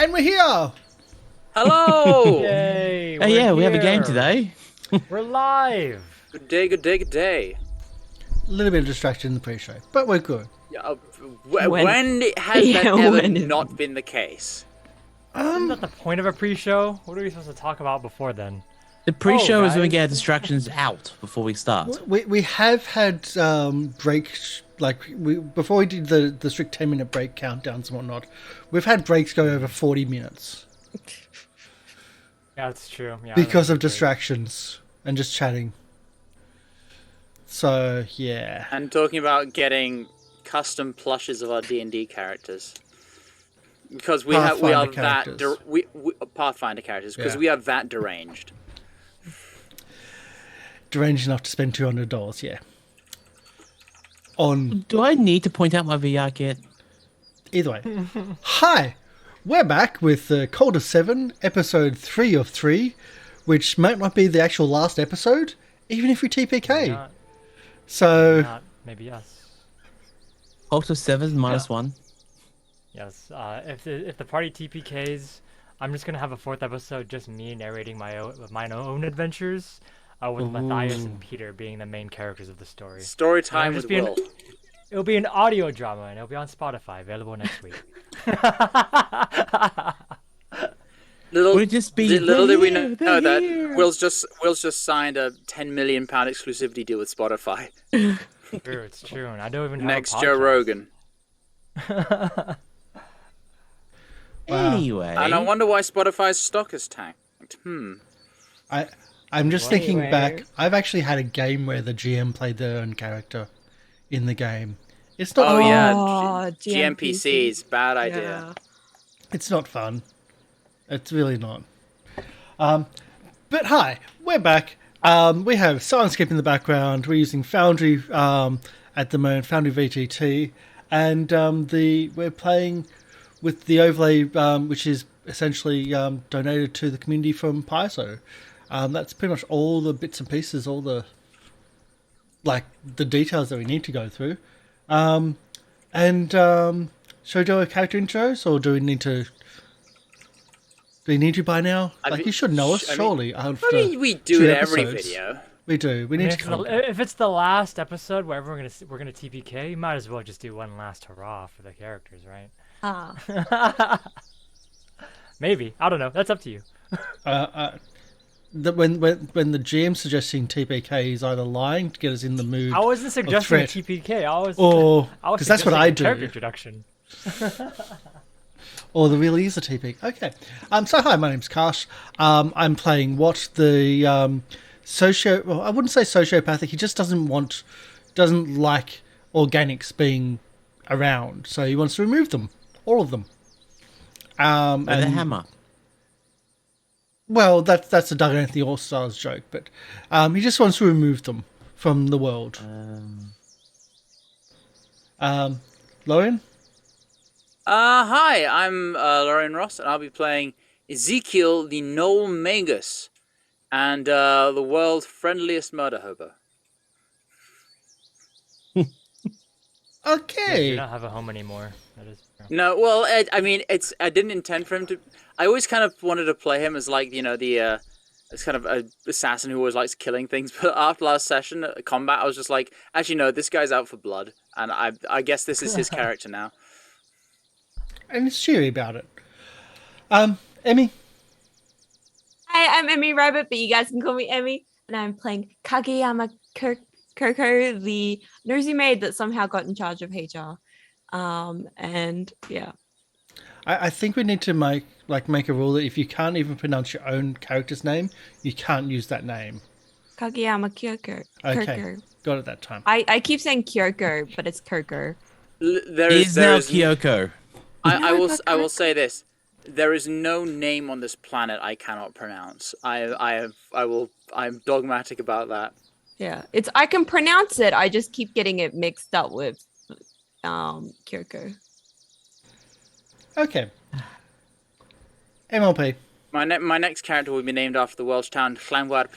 And we're here! Hello! Yay! Oh yeah, we have a game here. today. We're live. Good day, good day, good day. A little bit of distraction in the pre-show, but we're good. Yeah, when has that ever not been the case? Isn't that the point of a pre-show? What are we supposed to talk about before then? The pre-show is when we guys. get our distractions out before we start. We have had breaks, before we did the strict 10-minute break countdowns and whatnot, we've had breaks go over 40 minutes. Yeah, that's true. Yeah, Because of distractions and just chatting. So, yeah. And talking about getting custom plushes of our D&D characters. Because we are that Pathfinder characters, because we are that deranged. Deranged enough to spend $200, yeah. On Do I need to point out my VR kit? either way. Hi, we're back with Cold of 7, episode 3 of 3, which might not be the actual last episode, even if we TPK. Not, So, not, maybe yes. Ultra 7 minus 1. Yes. If the party TPKs, I'm just gonna have a fourth episode just me narrating my own adventures, with Matthias and Peter being the main characters of the story. Story time with Will. It'll be an audio drama, and it'll be on Spotify, available next week. Would it just be Little did we here, know that here? Will's just signed a £10 million exclusivity deal with Spotify. True, it's true, and I don't even have Next a Joe Rogan. Anyway. And I wonder why Spotify's stock has tanked. I'm just thinking back. I've actually had a game where the GM played their own character in the game. It's not. Oh yeah, GMPCs. GMPCs, bad idea. It's not fun. It's really not. But hi, we're back. We have Syrinscape in the background. We're using Foundry at the moment, Foundry VTT, and we're playing with the overlay, which is essentially donated to the community from Paizo. That's pretty much all the bits and pieces, all the details that we need to go through. Shall we do a character intros, or do we need to? Do we need to by now? You should know us, surely. We do it every video. We do. We need to. If it's the last episode where we're gonna TPK, you might as well just do one last hurrah for the characters, right? Maybe, I don't know. That's up to you. When the GM suggesting TPK, he's either lying to get us in the mood. I wasn't suggesting a TPK. I was because that's what I do. Character introduction. Or there really is a TP. Okay. So hi, my name's Karsh. I'm playing Watt, the I wouldn't say sociopathic. He just doesn't like organics being around, so he wants to remove them, all of them. And the hammer. Well, that's a Doug Anthony All Stars joke, but he just wants to remove them from the world. Lorian? Hi, I'm Lorian Ross, and I'll be playing Ezekiel the Knoll Magus, and the world's friendliest murder hobo. Okay. You do not have a home anymore. That is. No, well, I I didn't intend for him to. I always kind of wanted to play him as as kind of an assassin who always likes killing things. But after last session, combat, I was just like, actually, no, this guy's out for blood, and I guess this is his character now. And it's cheery about it. Emi? Hi, I'm Emi Rabbit, but you guys can call me Emi. And I'm playing Kageyama Kirko, the nosy maid that somehow got in charge of HR. And yeah. I think we need to make a rule that if you can't even pronounce your own character's name, you can't use that name. Kageyama Kyoko. Okay, got it that time. I keep saying Kyoko, but it's Kirko. There is now Kyoko. I will say this: there is no name on this planet I cannot pronounce. I'm dogmatic about that. Yeah, I can pronounce it. I just keep getting it mixed up with Kyoko. Okay. MLP. My next character will be named after the Welsh town Llanwar.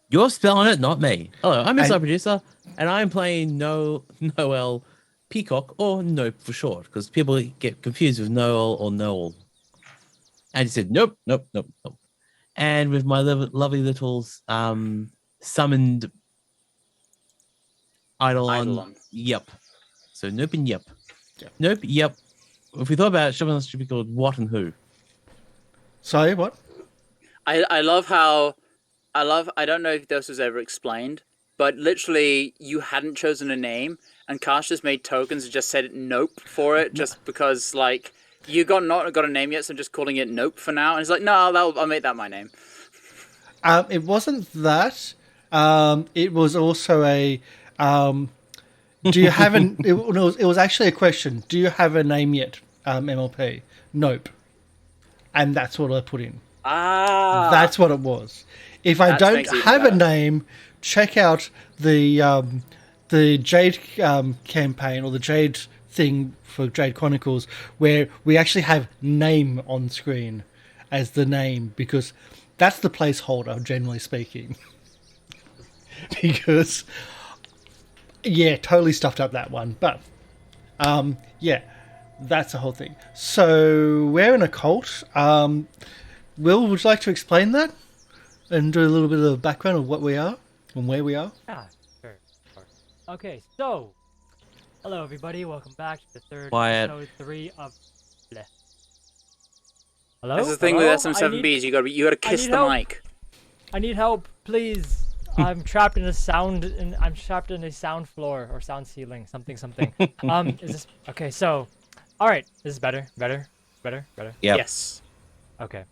You're spelling it, not me. Hello, I'm MrLiveProducer, and I'm playing Noel Peacock, or Nope for short, because people get confused with Noel or Noel. And he said, nope, nope, nope, nope. And with my lovely little summoned Eidolon, yep. So Nope and yep. Yep. Nope, yep. If we thought about it, someone should be called what and who. Sorry, what? I love how I don't know if this was ever explained, but literally you hadn't chosen a name and Karsh just made tokens and just said nope for it just because like you not got a name yet, so I'm just calling it Nope for now. And he's like, no, I'll make that my name. It wasn't that. It was also a. Do you have an? It was actually a question. Do you have a name yet? MLP. Nope. And that's what I put in. Ah. That's what it was. If I don't have a name, check out the Jade campaign or the Jade thing for Jade Chronicles, where we actually have name on screen as the name, because that's the placeholder, generally speaking. Because, yeah, totally stuffed up that one. But, yeah, that's the whole thing. So, we're in a cult. Will, would you like to explain that? And do a little bit of background of what we are and where we are? Yeah, sure. Okay, so hello everybody, welcome back to the third Quiet. episode 3 of Bleh. Hello? That's the thing Hello? with SM7Bs, you gotta kiss the help. mic. I need help, please. I'm trapped in a sound floor or sound ceiling, something. Is this okay, so alright, this is better. Yep. Yes. Okay.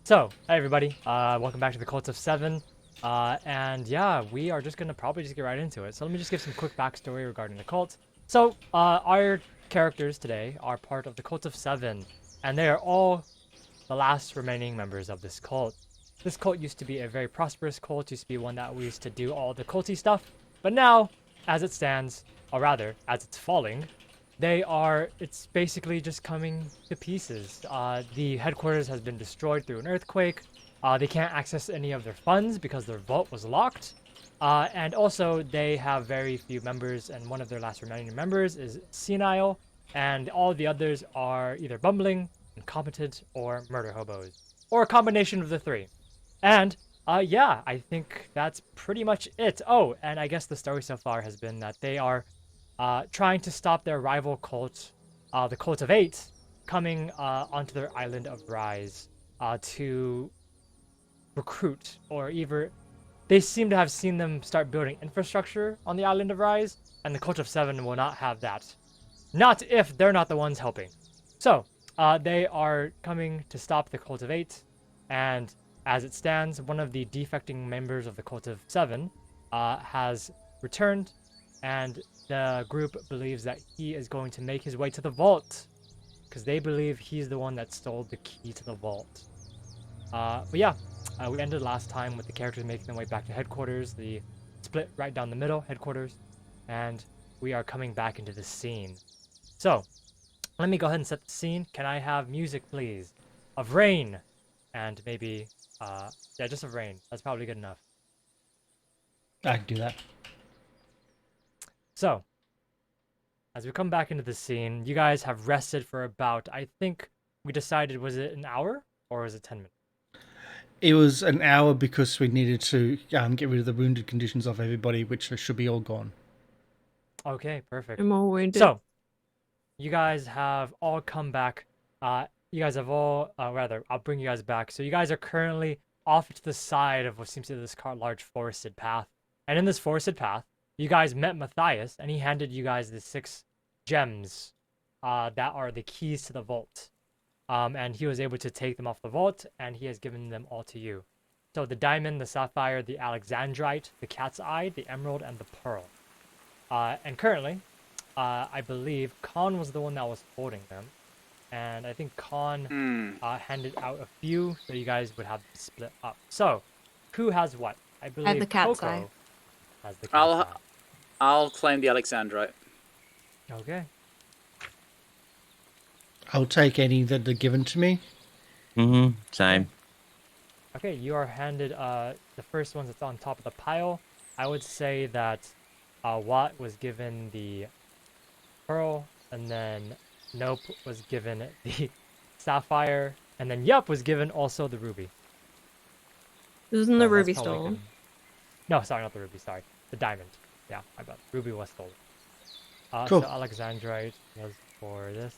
So, hey everybody, welcome back to the Cult of Seven. And yeah, we are just gonna probably just get right into it. So let me just give some quick backstory regarding the cult. So, our characters today are part of the Cult of Seven, and they are all the last remaining members of this cult. This cult used to be a very prosperous cult, used to be one that we used to do all the culty stuff, but now, as it stands, or rather, as it's falling, it's basically just coming to pieces. The headquarters has been destroyed through an earthquake. They can't access any of their funds because their vault was locked. And also, they have very few members, and one of their last remaining members is senile, and all the others are either bumbling, incompetent, or murder hobos. Or a combination of the three. And, yeah, I think that's pretty much it. Oh, and I guess the story so far has been that they are trying to stop their rival cult, the Cult of Eight, coming onto their island of Rise to recruit, or either they seem to have seen them start building infrastructure on the island of Rise, and the Cult of Seven will not have that. Not if they're not the ones helping. So, they are coming to stop the Cult of Eight, and as it stands, one of the defecting members of the Cult of Seven has returned, and the group believes that he is going to make his way to the vault, because they believe he's the one that stole the key to the vault. But yeah, we ended last time with the characters making their way back to headquarters, the split right down the middle, headquarters, and we are coming back into the scene. So, let me go ahead and set the scene. Can I have music, please? Of rain, and maybe, yeah, just of rain. That's probably good enough. I can do that. So, as we come back into the scene, you guys have rested for about, I think we decided, was it an hour or was it 10 minutes? It was an hour because we needed to get rid of the wounded conditions of everybody, which should be all gone. Okay, perfect. I'm all wounded. So, you guys have all come back. You guys have all, rather, I'll bring you guys back. So you guys are currently off to the side of what seems to be this large forested path. And in this forested path, you guys met Matthias, and he handed you guys the 6 gems that are the keys to the vault. And he was able to take them off the vault, and he has given them all to you. So the diamond, the sapphire, the alexandrite, the cat's eye, the emerald, and the pearl. And currently, I believe Khan was the one that was holding them. And I think Khan handed out a few, so you guys would have to split up. So, who has what? I believe the cat's Coco eye. has the cat's eye. I'll claim the Alexandrite. Okay. I'll take any that are given to me. Same. Okay, you are handed the first one that's on top of the pile. I would say that Watt was given the pearl, and then Nope was given the sapphire, and then Yup was given also the ruby. This isn't So the that's ruby probably stolen. good. No, sorry, not the ruby. Sorry, the diamond. Yeah, my bad. Ruby was stolen. Cool. So Alexandrite was for this.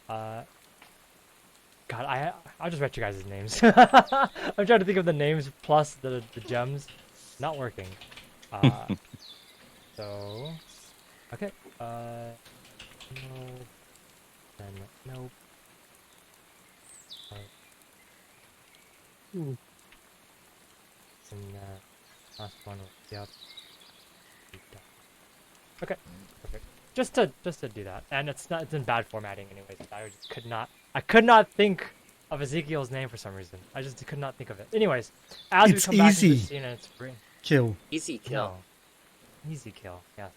God, I'll just write you guys' names. I'm trying to think of the names plus the gems. Not working. So, okay. No, then nope. Ooh. And last one was Yup. Okay, perfect. Just to do that, and it's in bad formatting anyways. I could not think of Ezekiel's name for some reason. I just could not think of it. Anyways, as we It's come back to the easy. scene and it's free. Kill. Easy kill. No. Easy kill, yeah.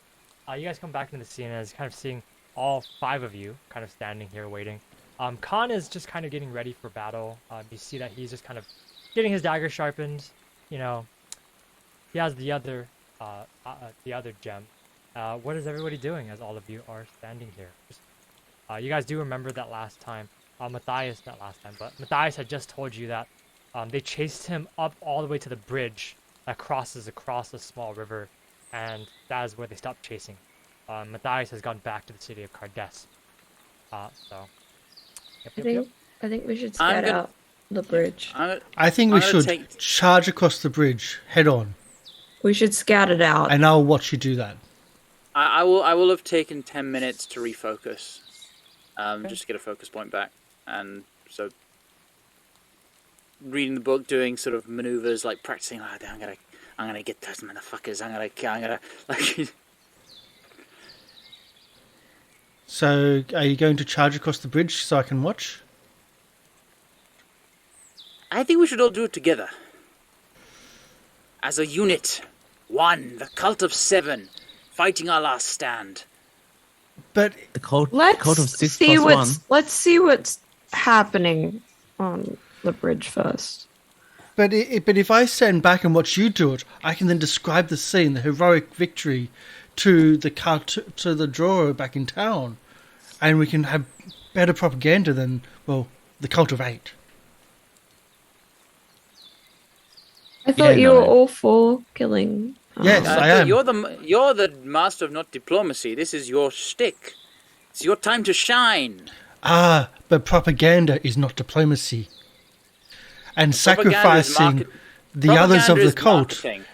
You guys come back into the scene and it's kind of seeing all 5 of you kind of standing here waiting. Khan is just kind of getting ready for battle. You see that he's just kind of getting his dagger sharpened. You know, he has the other gem. What is everybody doing as all of you are standing here? You guys do remember that last time, Matthias, not last time, but Matthias had just told you that they chased him up all the way to the bridge that crosses across a small river, and that is where they stopped chasing. Matthias has gone back to the city of Cardes. Yep. I think we should I'm scout gonna- out the bridge. I think we I'm gonna should take- charge across the bridge head on, We should scout it out. and I'll watch you do that. I will have taken 10 minutes to refocus, just to get a focus point back, and so reading the book, doing sort of maneuvers, like practicing. Oh, I'm gonna get those motherfuckers. I'm gonna like. So, are you going to charge across the bridge so I can watch? I think we should all do it together, as a unit. One, the cult of 7, fighting our last stand. But The cult of Let's 6 see plus 1. let's see what's happening on the bridge first. if I stand back and watch you do it, I can then describe the scene, the heroic victory, to the drawer back in town, and we can have better propaganda than the cult of 8. I thought you no. were all for killing. Yes. I am. You're the master of not diplomacy. This is your shtick. It's your time to shine. But propaganda is not diplomacy. And Propaganda is sacrificing market- the others of propaganda the is cult, marketing.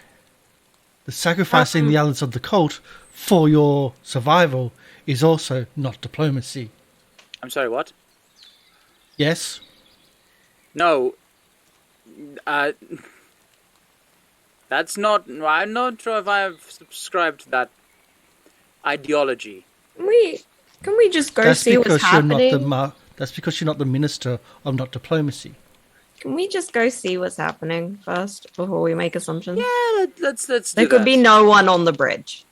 sacrificing the others of the cult for your survival is also not diplomacy. I'm sorry, what? Yes? No. That's not. I'm not sure if I've subscribed to that ideology. Can we just go That's see what's because you're not happening? that's because you're not the minister of not diplomacy. Can we just go see what's happening first before we make assumptions? Yeah, let's do There could that. be no one on the bridge.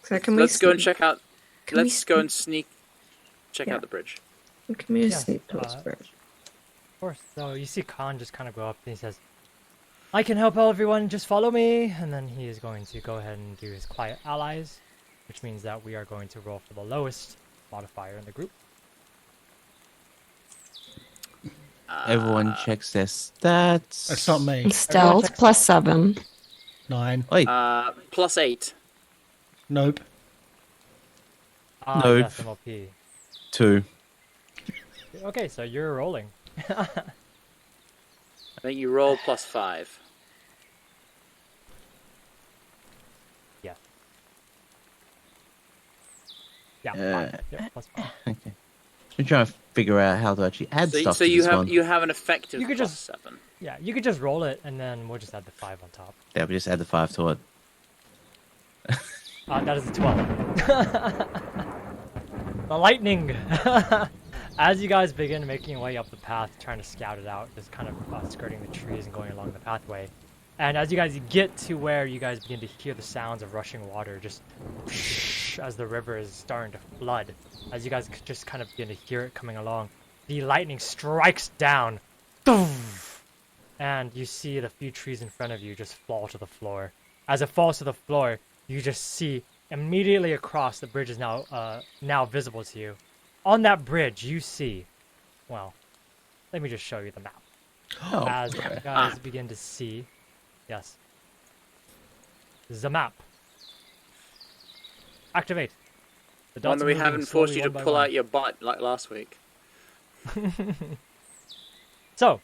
So can we? Let's go and check out. Can we Let's go and sneak- check Yeah. out the bridge. Can we just Yes, sneak towards the bridge? Of course. So you see Khan just kind of go up and he says, I can help everyone, just follow me. And then he is going to go ahead and do his quiet allies, which means that we are going to roll for the lowest modifier in the group. Everyone checks their stats. That's not me. Stealth checks plus out. 7. 9. Wait, +8. Nope. Ah, Nope. yes, MLP. 2. Okay, so you're rolling. I think you roll +5. Yeah. Yeah, Uh, 5. Yeah, +5. Okay. I'm trying to figure out how to actually add stuff So to you this have one. you have an effective You could just- +7. Yeah, you could just roll it and then we'll just add the 5 on top. Yeah, we just add the 5 to it. That is a 12. The lightning! As you guys begin making your way up the path, trying to scout it out, just kind of skirting the trees and going along the pathway. And as you guys get to where you guys begin to hear the sounds of rushing water, just as the river is starting to flood, as you guys just kind of begin to hear it coming along, the lightning strikes down. And you see the few trees in front of you just fall to the floor. As it falls to the floor, you just see immediately across the bridge is now visible to you. On that bridge, you see. Well, let me just show you the map. Oh, As you guys begin to see, yes, the map. Activate. The One dots that are we moving haven't forced slowly you to one by pull one. out your butt like last week. So,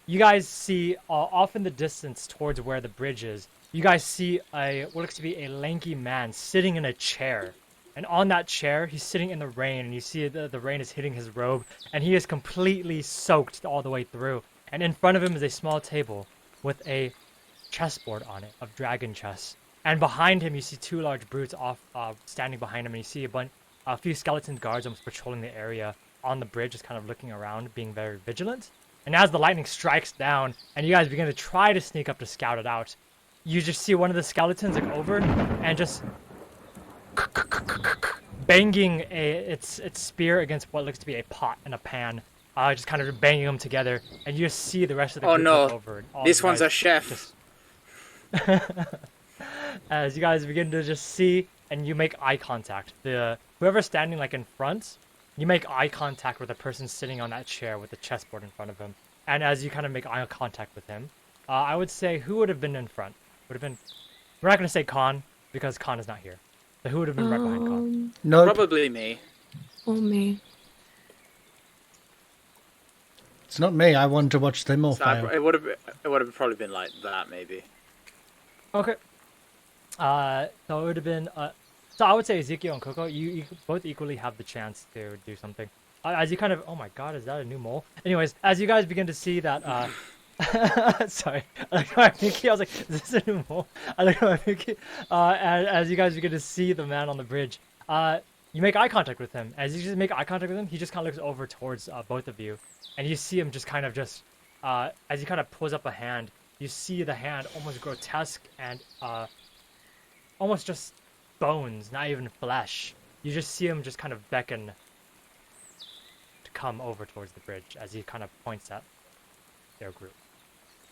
you guys see off in the distance towards where the bridge is, you guys see what looks to be a lanky man sitting in a chair. And on that chair, he's sitting in the rain, and you see the rain is hitting his robe, and he is completely soaked all the way through. And in front of him is a small table with a chessboard on it of dragon chess. And behind him, you see two large brutes standing behind him, and you see a few skeleton guards almost patrolling the area on the bridge, just kind of looking around, being very vigilant. And as the lightning strikes down, and you guys begin to try to sneak up to scout it out, you just see one of the skeletons look over and just banging its spear against what looks to be a pot and a pan, just kind of banging them together, and you just see the rest of the group look over. And all This you one's guys a chef. just- As you guys begin to just see, and you make eye contact. Whoever's standing like in front, you make eye contact with the person sitting on that chair with the chessboard in front of him. And as you kind of make eye contact with him, I would say who would have been in front? Would have been. We're not going to say Khan because Khan is not here. So who would have been right behind Khan? No, Probably me. Or me. it's not me. I wanted to watch them all So fail. it would have probably been like that, maybe. Okay. So it would have been. So I would say Ezekiel and Coco, you both equally have the chance to do something. As you kind of, oh my god, is that a new mole? Anyways, as you guys begin to see that, sorry, I looked at my Mickey, I was like, is this a new mole? I looked at my Mickey, and as you guys begin to see the man on the bridge, you make eye contact with him. As you just make eye contact with him, he just kind of looks over towards both of you, and you see him just kind of as he kind of pulls up a hand, you see the hand almost grotesque and almost just bones, not even flesh. You just see him just kind of beckon to come over towards the bridge as he kind of points at their group.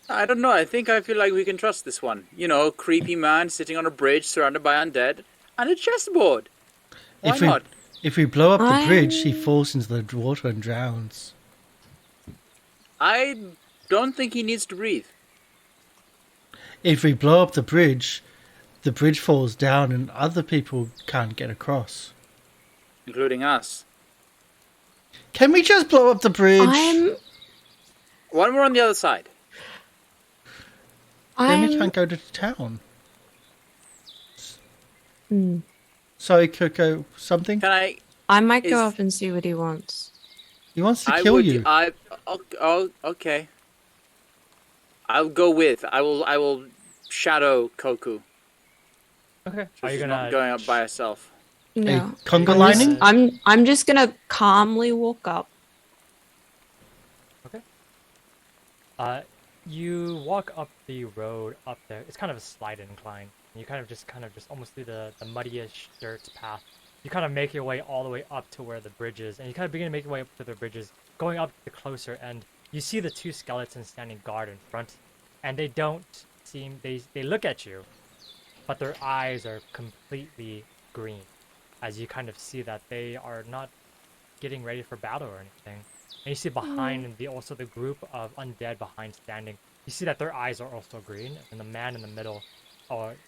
I don't know. I feel like we can trust this one. You know, creepy man sitting on a bridge surrounded by undead and a chessboard. Why not? If we blow up the bridge, he falls into the water and drowns. I don't think he needs to breathe. If we blow up the bridge falls down and other people can't get across. Including us. Can we just blow up the bridge? One more on the other side. Then we can't go to town. Hmm. Sorry, Coco, something? I might go up and see what he wants. He wants to kill you. Okay. I'll go with. I will shadow Koku. Okay. So Are you she's gonna not going up by herself? No. A conga lining? I'm just gonna calmly walk up. Okay. You walk up the road up there. It's kind of a slight incline. And you kind of just almost through the muddy-ish dirt path. You kind of make your way all the way up to where the bridge is, and you kind of begin to make your way up to the bridges, going up the closer end. You see the two skeletons standing guard in front, and they don't seem. They look at you, but their eyes are completely green, as you kind of see that they are not getting ready for battle or anything. And you see behind the group of undead behind standing. You see that their eyes are also green, and the man in the middle,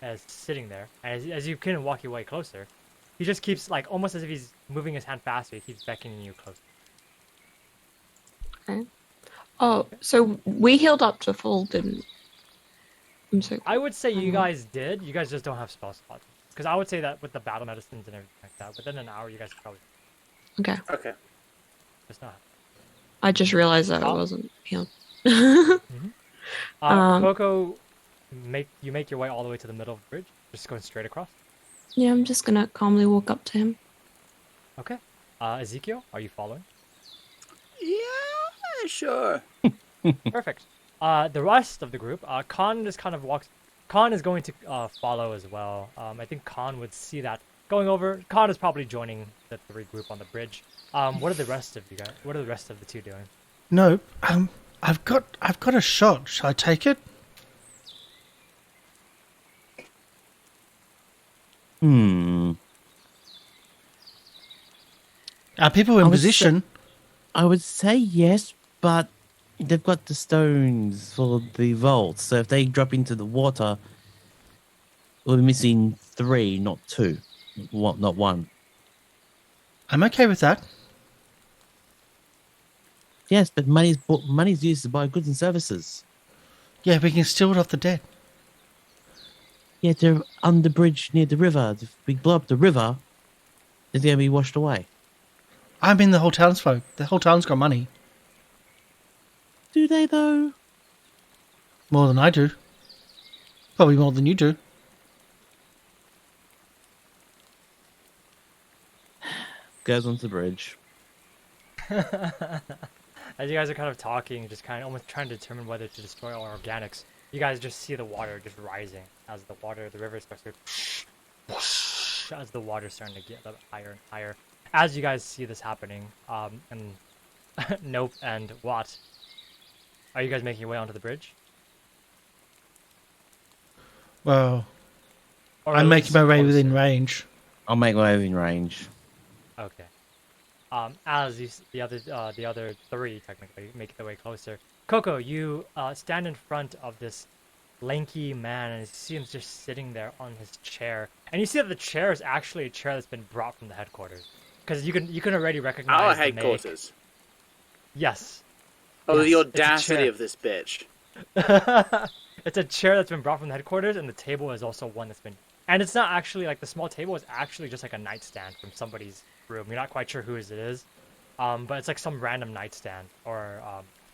as sitting there. And as you can walk your way closer, he just keeps like almost as if he's moving his hand faster. He keeps beckoning you closer. Okay. Oh, so we healed up to full, didn't? I'm so. I would say you guys did. You guys just don't have spell slots. Because I would say that with the battle medicines and everything like that, within an hour you guys probably Okay. Okay. just not. I just realized that I wasn't healed. Coco, you make your way all the way to the middle of the bridge, just going straight across. Yeah, I'm just gonna calmly walk up to him. Okay. Ezekiel, are you following? Yeah, sure. Perfect. The rest of the group, Khan just kind of walks. Khan is going to follow as well. I think Khan would see that going over. Khan is probably joining the three group on the bridge. What are the rest of you guys? What are the rest of the two doing? No, I've got a shot. Shall I take it? Hmm. Are people I in would position? I would say yes, but they've got the stones for the vault. So if they drop into the water, we're missing 3, not 2. Not 1. I'm okay with that. Yes, but money's used to buy goods and services. Yeah, we can steal it off the dead. Yeah, they're on the bridge near the river. If we blow up the river, they're going to be washed away. I mean, the whole townsfolk. The whole town's got money. Do they, though? More than I do. Probably more than you do. Goes onto the bridge. As you guys are kind of talking, just kind of almost trying to determine whether to destroy all organics, you guys just see the water just rising as the river starts to, as the water starting to get higher and higher. As you guys see this happening, and Nope and what? Are you guys making your way onto the bridge? Well, Or I'm at making least my way closer? within range. I'll make my way in range. Okay. As you, the other three technically make their way closer. Coco, you stand in front of this lanky man, and you see him just sitting there on his chair. And you see that the chair is actually a chair that's been brought from the headquarters, because you can already recognize Our the make. headquarters. Yes. Oh, Yes, the it's a audacity chair. of this bitch. It's a chair that's been brought from the headquarters, and the table is also one that's been. And it's not actually like the small table is actually just like a nightstand from somebody's room. You're not quite sure whose it is, but it's like some random nightstand or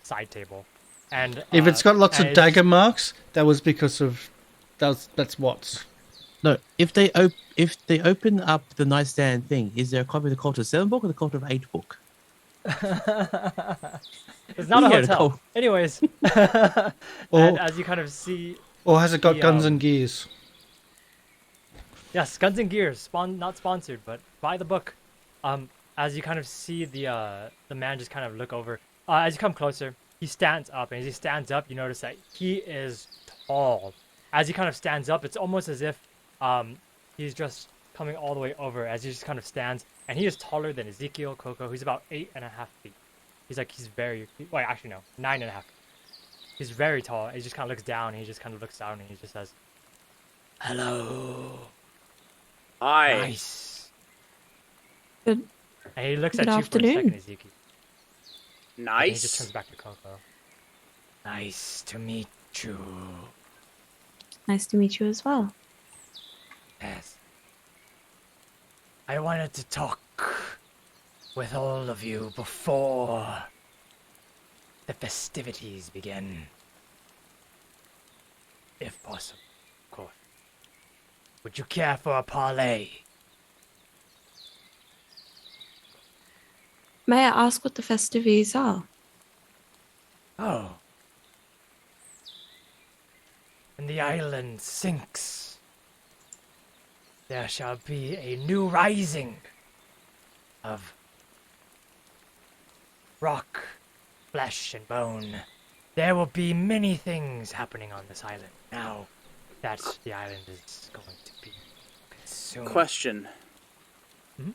side table. And If it's got lots and of it's dagger just- marks, that was because of that's Watts. No, if they open up the nightstand thing, is there a copy of the Culture 7 book or the Culture of 8 book? It's not a Yeah, hotel. cool. Anyways, Or- and as you kind of see, Or has it got The, guns um, and gears? yes, Guns and Gears, not sponsored, but buy the book. As you kind of see the man just kind of look over. As you come closer, he stands up, and as he stands up, you notice that he is tall. As he kind of stands up, it's almost as if he's just coming all the way over. As he just kind of stands, and he is taller than Ezekiel Coco. He's about 8.5 feet. He's very. Wait, actually no, 9.5 feet. He's very tall. He just kind of looks down, and he just kind of looks down, and he just says, "Hello." Hi. Nice. Good. And he looks Good at you for a second, afternoon. Ezekiel. And he just Nice. turns back to Coco. Nice to meet you. Nice to meet you as well. Yes. I wanted to talk with all of you before the festivities begin. If possible, of course. Would you care for a parley? May I ask what the festivities are? Oh. When the island sinks, there shall be a new rising of rock, flesh, and bone. There will be many things happening on this island now that the island is going to be consumed. Question. Mhm.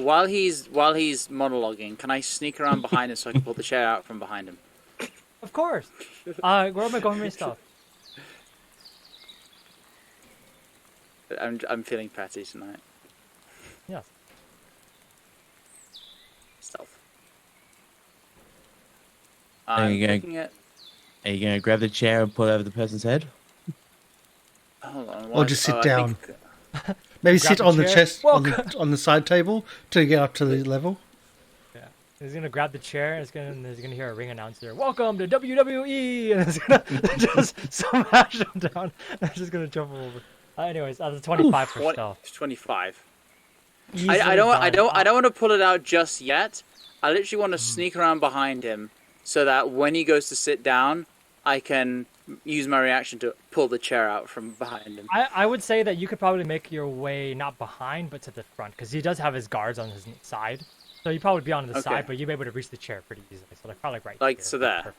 While he's monologuing, can I sneak around behind him so I can pull the chair out from behind him? Of course. Where am I going with stuff? I'm feeling petty tonight. Yes. Stealth. There I'm you go. looking at. Are you going to grab the chair and pull it over the person's head? Hold on. Or just sit I down. think- Maybe Grab sit the on the chair. chest Welcome. on the side table to get up to the level. Yeah. He's gonna grab the chair, and he's gonna hear a ring announcer, "Welcome to WWE!" And he's gonna just smash him down. And he's just gonna jump over. Anyways, that's a 25 for stealth. 25. Easily I don't done. want to pull it out just yet. I literally want to sneak around behind him so that when he goes to sit down, I can use my reaction to pull the chair out from behind him. I would say that you could probably make your way not behind, but to the front, because he does have his guards on his side. So you'd probably be on the Okay. side, but you'd be able to reach the chair pretty easily. So like probably right Like, here. so That'd be there.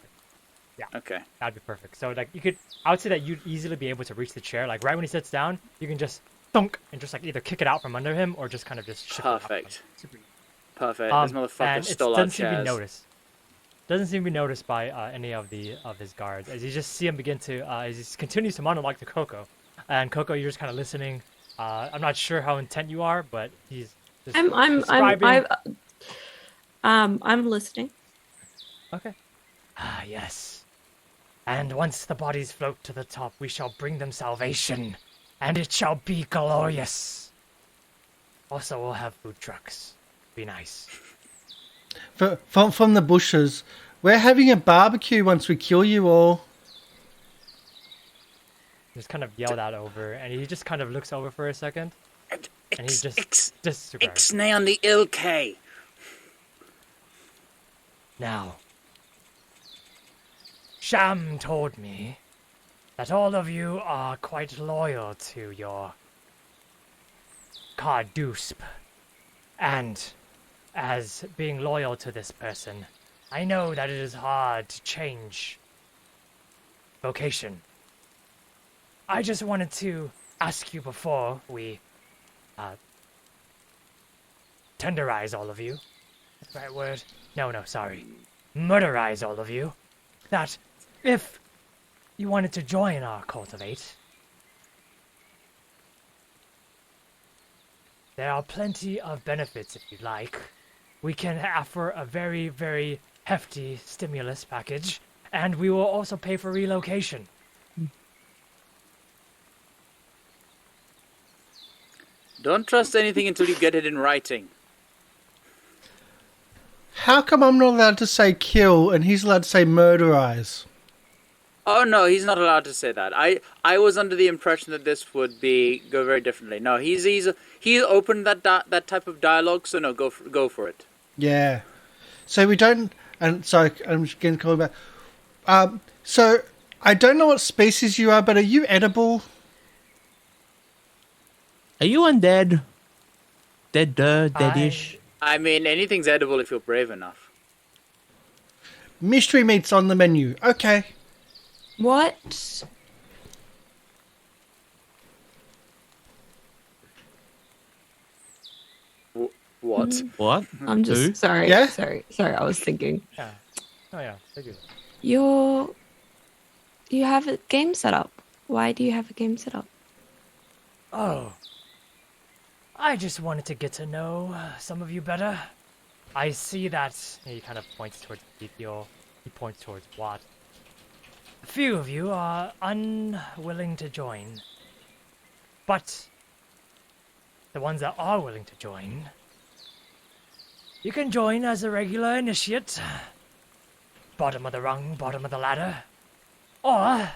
Perfect. Okay. That'd be perfect. So like you could, I would say that you'd easily be able to reach the chair. Like right when he sits down, you can just thunk and just like either kick it out from under him or just kind of just shift it up. Perfect. Super easy. Perfect. This motherfucker and it stole our doesn't seem to be chairs. noticed. Doesn't seem to be noticed by any of his guards. As you just see him begin to, as he continues to monologue to Coco, and Coco, you're just kind of listening. I'm not sure how intent you are, but he's just describing. I'm listening. Okay. Ah, yes. And once the bodies float to the top, we shall bring them salvation, and it shall be glorious. Also, we'll have food trucks. Be nice. From the bushes, we're having a barbecue once we kill you all. Just kind of yelled out over, and he just kind of looks over for a second, and he just disregards. Ixnay on the ilk. Now, Sham told me that all of you are quite loyal to your Cardusp, and as being loyal to this person, I know that it is hard to change vocation. I just wanted to ask you before we tenderize all of you. That's the right word? No, sorry. Murderize all of you. That if you wanted to join our cultivate, there are plenty of benefits if you'd like. We can offer a very, very hefty stimulus package, and we will also pay for relocation. Don't trust anything until you get it in writing. How come I'm not allowed to say kill and he's allowed to say murderize? Oh no, he's not allowed to say that. I was under the impression that this would go very differently. No, he opened that type of dialogue, so no, go for it. Yeah. So we don't. And sorry, I'm just getting called back. So I don't know what species you are, but are you edible? Are you undead? Deadish? I mean, anything's edible if you're brave enough. Mystery meat's on the menu. Okay. What? What? What? I'm just Who? sorry. Yeah? Sorry. I was thinking. Yeah. Oh yeah, thank you. You have a game set up. Why do you have a game set up? Oh. I just wanted to get to know some of you better. I see that he kind of points towards Ezekiel. He points towards Watt. A few of you are unwilling to join. But the ones that are willing to join, you can join as a regular initiate. Bottom of the rung, bottom of the ladder. Or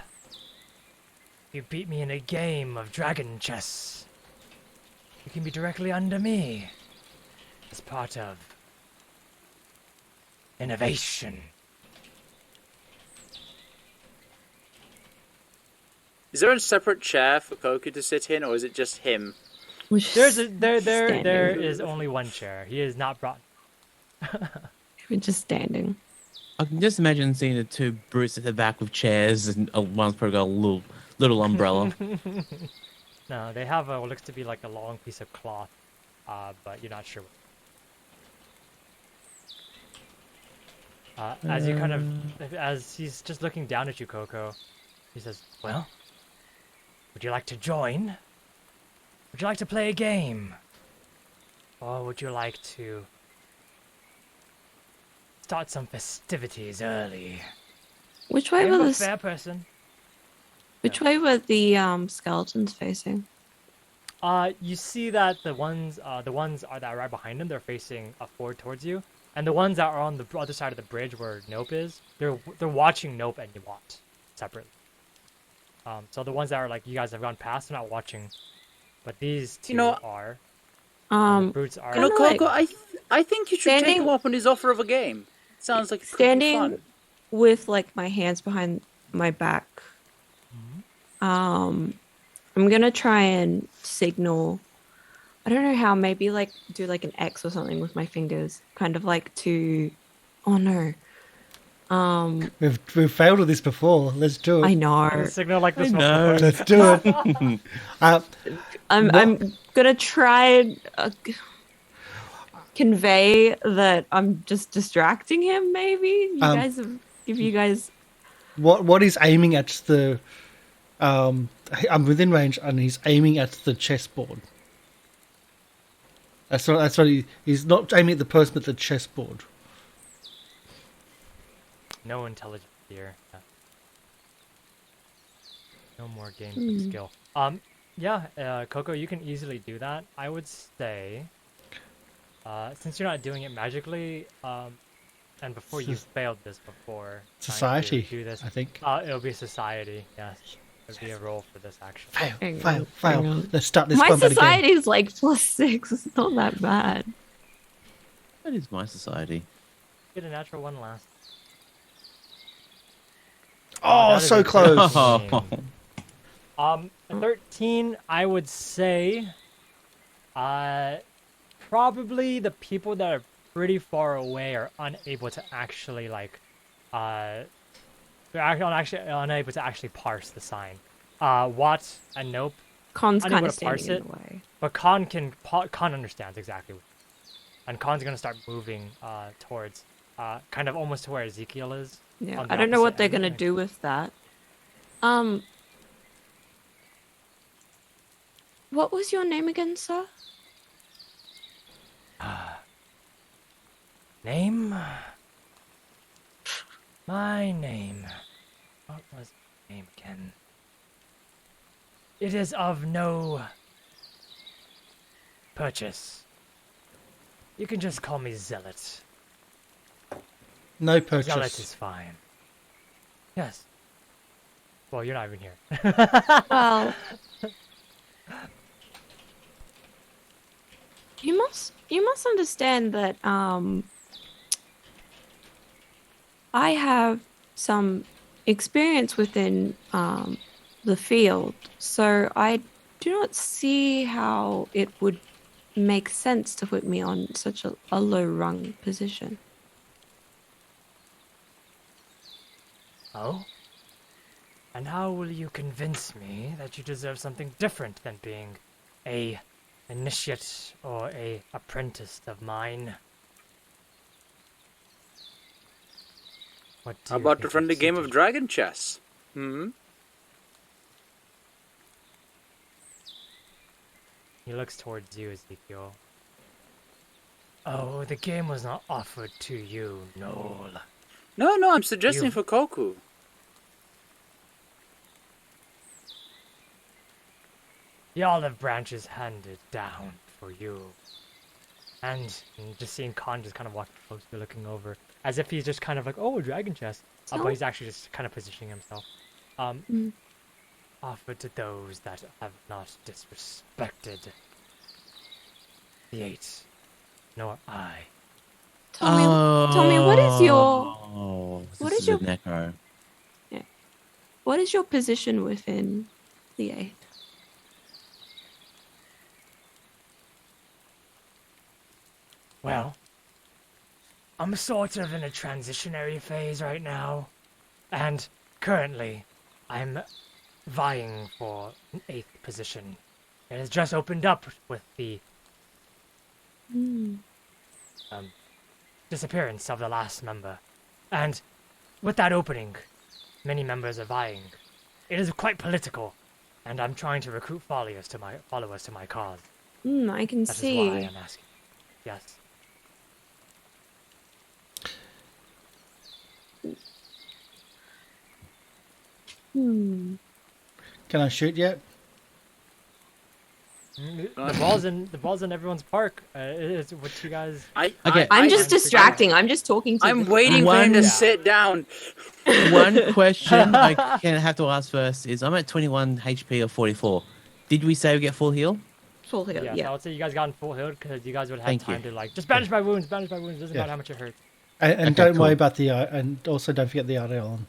you beat me in a game of dragon chess. You can be directly under me as part of innovation. Is there a separate chair for Koku to sit in, or is it just him? There is only one chair. He is not brought. We're just standing. I can just imagine seeing the two brutes at the back with chairs and one's probably got a little umbrella. No, they have what looks to be like a long piece of cloth, but you're not sure. As you as he's just looking down at you, Coco, he says, "Well, would you like to join? Would you like to play a game? Or would you like to start some festivities early?" Which way I'm were a the fair person. Which way were the skeletons facing? You see that the ones that are right behind him, they're facing forward towards you, and the ones that are on the other side of the bridge where Nope is, they're watching Nope and Yawat separately. So the ones that are like you guys have gone past, they're not watching, but these two are. The brutes are. Coco, I think you should take him up on his offer of a game. Sounds like it could be standing fun. with like my hands behind my back. I'm gonna try and signal. I don't know how. Maybe like do like an X or something with my fingers, kind of like to. Oh no. We've failed at this before. Let's do it. I know. Signal like this. No. Let's do it. I'm gonna try and. convey that I'm just distracting him? Maybe if you guys. What he's aiming at the I'm within range, and he's aiming at the chessboard. That's what he's not aiming at the person, but the chessboard. No intelligence here. No more game skill. Yeah, Coco, you can easily do that. I would say, since you're not doing it magically, and before you failed this before, Society, do this, I think. It'll be society. Yes, it'll be a roll for this action. Fail. Let's start this My combat society again. is like +6. It's not that bad. That is my society. Get a natural 1 last. Oh, that is so a close. 13. 13, I would say, probably the people that are pretty far away are unable to actually they're actually unable to actually parse the sign. Watt and Nope, Con's unable kind of to parse standing in it, the way. but Con understands exactly, and Con's gonna start moving towards, kind of almost to where Ezekiel is. Yeah, on the I don't know what opposite they're end. gonna do with that. What was your name again, sir? Name? My name. What was my name again? It is of no purchase. You can just call me Zealot. No Zealot purchase. is fine. Yes. Well, you're not even here. Well, you must understand that I have some experience within the field, so I do not see how it would make sense to put me on such a low rung position. Oh? And how will you convince me that you deserve something different than being a initiate or a apprentice of mine? What do How you about think a friendly I've game said of to dragon chess? Hmm? you? He looks towards you, Ezekiel. Oh, the game was not offered to you, Noel. No, I'm suggesting You- for Koku. The olive branch is handed down for you. And just seeing Khan just kind of walking closely, looking over, as if he's just kind of like, oh, a dragon chest. But he's actually just kind of positioning himself. Offered to those that have not disrespected the 8, nor I. Tell me, what is your What is is your- necro? what is your position within the 8? Well, I'm sort of in a transitionary phase right now, and currently I'm vying for an 8th position. It has just opened up with the disappearance of the last member, and with that opening, many members are vying. It is quite political, and I'm trying to recruit followers to my cause. I can That is see. why I'm asking. Yes. Can I shoot yet? The ball's in everyone's park. It's what you guys. Okay. I'm just I'm distracting. I'm just talking to I'm the- waiting for him to One- sit down. One question I can have to ask first is I'm at 21 HP of 44. Did we say we get full heal? full heal. Yeah, Yeah. so I would say you guys got in full heal because you guys would have Thank time you. to just bandage my wounds. Doesn't Yeah. matter how much it hurts. And Okay, don't worry cool. about the and also don't forget the Eidolon.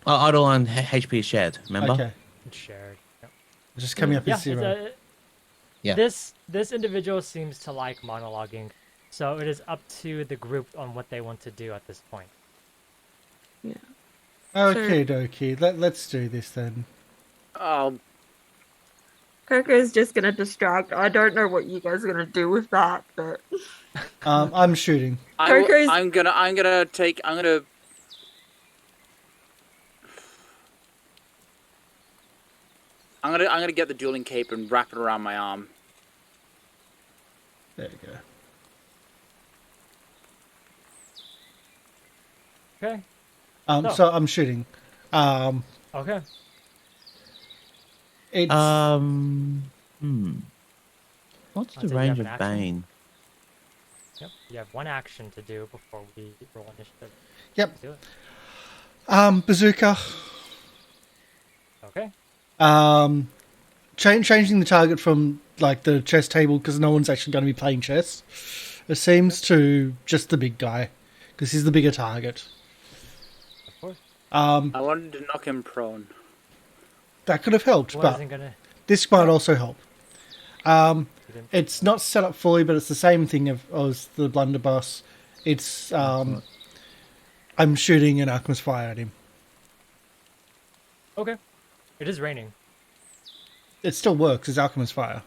Eidolon HP is shared, remember? Okay, It's shared. Yep. it's just coming up Yeah, as zero. Yeah. This individual seems to like monologuing, so it is up to the group on what they want to do at this point. Okay, dokie. Let's do this then. Oh, Coco's just gonna distract. I don't know what you guys are gonna do with that, but I'm shooting. Coco's- I'm gonna get the dueling cape and wrap it around my arm. There you go. Okay. So I'm shooting. Okay. It's What's I'll the say you range have of an action. Bane? Yep. You have one action to do before we roll initiative. yep. Do it. Bazooka. Okay. Changing the target from like the chess table because no one's actually going to be playing chess. It seems to just the big guy because he's the bigger target. Of course. I wanted to knock him prone. That could have helped, but Wasn't gonna. this might also help. You didn't- It's not set up fully, but it's the same thing as the blunderbuss. It's I'm shooting an alchemist fire at him. Okay. It is raining. It still works. It's alchemist fire.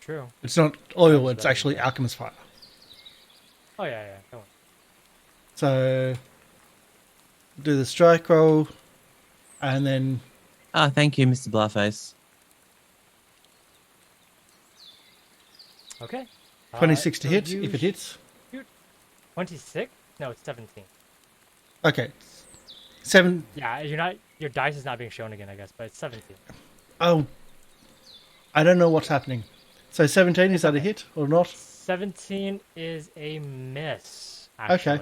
True. It's not oil. Sounds It's better, actually yeah. alchemist fire. Oh yeah, yeah. Come on. So do the strike roll, and then Ah, thank you, Mr. Blarface. Okay. 26 to so hit you if it hits. 26? No, it's 17. Okay, 7. Yeah, you're not. Your dice is not being shown again, I guess, but it's 17. Oh, I don't know what's happening. So 17, is that a hit or not? 17 is a miss. Okay. Actually.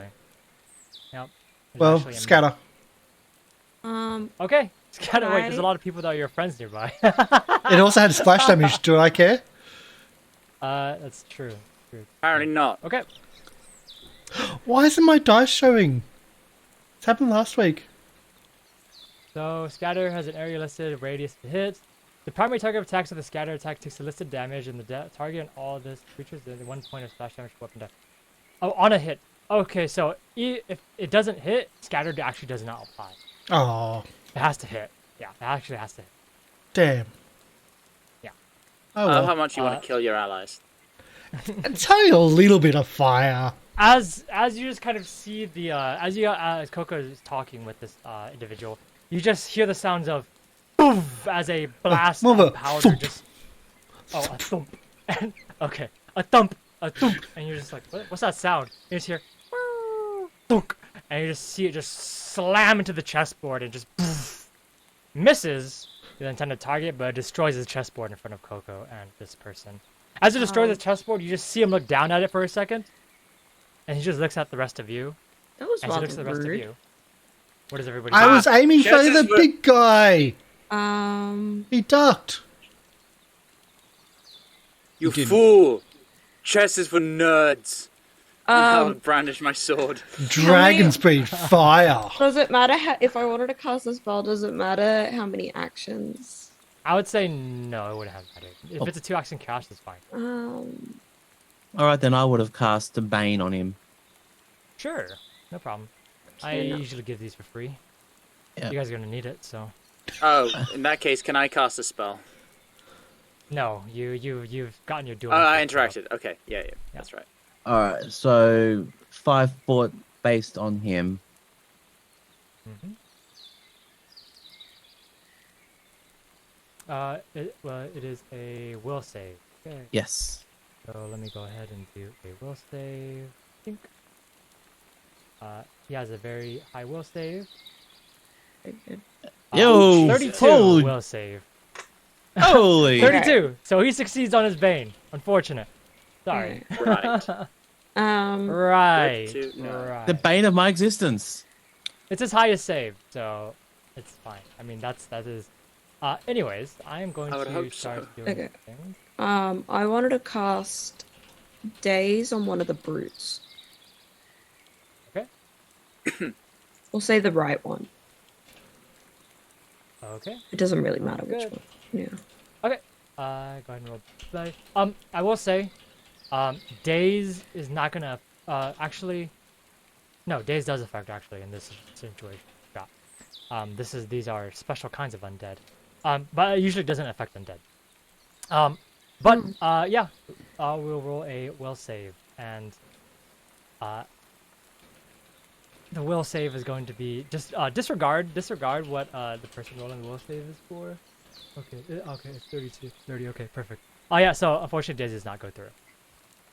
Yep. It's Well, actually a miss. scatter. Okay. Scatter. Wait, there's a Right. lot of people that are your friends nearby. It also had splash damage. Do I care? That's true. True. Apparently not. Okay. Why isn't my dice showing? It's happened last week. So scatter has an area listed radius to hit. The primary target of attacks of the scatter attack takes the listed damage, and the target and all this creatures the 1 point of splash damage for weapon death. Oh, on a hit. Okay, so if it doesn't hit, scattered actually does not apply. Oh, It has to hit. Yeah, it actually has to hit. damn. Yeah. Oh, I love how well. much you want to kill your allies. It's only a little bit of fire. As you just kind of see the as Coco is talking with this individual, you just hear the sounds of poof as a blast more of a of powder thump. just a thump. And, okay, a thump, and you're just like, what's that sound? You just hear thunk, and you just see it just slam into the chessboard and just poof, misses the intended target, but it destroys the chessboard in front of Coco and this person. As it destroys the chessboard, you just see him look down at it for a second, and he just looks at the rest of you, That was and he rather looks at the rest rude. of you. What does everybody I do? was aiming for Chess the is for- big guy. He ducked. You didn't. fool! Chess is for nerds. I'll Um, brandish my sword. Dragon's breed fire. does it matter if I wanted to cast a spell? Does it matter how many actions? I would say no, it wouldn't have mattered. If it's a 2-action cast, it's fine. All right, then I would have cast a Bane on him. Sure, no problem. I Okay, no. usually give these for free. Yeah. You guys are gonna need it, so Oh, in that case, can I cast a spell? no. You've gotten your duel. Oh, I interacted. Okay, yeah, that's right. All right, so 5 foot based on him. It is a will save. Okay. Yes. So let me go ahead and do a will save. I think. He has a very high will save. Very good. Yo, 32 holy- will save. Holy! 32. So he succeeds on his bane. Unfortunate. Sorry. Right. Right. 32, no. Right. The bane of my existence. It's his highest save, so it's fine. I mean, that is. Anyways, I am going I would to hope start so. doing Okay. things. I wanted to cast Daze on one of the brutes. Okay. We'll say the right one. Okay. It doesn't really matter which Good. one. Yeah. Okay. Go ahead and roll play. I will say, Daze is not gonna. Actually, no, Daze does affect actually in this situation. Yeah. These are special kinds of undead. But it usually doesn't affect undead. But yeah, we'll roll a will save, and the will save is going to be just disregard what the person rolling the will save is for. Okay, okay, it's 32, 30. Okay, perfect. Oh yeah, so unfortunately, Daisy does not go through.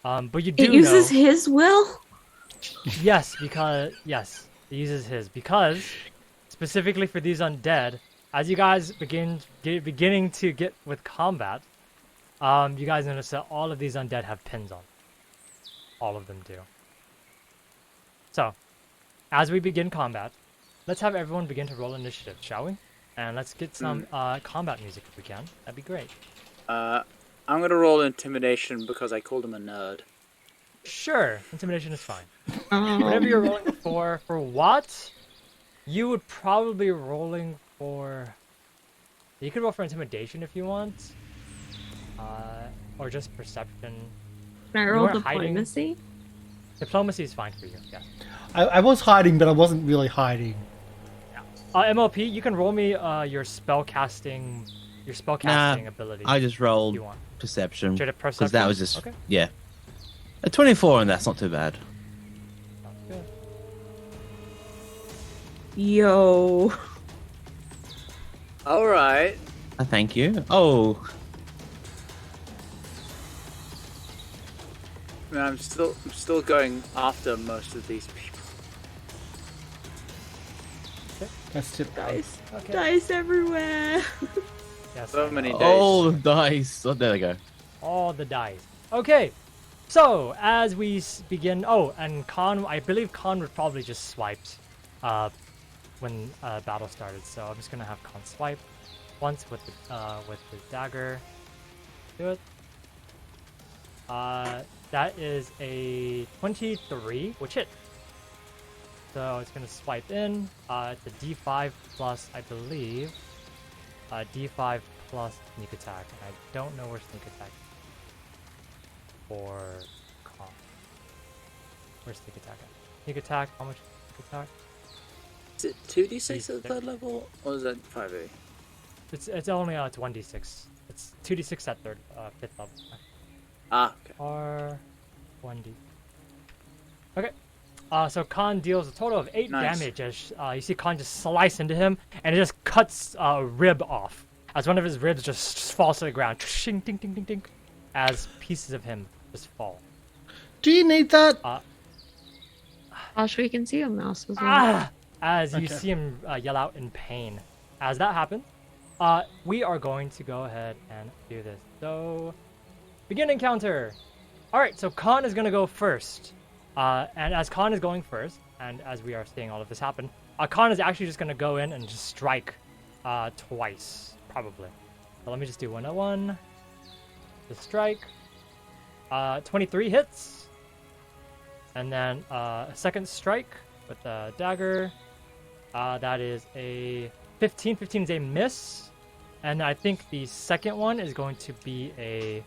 But you do It uses know, his will. yes, it uses his because specifically for these undead, as you guys beginning to get with combat, you guys notice that all of these undead have pins on. All of them do. So, as we begin combat, let's have everyone begin to roll initiative, shall we? And let's get some combat music if we can. That'd be great. I'm gonna roll intimidation because I called him a nerd. Sure, intimidation is fine. Whatever you're rolling for what? You would probably be rolling for... You could roll for intimidation if you want. Or just perception. Can I roll weren't hiding. diplomacy? Diplomacy is fine for you, yeah. I was hiding, but I wasn't really hiding. MLP, you can roll me your spellcasting ability. I just rolled you want. perception. Straight up Because perception? that was just, Okay. yeah. A 24 and that's not too bad. Sounds good. Yo. All right. Thank you. Oh, I mean, I'm still going after most of these people. That's tip. Dice. Okay. Dice everywhere. Yes, So many days. oh, the dice. Oh, there they go. all the dice. Okay, so as we begin, and Khan, I believe Khan would probably just swiped when battle started. So I'm just gonna have Khan swipe once with the dagger. Do it. That is a 23, which hit. So it's gonna swipe in. It's a D5 plus, I believe, D5 plus sneak attack, and I don't know where sneak attack is. Or con. Where's sneak attack at? Sneak attack, how much sneak attack? Is it 2d6 at the third level, or is that 5e? It's only it's 1d6. It's 2d6 at fifth level. Ah, okay. Or 1d. Okay. So Khan deals a total of 8 Nice. damage as you see Khan just slice into him, and it just cuts a rib off. As one of his ribs just falls to the ground. Ding, ding, ding, ding, ding, as pieces of him just fall. Do you need that? Actually, you can see your mouse as well. As you Okay. see him yell out in pain. As that happens, we are going to go ahead and do this. So, begin encounter. Alright, so Khan is going to go first. And as Khan is going first, and as we are seeing all of this happen, Khan is actually just going to go in and just strike twice, probably. So let me just do 101. The strike. 23 hits. And then a second strike with the dagger. That is a 15. 15 is a miss. And I think the second one is going to be a...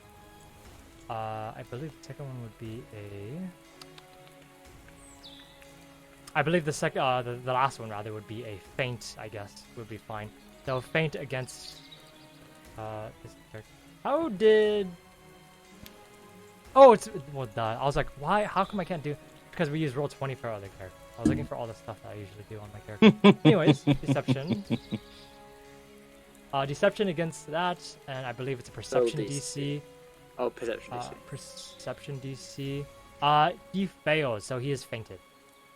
I believe the second one would be a... I believe the last one rather would be a feint. I guess would be fine. So feint against this character. How did? Oh, it's well done. I was like, why? How come I can't do? Because we use roll20 for other characters. I was looking for all the stuff that I usually do on my character. Anyways, deception. Deception against that, and I believe it's a perception DC. Oh, perception DC. Perception DC. He fails, so he is fainted.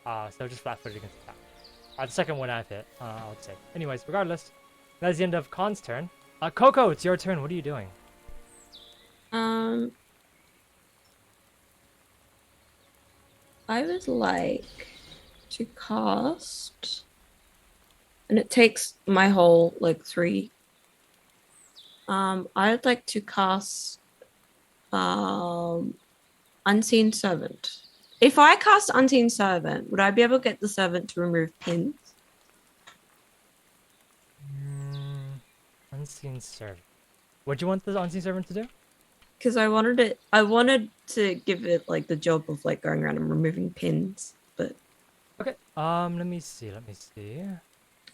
So just flat-footed against attack. The second one I've hit, I would say. Anyways, regardless, that is the end of Khan's turn. Coco, it's your turn. What are you doing? I would like to cast, and it takes my whole like 3. I'd like to cast Unseen Servant. If I cast Unseen Servant, would I be able to get the servant to remove pins? Unseen Servant. What do you want the Unseen Servant to do? Because I wanted to give it like the job of like going around and removing pins, but Okay. Let me see.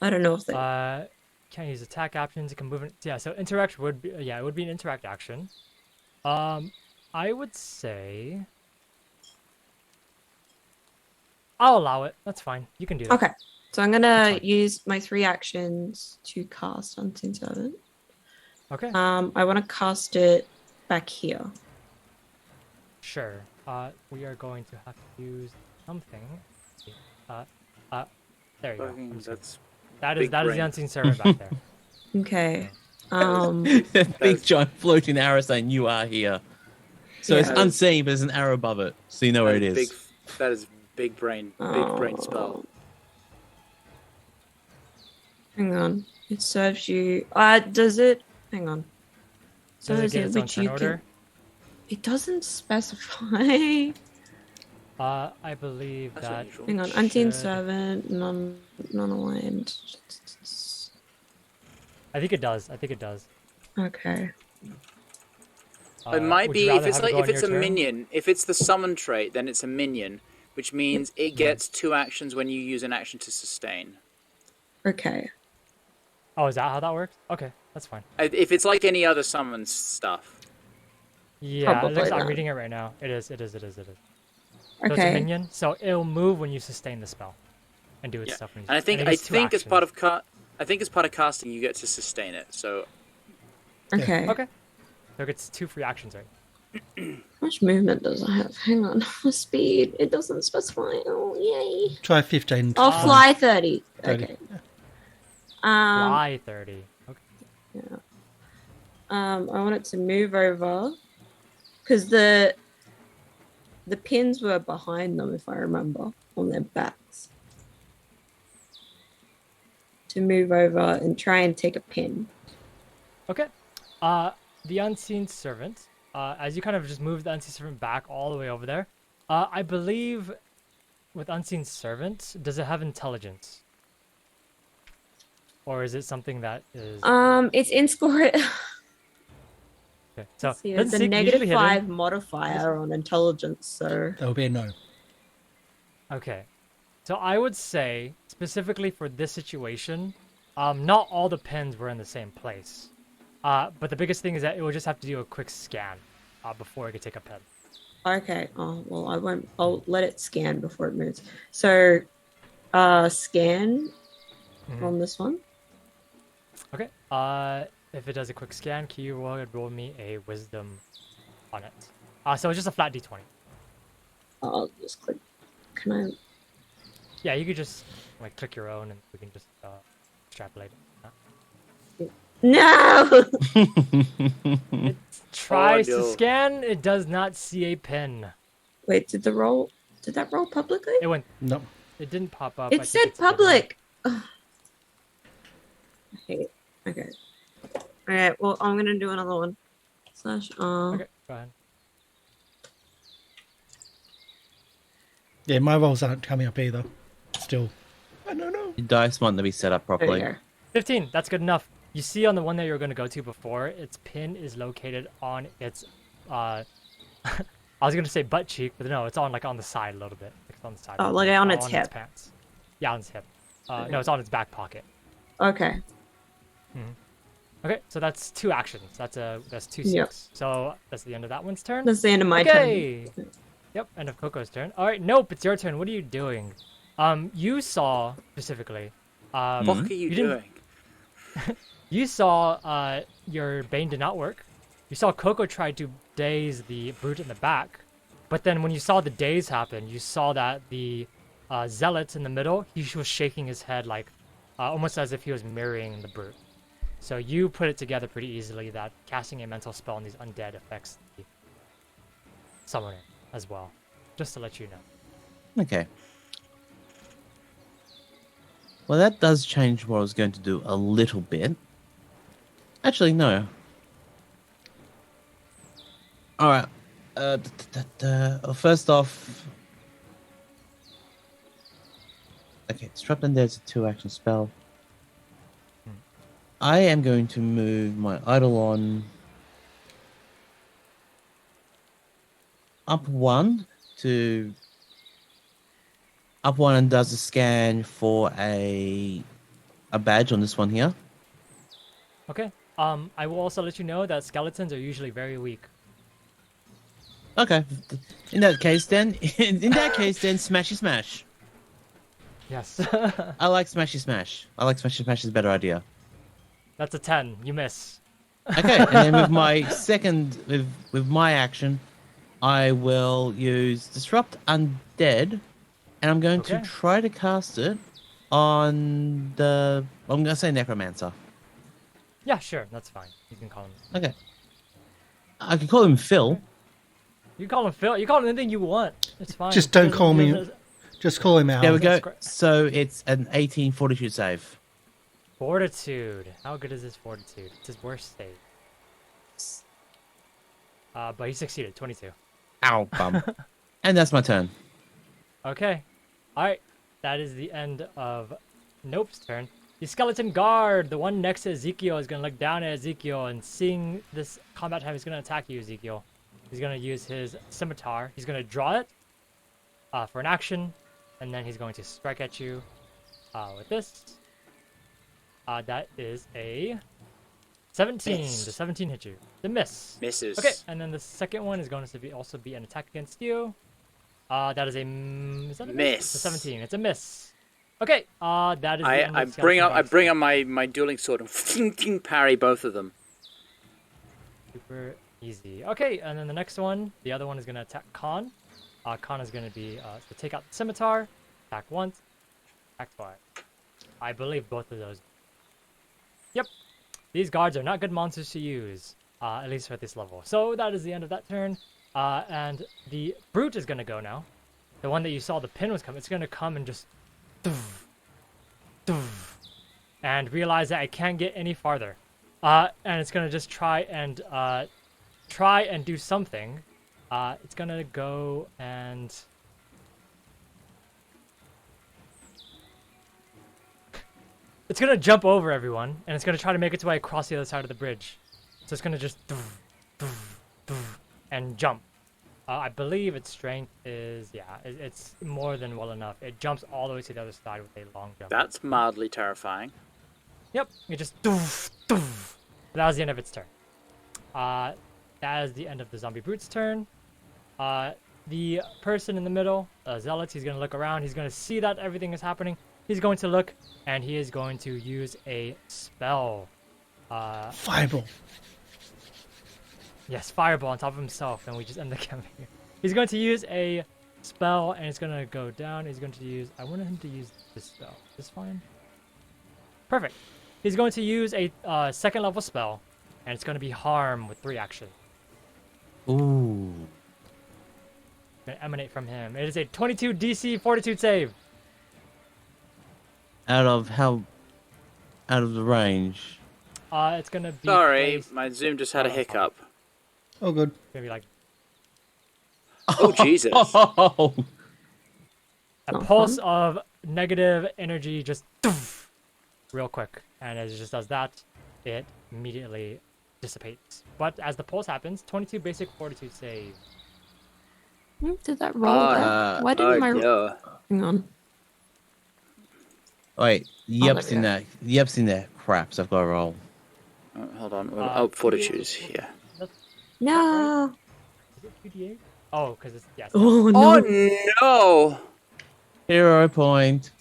I don't know if they. Can't use attack actions. It can move. Yeah. So interact would be. Yeah, it would be an interact action. I would say I'll allow it. That's fine. You can do that. Okay. So I'm gonna use my 3 actions to cast Unseen Servant. Okay. I want to cast it back here. Sure. We are going to have to use something. Let's see. There you go. Fucking, I'm sorry. that's That is big the brain. unseen servant back there. Okay. Big giant floating arrow saying you are here. So it's Yeah. unseen, but there's an arrow above it, so you know where it is. That is big brain spell. Hang on. It serves you. Does it? Hang on. Does it Serves get its own which turn you order? It doesn't specify. I believe That's that. unusual. Hang on. Unseen should- Servant, non-aligned. I think it does. Okay. It might would you be rather if it's have it like go if on it's a your turn? minion. If it's the summon trait, then it's a minion, which means it gets 2 actions when you use an action to sustain. Okay. Oh, is that how that works? Okay, that's fine. If it's like any other summon stuff. Yeah, Probably I'm not. reading it right now. It is. So it's a Okay. minion, so it'll move when you sustain the spell, and do its Yeah. stuff. When you And I think it gets 2 as part actions. of I think as part of casting you get to sustain it. So Okay. Okay. So it gets 2 free actions, right? How much movement does it have? Hang on. Speed. It doesn't specify. Oh, yay. Try 15. I'll fly 30. 30. Okay. Fly 30. Okay. Yeah. I want it to move over because the pins were behind them, if I remember, on their backs. To move over and try and take a pin. Okay. The unseen servant. As you kind of just move the unseen servant back all the way over there. I believe with unseen servant, does it have intelligence? Or is it something that is? It's in score. Okay. So See, doesn't there's a seek negative usually hidden. 5 modifier on intelligence, so That will be a no. Okay. So I would say specifically for this situation, not all the pins were in the same place. But the biggest thing is that it would just have to do a quick scan before it could take a pin. okay. Oh well, I won't. I'll let it scan before it moves. So, scan on this one. Okay. If it does a quick scan, can you roll me a wisdom on it? So it's just a flat d20. I'll just click. Can I? Yeah, you could just like click your own, and we can just extrapolate it. No. It tries no. to scan. It does not see a pin. Wait, did that roll publicly? It went. No. It didn't pop up. I It think said it's hidden. public. Ugh. I hate it. Okay. All right. Well, I'm gonna do another one. Slash. Okay, go ahead. Yeah, my rolls aren't coming up either. Still. I don't know. Your dice might not be set up There properly. you go. 15. That's good enough. You see on the one that you're going to go to before, its pin is located on its. I was going to say butt cheek, but no, it's on like on the side a little bit. It's on the side. Oh, like on its hip. pants. Yeah, on its hip. No, it's on its back pocket. Okay. Okay, so that's 2 actions. That's 2 Yep. 6. So that's the end of that one's turn. That's the end of my turn. Okay. Yep, end of Coco's turn. All right, nope, it's your turn. What are you doing? You saw specifically. What are you didn't- doing? You saw your Bane did not work. You saw Coco tried to daze the brute in the back, but then when you saw the daze happen, you saw that the zealot in the middle, he was shaking his head like almost as if he was mirroring the brute. So you put it together pretty easily that casting a mental spell on these undead affects the summoner as well. Just to let you know. Okay. Well, that does change what I was going to do a little bit. Actually, no. Alright. Well, first off... Okay, Disrupt Undead is a 2-action spell. I am going to move my Eidolon up 1 to... Up 1 and does a scan for a badge on this one here. Okay. I will also let you know that skeletons are usually very weak. Okay. In that case, then, smashy smash. Yes. I like smashy smash. I like smashy smash is a better idea. That's a 10. You miss. Okay, and then with my with my action, I will use disrupt undead, and I'm going to Okay. try to cast it on the. I'm going to say necromancer. Yeah, sure. That's fine. You can call him. Okay. I can call him Phil. Okay. You call him Phil. You call him anything you want. It's fine. Just don't He call me. doesn't- Just call him out. There we go. That's great. So it's an 18 fortitude save. Fortitude. How good is his fortitude? It's his worst save. But he succeeded. 22. Ow, bum. And that's my turn. Okay. Alright. That is the end of Nope's turn. The skeleton guard, the one next to Ezekiel, is going to look down at Ezekiel and seeing this combat time, he's going to attack you, Ezekiel. He's going to use his scimitar. He's going to draw it for an action, and then he's going to strike at you with this. That is a 17. Miss. The 17 hit you. The miss. Misses. Okay, and then the second one is going to also be an attack against you. That is a is that a miss? It's a 17. It's a miss. Okay, that is. The end I of the bring up skeleton my dueling sword and parry both of them. Super easy. Okay, and then the next one, the other one is going to attack Khan. Khan is going to be to take out the scimitar, attack once, attack twice. I believe both of those. Yep, these guards are not good monsters to use, at least for this level. So that is the end of that turn. And the brute is going to go now. The one that you saw the pin was coming. It's going to come and just and realize that it can't get any farther. And it's going to just try and do something. It's going to go and it's going to jump over everyone, and it's going to try to make its way across the other side of the bridge. So it's going to just and jump. I believe its strength is, it's more than well enough. It jumps all the way to the other side with a long jump. That's mildly terrifying. Yep, it just that was the end of its turn. That is the end of the zombie brute's turn. The person in the middle, Zealots, he's going to look around. He's going to see that everything is happening. He's going to look, and he is going to use a spell. Fireball. Yes, fireball on top of himself, and we just end the campaign. He's going to use a spell, and it's going to go down. He's going to use... I wanted him to use this spell. Is this fine? Perfect. He's going to use a second level spell, and it's going to be harm with 3 actions. Ooh. Going to emanate from him. It is a 22 DC Fortitude save. Out of the range. It's going to be... Sorry, placed- my Zoom just had a hiccup. Oh, good. It's going to be like Oh, Jesus. Oh, a Not pulse of negative energy just real quick. And as it just does that, it immediately dissipates. But as the pulse happens, 22 basic fortitude save. Did that roll? Why didn't my... no. Hang on. wait. Yep's there in we there. Yep's in there. Crap, so I've got to roll. Oh, hold on. Oh, fortitude is here. No. Is it 2d8? Oh, because it's... Yes. Oh no. Oh, no! Hero point.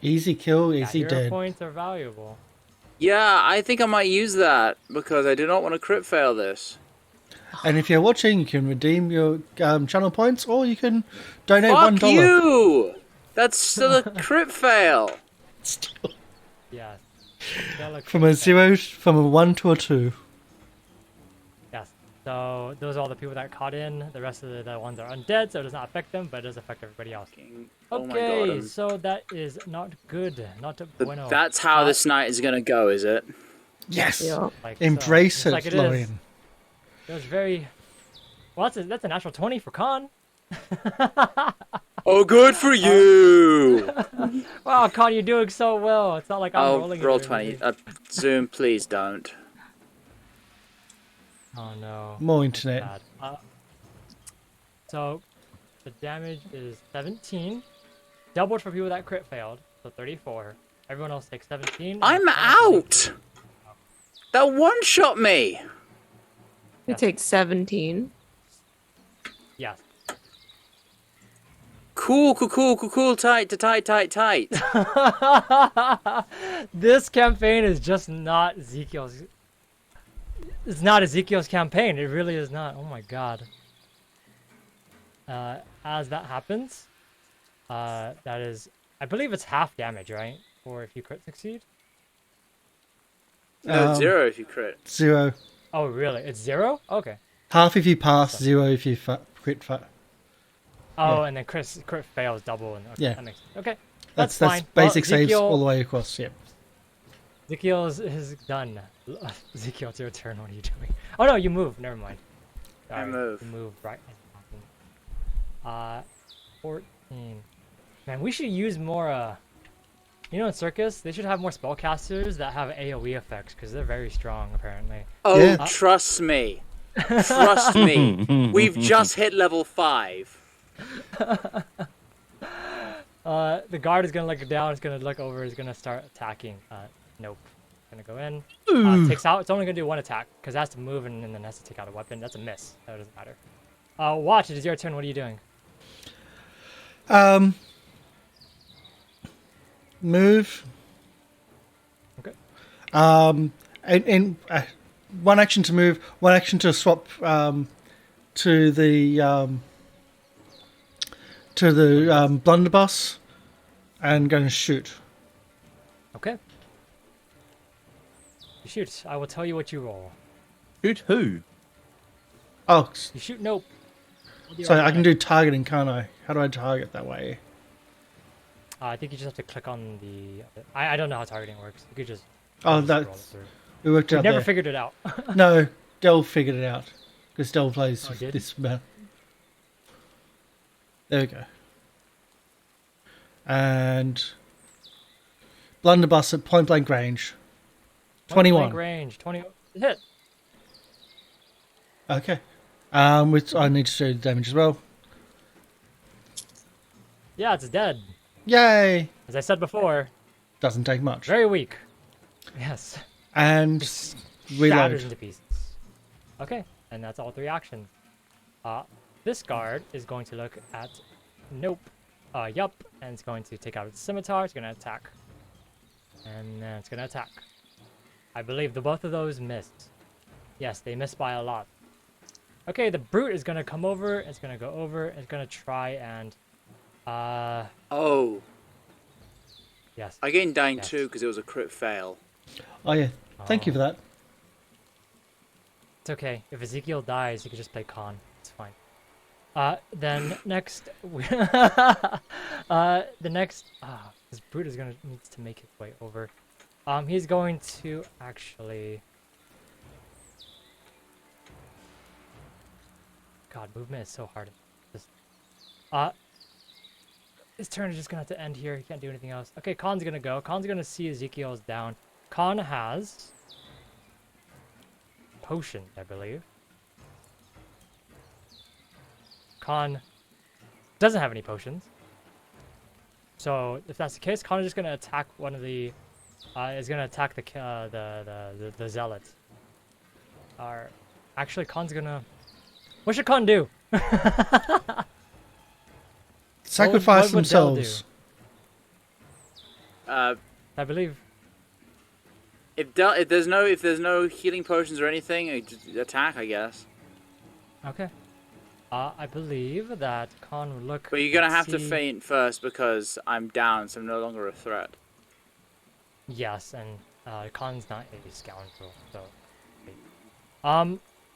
Easy kill, Yeah, easy hero dead. points are valuable. Yeah, I think I might use that, because I do not want to crit fail this. And if you're watching, you can redeem your channel points, or you can donate Fuck $1. you! That's still a crit fail. Yes. From a 1 to a 2. Yes. So those are all the people that caught in. The rest of the ones are undead, so it does not affect them, but it does affect everybody else. Oh my Okay, god. so that is not good. Not bueno. That's how this night is going to go, is it? Yes! Yeah. Like so. Embrace Just it, like it is. Lorian. It was very... Well, that's a natural 20 for Khan. Oh, good for you! Wow, Khan, you're doing so well. It's not like I'm Oh, rolling it roll or 20. anything. Zoom, please don't. Oh, no. More internet. Bad. So, the damage is 17. Doubled for people that crit failed, so 34. Everyone else takes 17. I'm out! That one-shot me! It takes 17. Yes. Cool, tight. This campaign is just not Ezekiel's. It's not Ezekiel's campaign. It really is not. Oh my god. As that happens, that is, I believe it's half damage, right? Or if you crit succeed. No, it's 0 if you crit. 0. Oh really? It's 0? Okay. Half if you pass, 0 if you crit. Oh, Yeah. and then crit fails double. And okay, Yeah. that makes okay. That's fine. basic Well, saves Ezekiel, all the way across. Yep. Ezekiel is done. Ezekiel, it's your turn. What are you doing? Oh no, you move. Never mind. I move. You move right. 14. Man, we should use more. You know, in Circus, they should have more spellcasters that have AoE effects because they're very strong, apparently. Oh, Yeah. trust me. Trust me. We've just hit level 5. The guard is gonna look down. It's gonna look over. Is gonna start attacking. Nope. Gonna go in. Takes out. It's only gonna do 1 attack because it has to move and then has to take out a weapon. That's a miss. That doesn't matter. Watch. It is your turn. What are you doing? Move. Okay. And one action to move, one action to swap to the blunderbuss, and going to shoot. Okay. You shoot. I will tell you what you roll. Shoot who? Oh, You shoot. Nope. sorry, I can do targeting, can't I? How do I target that way? I think you just have to click on the. I don't know how targeting works. You could just. Oh, just roll it that's through. we worked We out never there. figured it out. No, Dell figured it out because Dell plays Oh, did? this map. There we go. And blunderbuss at point blank range. 21. Blank range. 20. Hit. Okay. Which I need to do the damage as well. Yeah, it's dead. Yay! As I said before, Doesn't take much. very weak. Yes. And Shatters reload. into pieces. Okay, and that's all 3 actions. This guard is going to look at nope. Yup, and it's going to take out its scimitar. It's going to attack. And then it's going to attack. I believe the both of those missed. Yes, they missed by a lot. Okay, the brute is going to come over. It's going to go over. It's going to try and... Oh, yes. I gained dying Yes. 2 because it was a crit fail. Oh yeah. Thank you for that. It's okay. If Ezekiel dies, you can just play Khan. It's fine. Then next, the next, this brute is needs to make its way over. He's going to actually. God, movement is so hard. Just, his turn is just gonna have to end here. He can't do anything else. Okay, Khan's gonna go. Khan's gonna see Ezekiel's down. Khan has potion, I believe. Khan doesn't have any potions. So if that's the case, Khan is just gonna attack one of the. Is gonna attack the zealot. Or actually, Khan's gonna. What should Khan do? Sacrifice what would Del themselves. Uh, I believe. if there's no healing potions or anything, just attack, I guess. Okay. I believe that Khan would look. But you're gonna and have to see- faint first because I'm down, so I'm no longer a threat. Yes, and Khan's not a scoundrel, so.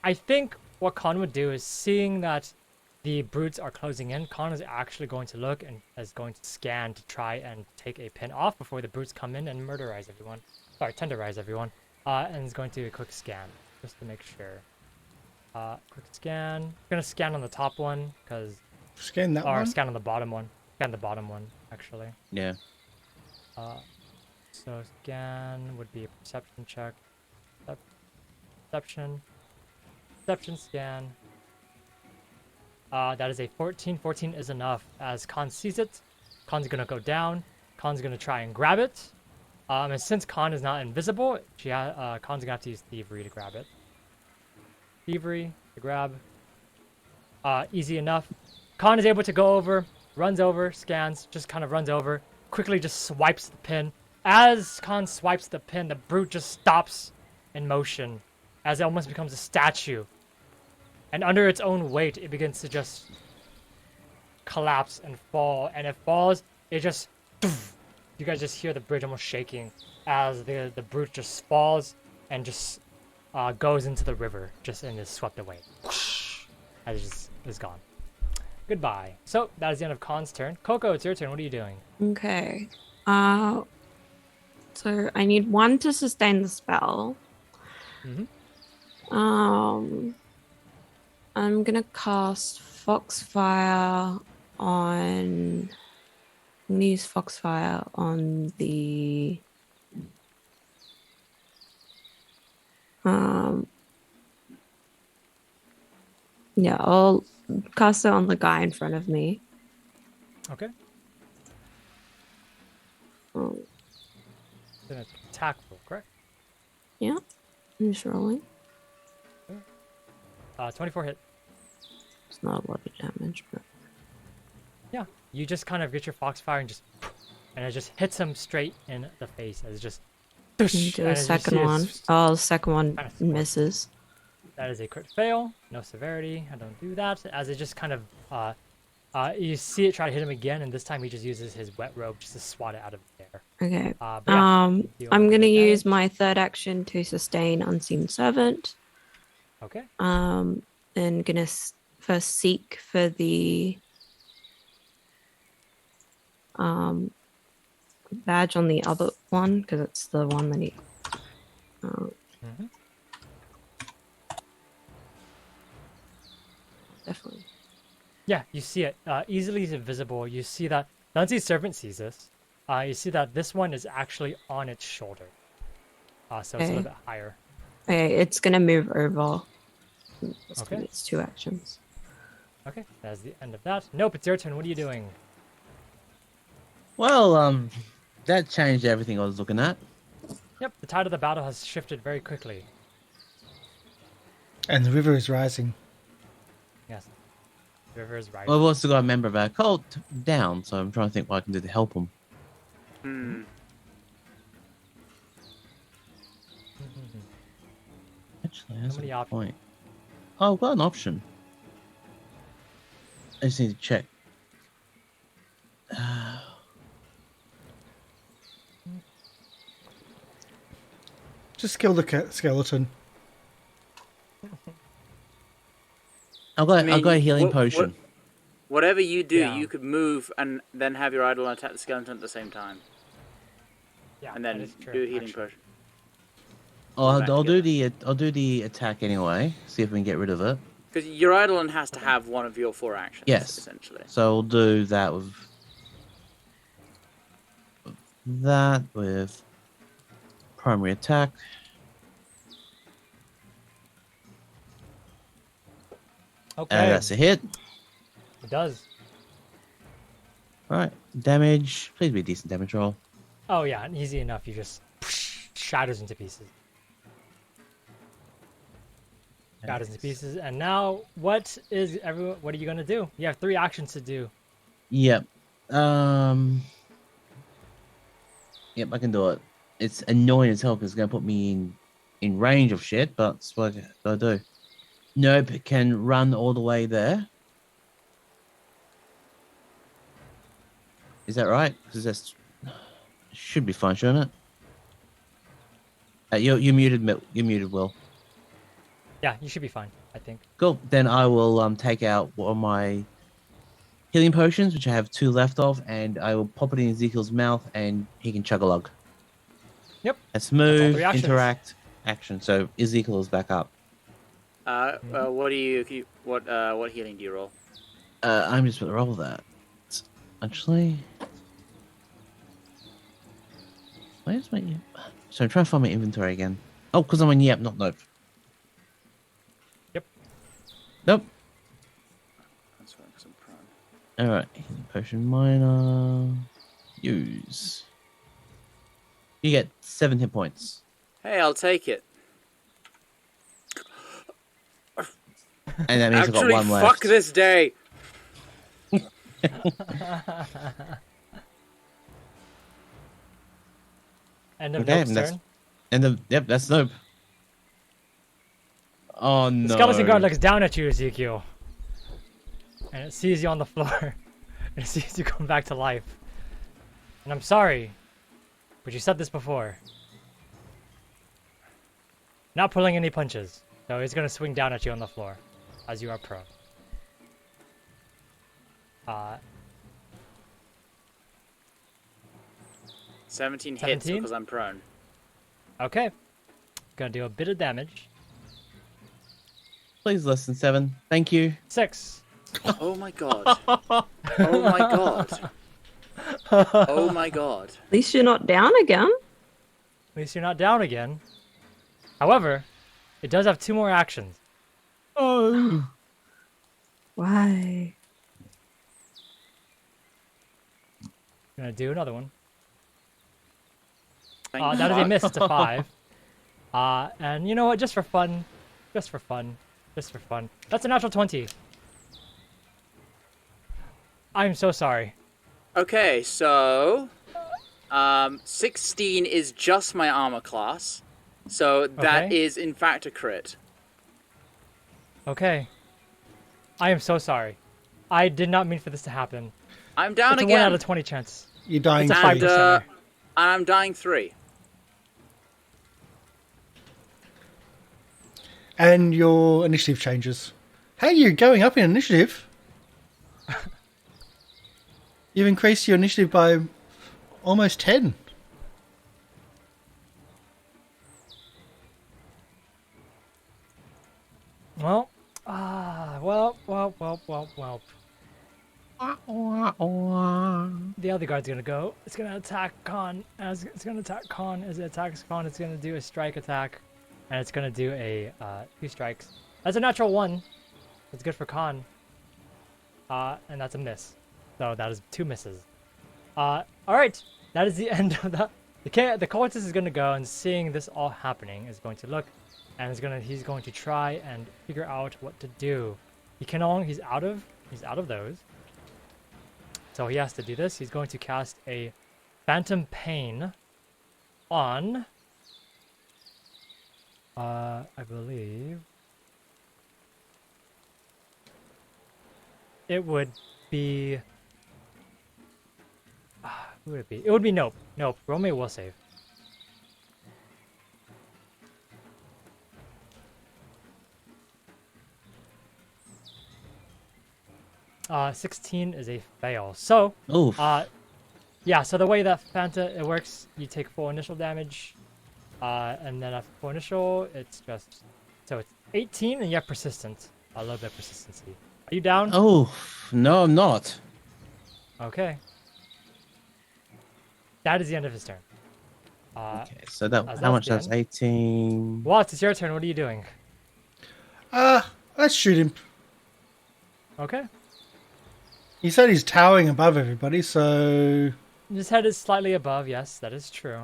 I think what Khan would do is, seeing that the brutes are closing in, Khan is actually going to look and is going to scan to try and take a pin off before the brutes come in and murderize everyone. Sorry, tenderize everyone. And is going to do a quick scan just to make sure. Quick scan. I'm gonna scan on the top one because, Scan that or one. scan on the bottom one. Scan the bottom one actually. Yeah. So scan would be a perception check. Perception. Perception scan. That is a 14. 14 is enough. As Khan sees it, Khan's gonna go down. Khan's gonna try and grab it. And since Khan is not invisible, Khan's gonna have to use Thievery to grab it. Thievery to grab. easy enough. Khan is able to go over, runs over, scans, just kind of runs over, quickly just swipes the pin. As Khan swipes the pin, the brute just stops in motion as it almost becomes a statue. And under its own weight, it begins to just collapse and fall. And it falls, it just... You guys just hear the bridge almost shaking as the brute just falls and just goes into the river, just and is swept away. As it just is gone. Goodbye. So, that is the end of Khan's turn. Coco, it's your turn. What are you doing? Okay. So I need 1 to sustain the spell. Mm-hmm. I'm gonna cast Foxfire on. I'm gonna use Foxfire on the. Yeah, I'll cast it on the guy in front of me. Okay. Oh, It's an attack roll, correct? yeah, I'm just rolling. 24 hit. It's not a lot of damage, but Yeah. You just kind of get your Foxfire and just... And it just hits him straight in the face as it just... do and a as you second see it one. Oh, the second one kind of squirts. misses. That is a crit fail. No severity. I don't do that. As it just kind of... you see it try to hit him again, and this time he just uses his wet robe just to swat it out of the air. Okay. But yeah, deal I'm gonna damage. use my third action to sustain Unseen Servant. Okay. And gonna first seek for the badge on the other one because it's the one that he. Mm-hmm. Definitely. Yeah, you see it. Easily visible. You see that the Unseen Servant sees this. You see that this one is actually on its shoulder. So it's a Okay. little bit higher. Okay, it's gonna move over. Okay. It's 2 actions. Okay, that's the end of that. Nope, it's your turn. What are you doing? Well, that changed everything I was looking at. Yep, the tide of the battle has shifted very quickly. And the river is rising. Yes. The river is rising. Well, I've also got a member of our cult down, so I'm trying to think what I can do to help him. Actually, that's many a good options. point. Oh, I've got an option. I just need to check. Just kill the skeleton. I've got, I mean, I've got a healing what- potion. Whatever you do, Yeah. you could move and then have your idol attack the skeleton at the same time, Yeah, and that then is true, do a healing actually. potion. Oh, back I'll do together. the attack anyway. See if we can get rid of it. Because your Eidolon has to have one of your 4 actions, Yes. essentially. So we'll do that with primary attack. Okay, That's a hit. it does. Right, damage. Please be a decent damage roll. Oh yeah, and easy enough. You just shatters into pieces. Shatters into pieces. And now, what are you gonna do? You have 3 actions to do. Yep. Yep, I can do it. It's annoying as hell because it's gonna put me in range of shit, but it's what I gotta do. Nope, it can run all the way there. Is that right? Because that's should be fine, shouldn't it? You're muted, you're muted, Will. Yeah, you should be fine, I think. Cool. Then I will take out one of my healing potions, which I have 2 left of, and I will pop it in Ezekiel's mouth, and he can chug a lug. Yep. Let's move, 3 actions. interact, action. So Ezekiel is back up. What healing do you roll? I'm just going to roll that. Actually, where's my? So I'm trying to find my inventory again. Oh, because I'm on yep, not nope. Yep. Nope. That's right, 'cause I'm prone. All right, healing potion minor. Use. You get 7 hit points. Hey, I'll take it. And that means I've got Actually, one left. fuck this day. End of Okay, Nope's that's turn. Yep, that's Nope. Oh no. The skeleton guard looks down at you, Ezekiel. And it sees you on the floor. And it sees you come back to life. And I'm sorry, but you said this before. Not pulling any punches. So he's gonna swing down at you on the floor, as you are prone. 17 hits 17? because I'm prone. Okay. Gonna do a bit of damage. Please less than 7. Thank you. 6. Oh my god. Oh my god. Oh my god. At least you're not down again. At least you're not down again. However, it does have 2 more actions. Oh. Why? Gonna do another one. Thank That is a fuck. miss. It's a 5. And you know what? Just for fun. That's a natural 20. I'm so sorry. Okay, so 16 is just my armor class. So that Okay. is in fact a crit. Okay. I am so sorry. I did not mean for this to happen. I'm down It's a again. 1 out of 20 chance. You're dying. It's a And 5%. I'm dying 3. And your initiative changes. How are you going up in initiative? You've increased your initiative by almost 10. Well, The other guard's gonna go. It's gonna attack Khan. As it attacks Khan, it's gonna do a strike attack, and it's gonna do a 2 strikes. That's a natural 1. That's good for Khan. And that's a miss. So that is 2 misses. All right. That is the end of that. The cultist is gonna go, and seeing this all happening, is going to look, and he's going to try and figure out what to do. He's out of those. So he has to do this. He's going to cast a Phantom Pain on, I believe it would be, who would it be? It would be Nope. Nope. Roll me a will save. Uh, 16 is a fail. So, Oof. yeah, so the way that it works, you take full initial damage, and then after full initial, it's just, so it's 18, and you have persistent, a little bit of persistency. Are you down? Oh, no, I'm not. Okay. That is the end of his turn. Okay, so as how that's much? the That's end. 18. Watts, it's your turn. What are you doing? Let's shoot him. Okay. He said he's towering above everybody, so His head is slightly above. Yes, that is true.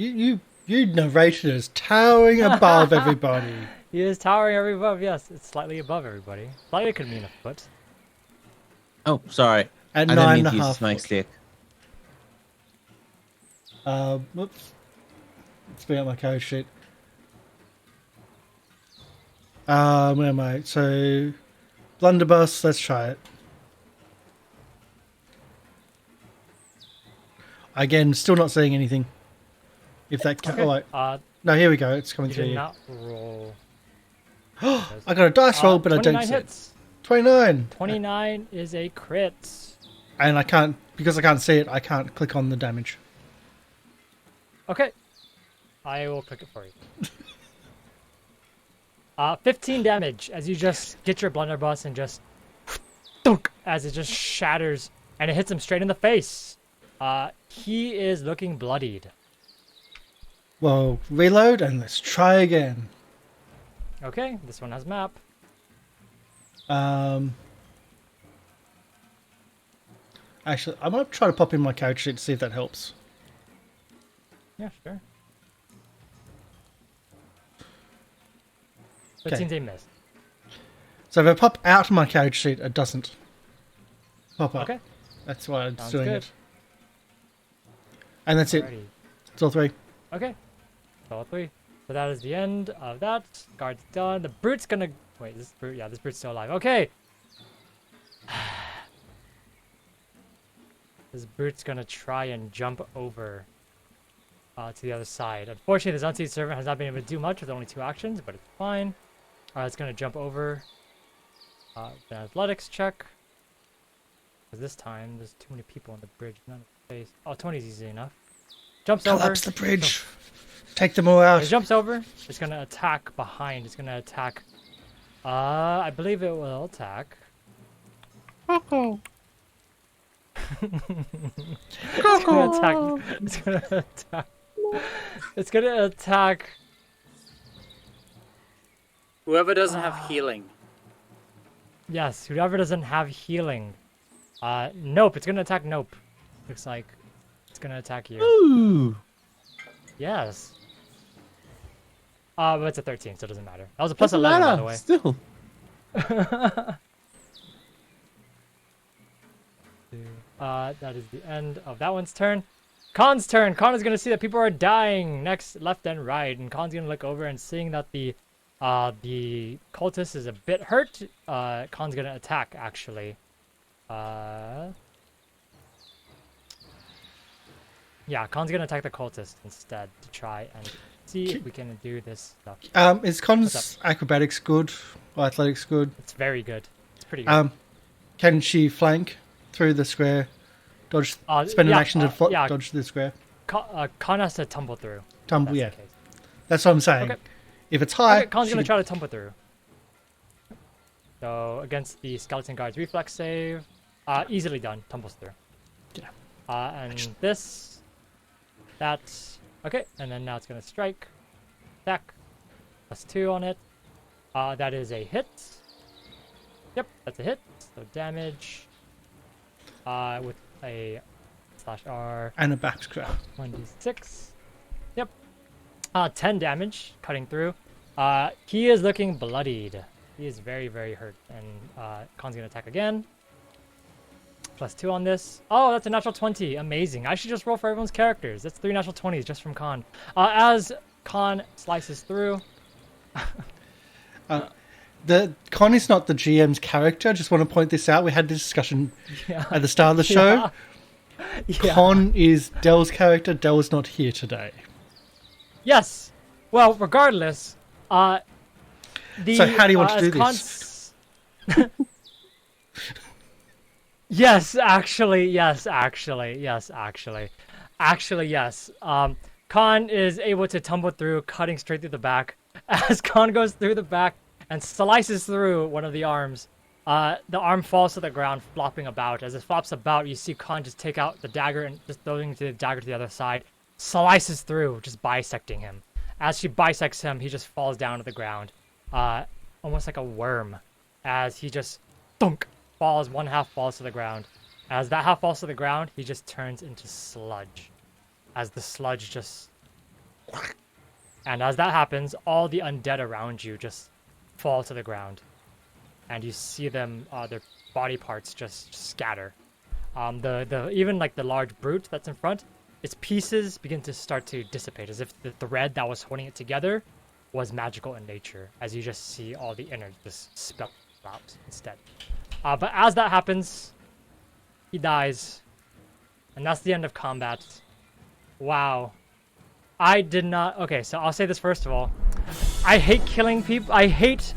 you narrated it as towering above everybody. He is towering above. Yes, it's slightly above everybody. Slightly could mean a foot. Oh, sorry. At I didn't mean 9.5 to use foot. snake stick. Whoops. Let's bring up my code sheet. Where am I? So, blunderbuss. Let's try it. Again, still not seeing anything. If that can, Okay. no, here we go. It's coming You through. did Here. not roll. I got a dice roll, but I 29 don't see it. hits. 29. 29 is a crit. And I can't, because I can't see it, I can't click on the damage. Okay. I will click it for you. 15 damage as you just get your blunderbuss and just thunk, as it just shatters and it hits him straight in the face. He is looking bloodied. Well, reload and let's try again. Okay, this one has map. Actually, I might try to pop in my code sheet to see if that helps. Yeah, sure. Okay. 15's a miss. So if I pop out of my character sheet, it doesn't pop up. Okay. That's why it's Sounds doing good. it. And that's it. Alrighty. It's all 3. Okay. So all 3. So that is the end of that. Guard's done. The brute's gonna wait. This brute, yeah, this brute's still alive. Okay. This brute's gonna try and jump over to the other side. Unfortunately, this unseen servant has not been able to do much with only 2 actions, but it's fine. It's gonna jump over. An athletics check. Because this time there's too many people on the bridge. None of the space. Oh, 20's easy enough. Jumps over. Collapse the bridge. Take them all out. It jumps over. It's gonna attack behind. It's gonna attack. I believe it will attack. It's gonna attack. It's gonna attack. It's gonna attack. Whoever doesn't have healing. Yes, whoever doesn't have healing. Nope. It's gonna attack. Nope. Looks like it's gonna attack you. Ooh. Yes. But it's a 13, so it doesn't matter. That was a plus Doesn't 11, by matter, the way. Still. That is the end of that one's turn. Khan's turn. Khan is gonna see that people are dying next, left, and right, and Khan's gonna look over and seeing that the cultist is a bit hurt. Khan's gonna attack actually. Yeah, Khan's gonna attack the cultist instead to try and see if we can do this stuff. Is Con's acrobatics good? Or athletics good? It's very good. It's pretty good. Can she flank through the square? Dodge. Spend an action to dodge the square. Khan has to tumble through. Tumble, That's yeah. the case. That's what I'm saying. Okay. If it's high, Okay, Khan's she gonna can- try to tumble through. So against the skeleton guard's reflex save, easily done. Tumbles through. Yeah. And this, that's okay. And then now it's gonna strike, attack, +2 on it. That is a hit. Yep, that's a hit. So damage. With a /R. and a back scrap. 1d6. Yep. 10 damage, cutting through. He is looking bloodied. He is very, very hurt. And Khan's gonna attack again. +2 on this. Oh, that's a natural 20. Amazing. I should just roll for everyone's characters. That's 3 natural 20s just from Khan. As Khan slices through. The Con is not the GM's character. Just want to point this out. We had this discussion Yeah. at the start of the show. Yeah. Con is Dell's character. Dell is not here today. Yes. Well, regardless, so how do you want to do this? Yes, actually. Khan is able to tumble through, cutting straight through the back. As Khan goes through the back and slices through one of the arms, the arm falls to the ground, flopping about. As it flops about, you see Khan just take out the dagger and just throwing the dagger to the other side, slices through, just bisecting him. As she bisects him, he just falls down to the ground, almost like a worm, as he just thunk falls. One half falls to the ground. As that half falls to the ground, he just turns into sludge. As the sludge just, and as that happens, all the undead around you just fall to the ground, and you see them, their body parts just scatter. Even like the large brute that's in front, its pieces begin to start to dissipate, as if the thread that was holding it together was magical in nature, as you just see all the innards just spill out instead. But as that happens, he dies, and that's the end of combat. Wow. I did not... Okay, so I'll say this first of all. I hate killing people. I hate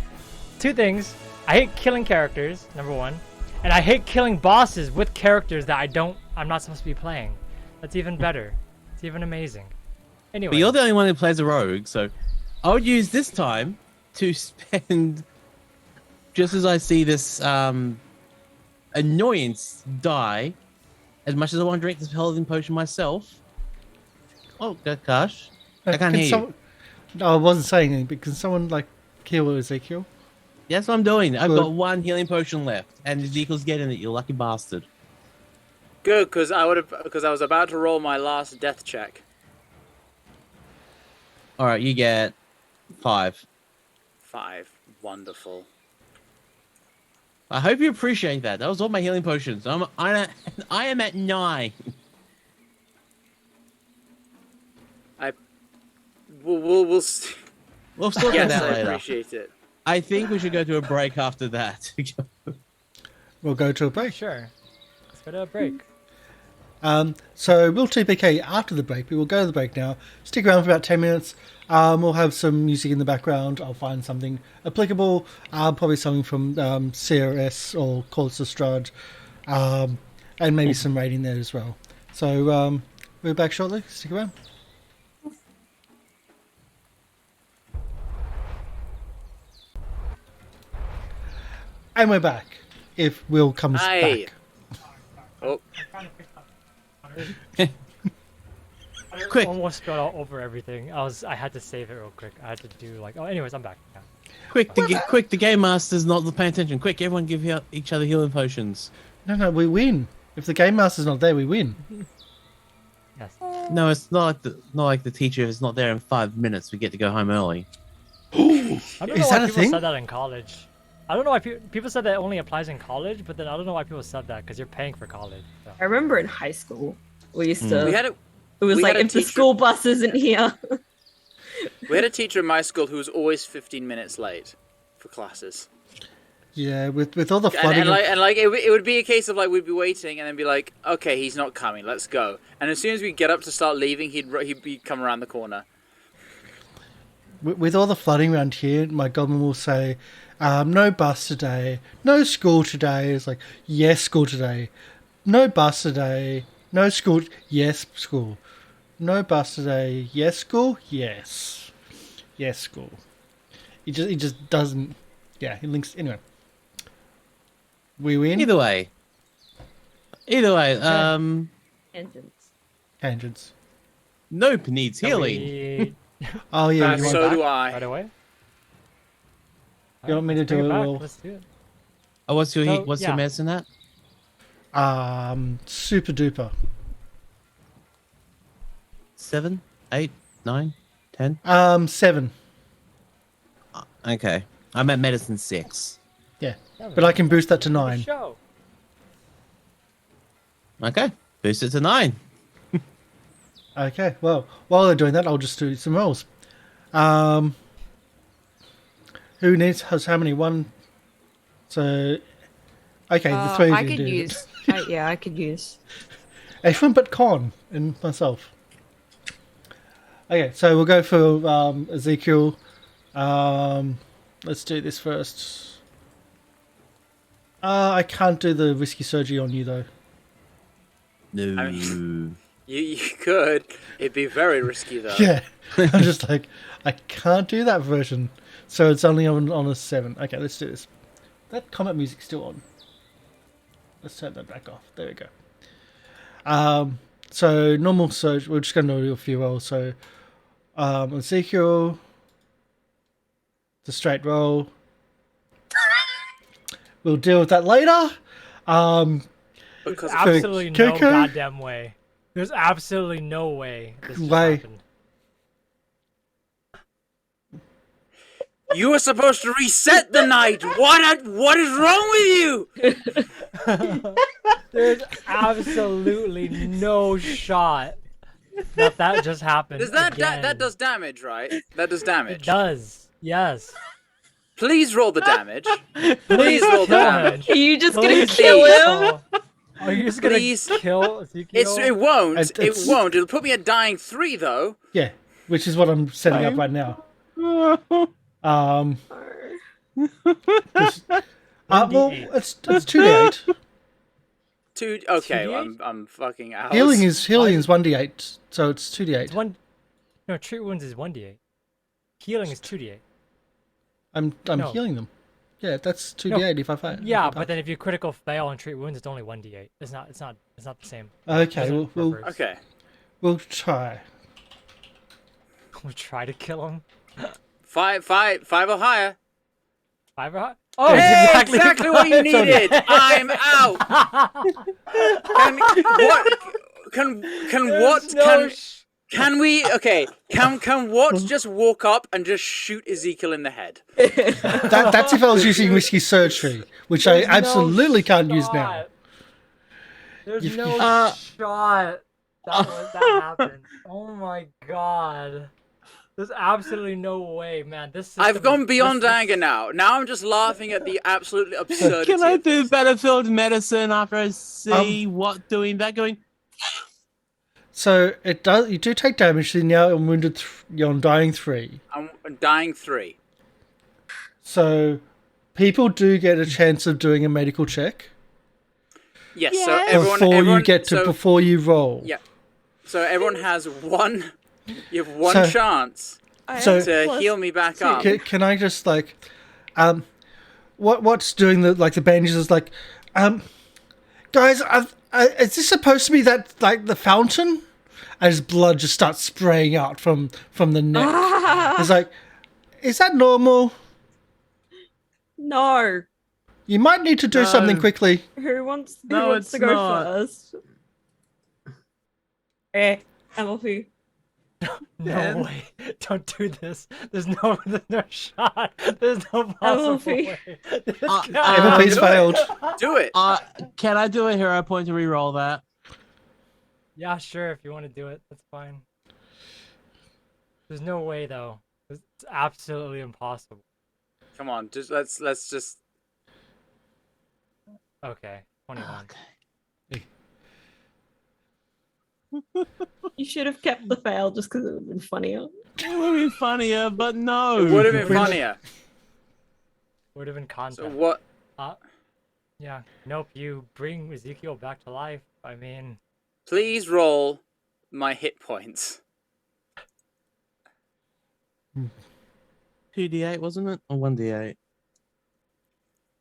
two things. I hate killing characters, number one. And I hate killing bosses with characters that I'm not supposed to be playing. That's even better. It's even amazing. Anyway. But you're the only one who plays a rogue, so I would use this time to spend, just as I see this annoyance die, as much as I want to drink this healing potion myself. Oh, Karsh, I can't hear you. No, I wasn't saying anything, but can someone kill Ezekiel? That's what I'm doing. I've Good. got one healing potion left, and Ezekiel's getting it. You lucky bastard. Good, because I was about to roll my last death check. All right, you get 5. 5. Wonderful. I hope you appreciate that. That was all my healing potions. I am at 9. We'll We'll sort yes, that out I later. appreciate it. I think we should go to a break after that. We'll go to a break. Sure. Let's go to a break. So we'll TPK after the break. We will go to the break now. Stick around for about 10 minutes. We'll have some music in the background. I'll find something applicable. Probably something from CRS or Calls to Strud. And maybe some rating there as well. So we're back shortly. Stick around. And we're back. If Will comes Hi. back. Oh, Quick. Almost spelled all over everything. I had to save it real quick. I had to do like. Oh, anyways, I'm back. Yeah. Quick, the game master's not paying attention. Quick, everyone give each other healing potions. No, we win. If the game master's not there, we win. Yes. No, it's not like the teacher is not there in 5 minutes. We get to go home early. I don't know Is why that a people thing? said that in college. I don't know why people said that it only applies in college, but then I don't know why people said that because you're paying for college. So. I remember in high school we used to. we had a It was we like had a if the teacher- school bus isn't here. we had a teacher in my school who was always 15 minutes late for classes. Yeah, with all the flooding. And it would be a case of like we'd be waiting and then be like, okay, he's not coming, let's go. And as soon as we get up to start leaving, he'd come around the corner. With all the flooding around here, my goblin will say, no bus today, no school today. It's like, yes, school today. No bus today, no school, yes, school. No bus today, yes, school, yes. Yes, school. He just doesn't, yeah, he links, anyway. We win? Either way, Tangents. Tangents. Nope needs Can healing. we Oh, yeah, And you want, so back do I. right away? you want me to Let's bring do it back. all? Let's do it. Oh, what's your So, what's yeah. your medicine at? Super duper. 7, 8, 9, 10. 7. Okay, I'm at medicine 6. Yeah, but I can boost that to Good 9. show. Okay, boost it to 9. Okay, well, while they're doing that, I'll just do some rolls. Who has how many? One. So, okay, the three of I you could do. use. Yeah, I could use. Everyone but Con and myself. Okay, so we'll go for Ezekiel. Let's do this first. I can't do the risky surgery on you though. No. I You could. It'd be very risky though. Yeah, I'm just like, I can't do that version. So it's only on a 7. Okay, let's do this. That combat music's still on. Let's turn that back off. There we go. So normal surge. We're just going to do a few rolls. So Ezekiel, the straight roll. We'll deal with that later. Because Absolutely no Coco? goddamn way. There's absolutely no way this just Why? happened. you were supposed to reset the night. What is wrong with you? There's absolutely no shot that just happened. Does that again. that does damage, right? That does It damage. does. Yes. Please roll the damage. Please roll the Kill damage. Are you just gonna Please kill him? Are you just gonna Please. kill Ezekiel? It won't. It's- It won't. It'll put me at dying 3 though. Yeah, which is what I'm setting up right now. Well, it's 2d8. 2. Okay, 2d8? I'm fucking out. Healing is 1d8, so it's 2d8. It's one. No, treat wounds is 1d8. Healing is 2d8. I'm No. healing them. Yeah, that's 2d8 if I fail. Yeah, but then if you critical fail and treat wounds, it's only 1d8. It's not the same. Okay, Doesn't we'll reverse. Okay. we'll try. We'll try to kill him. 5 or higher. 5 or high? Oh, Hey, it's exactly what you five. So- needed. I'm out. Can what? Can There's what? no Can we? Okay. Can Watts just walk up and just shoot Ezekiel in the head? That's if I was using risky surgery, which I absolutely can't use now. There's You- no Uh, shot that happened. Oh my god. There's absolutely no way, man. This system I've gone is- beyond this- anger now. Now I'm just laughing at the absolutely absurdity. Can I of do this. battlefield medicine after I see what doing that going? So it does. You do take damage. So now you're wounded. You're on dying 3. I'm dying 3. So people do get a chance of doing a medical check Yes. Yeah. So everyone. before everyone, you get to so, before you roll. Yeah. So everyone has one. You have one So- chance So- to heal me back up. Can I just like, what's doing the bandages is like, guys, is this supposed to be that like the fountain? As blood just starts spraying out from the neck. It's like, is that normal? No. You might need to do No. something quickly. Who wants No, to it's go not. first? MLP. No way. Don't do this. There's no shot. There's no possible Elfie. way. This Uh, guy- MLP's do it. failed. Do it. Can I do a hero point to re-roll that? Yeah, sure, if you want to do it, that's fine. There's no way though. It's absolutely impossible. Come on. Just let's just. Okay, 21. You should have kept the fail just because it would have been funnier. It would be funnier, but no. It would have been funnier. Would have been So content. what? Yeah. Nope, you bring Ezekiel back to life. I mean, Please roll my hit points. 2d8, wasn't it? Or 1d8?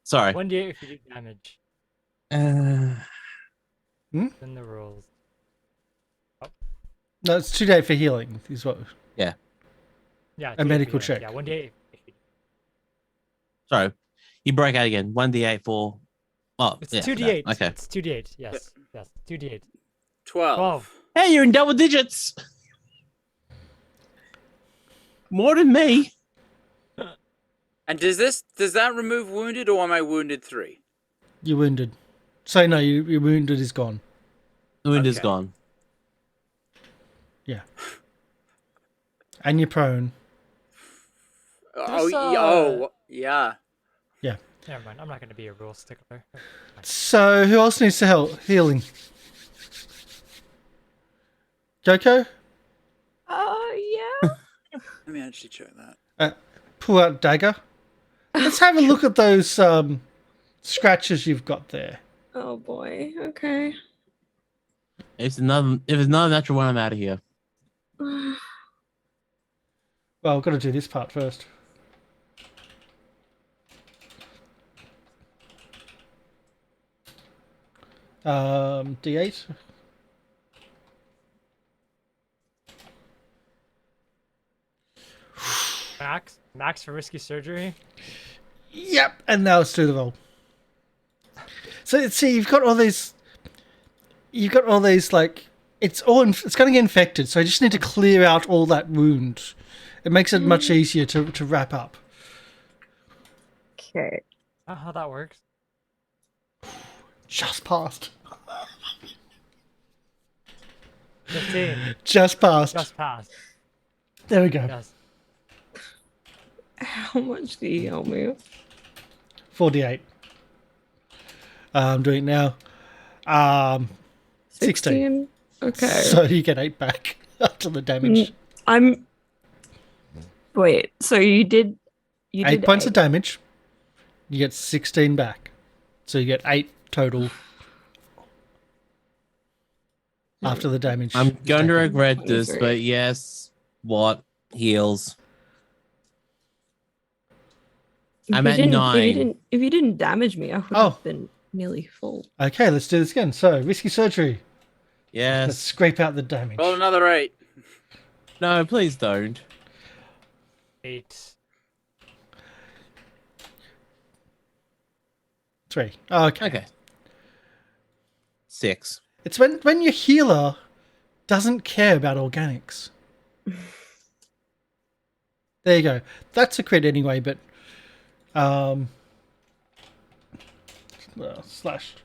Sorry. 1d8 if you do damage. Uh, In the rules. No, it's 2 day for healing. Is what? Yeah. A 2d8 medical for check. Yeah, 1d8. sorry. You broke out again. 1d8 for... Oh, It's yeah, 2d8. Okay. It's 2d8. Yes. Yes. 2d8. 12. 12. Hey, you're in double digits! More than me. And does that remove wounded, or am I wounded 3? You're wounded. So no, your wounded is gone. The wind is Okay. gone. Yeah. And you're prone. Oh, This, yeah. Yeah. Never mind. I'm not going to be a rule stickler. So who else needs to help healing? Coco? Yeah. Let me actually check that. Pull out dagger. Let's have a look at those scratches you've got there. Oh boy. Okay. If it's another natural one, I'm out of here. Well, I've got to do this part first. D8. Max for risky surgery. Yep, and now let's do the roll. So see, you've got all these like it's going to get infected. So I just need to clear out all that wound. It makes it much easier to wrap up. Okay. How that works? Just passed. 15. Just passed. Just passed. There we go. Yes. How much do you owe me? 48. I'm doing it now. 16. Okay. So you get 8 back after the damage. Wait. So you did 8 points of damage. You get 16 back. So you get 8 total after the damage. I'm is going to taken. regret this, 23. but yes. What? Heals. I'm at 9. If you didn't damage me, I would Oh. have been nearly full. Okay, let's do this again. So, risky surgery. Let's Yes. scrape out the damage. Roll another 8. No, please don't. 8. 3. Okay. Okay. 6. It's when your healer doesn't care about organics. There you go. That's a crit anyway, but slashed.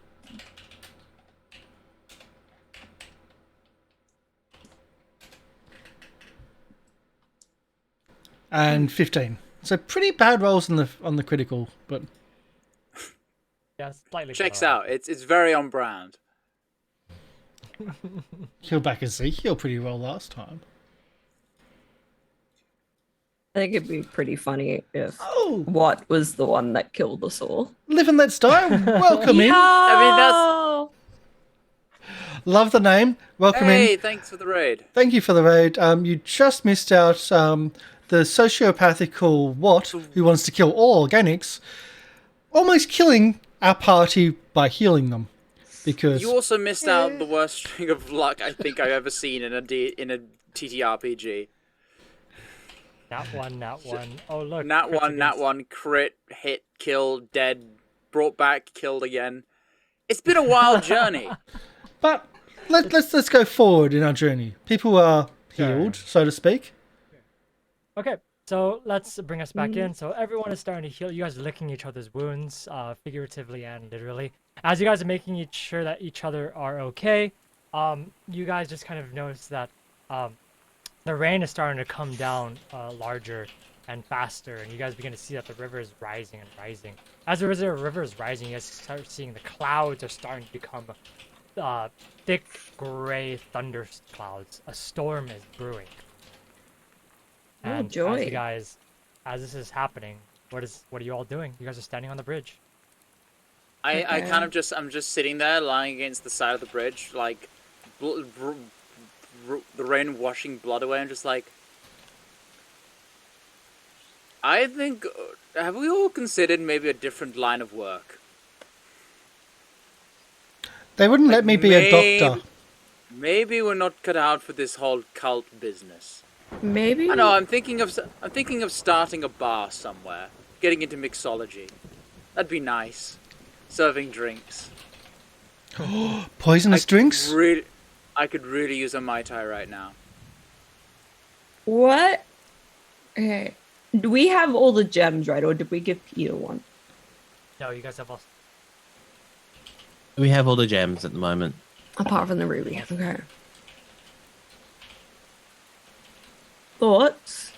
And 15. So pretty bad rolls on the critical, but Yeah, slightly. Checks below. out. It's very on brand. kill back Ezekiel pretty well last time. I think it'd be pretty funny if Oh, what was the one that killed us all. live and let's die. Welcome in. I Love the name. Welcome Hey, in. thanks for the raid. Thank you for the raid. You just missed out the sociopathical Watt who wants to kill all organics, almost killing our party by healing them. Because You also missed out the worst string of luck I think I've ever seen in a TTRPG. Nat one. Oh look. Nat crits one, against- crit, hit, kill, dead, brought back, killed again. It's been a wild journey. But let's go forward in our journey. People are healed, so to speak. Okay, so let's bring us back in. So everyone is starting to heal. You guys are licking each other's wounds, figuratively and literally. As you guys are making sure that each other are okay, you guys just kind of notice that the rain is starting to come down larger and faster, and you guys begin to see that the river is rising and rising. As the river is rising, you guys start seeing the clouds are starting to become thick gray thunder clouds. A storm is brewing. Oh, And joy. as this is happening, what are you all doing? You guys are standing on the bridge. I kind of I'm just sitting there lying against the side of the bridge, like the rain washing blood away. I'm just like, I think, have we all considered maybe a different line of work? They wouldn't let me be a doctor. Maybe we're not cut out for this whole cult business. Maybe. I know. I'm thinking of starting a bar somewhere, getting into mixology. That'd be nice. Serving drinks. Poisonous drinks? I could really use a Mai Tai right now. What? Okay. Do we have all the gems, right? Or did we give Peter one? No, you guys have all. We have all the gems at the moment. Apart from the ruby. Okay. Thoughts?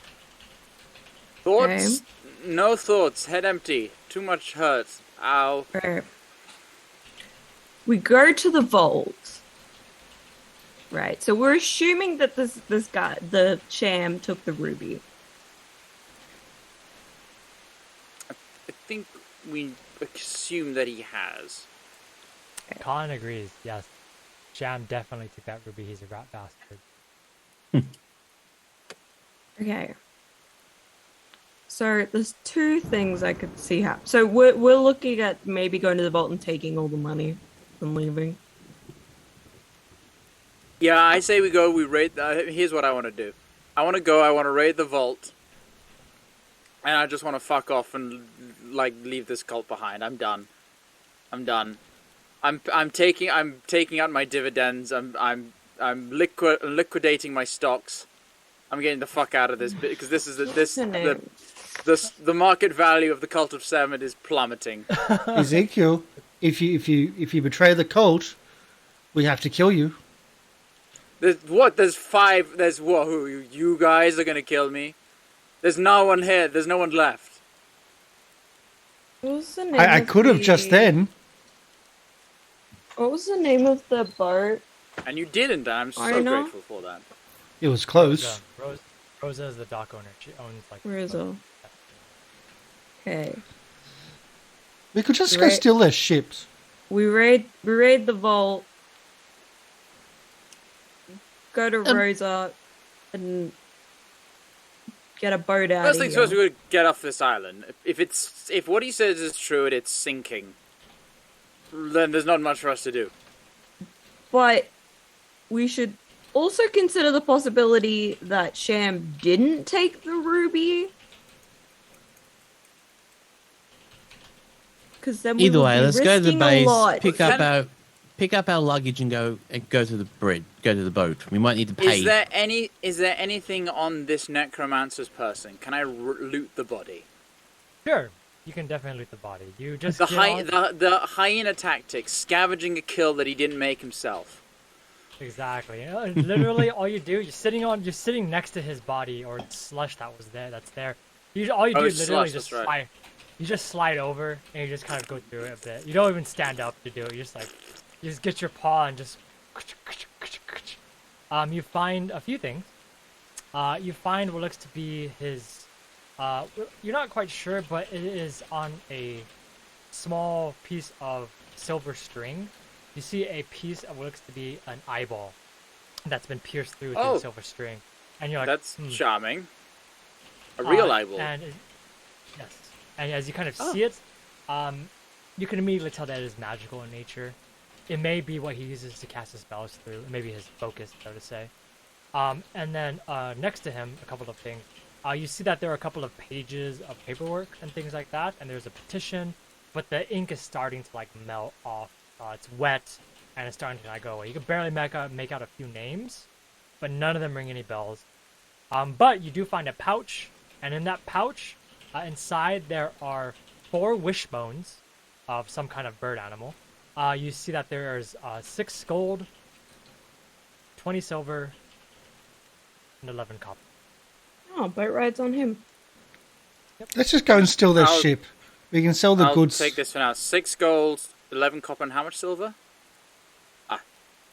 Thoughts? No thoughts. Head empty. Too much hurt. Ow. Right. We go to the vault. Right. So we're assuming that this guy, the sham, took the ruby. I think we assume that he has. Khan agrees. Yes, Sham definitely took that ruby. He's a rat bastard. Okay. So there's two things I could see happen. So we're looking at maybe going to the vault and taking all the money and leaving. Yeah, I say we go. We raid. Here's what I want to do. I want to go. I want to raid the vault, and I just want to fuck off and like leave this cult behind. I'm done. I'm done. I'm taking out my dividends. I'm liquidating my stocks. I'm getting the fuck out of this bit because this is the market value of the cult of Seven is plummeting. Ezekiel, if you betray the cult, we have to kill you. There's five. There's what? Who? You guys are gonna kill me? There's no one here. There's no one left. What was the name? I could have just then. What was the name of the boat? And you didn't. And I'm so I know. grateful for that. It was close. Rosa is the dock owner. She owns like. Rizzo. Okay. We could just go Right. steal their ships. We raid the vault. Go to Rosa and get a boat out First of things here. first, we gotta get off this island. If what he says is true and it's sinking, then there's not much for us to do. But we should also consider the possibility that Sham didn't take the ruby. Because then we Either would way, be let's go to the risking a base, lot. pick up pick up our luggage and go to the bridge, go to the boat. We might need to pay. Is there anything on this necromancer's person? Can I loot the body? Sure, you can definitely loot the body. You just The hyena tactics, scavenging a kill that he didn't make himself. Exactly. Literally, all you do, you're sitting next to his body or slush that's there. All you do is literally slush, just that's right. slide. You just slide over and you just kind of go through it a bit. You don't even stand up to do it. You just get your paw and just. You find a few things. You find what looks to be his. You're not quite sure, but it is on a small piece of silver string. You see a piece of what looks to be an eyeball that's been pierced through the silver string, and you're like, "That's charming." A real eyeball. Yes, and as you kind of see it, you can immediately tell that it is magical in nature. It may be what he uses to cast his spells through. It may be his focus, so to say. And then next to him, a couple of things. You see that there are a couple of pages of paperwork and things like that, and there's a petition, but the ink is starting to melt off. It's wet, and it's starting to go away. You can barely make out a few names, but none of them ring any bells. But you do find a pouch, and in that pouch, inside there are 4 wishbones of some kind of bird animal. You see that there's 6 gold, 20 silver, and 11 copper. Oh, boat rides on him. Let's just go and steal their ship. We can sell the goods. I'll take this for now. 6 gold, 11 copper, and how much silver?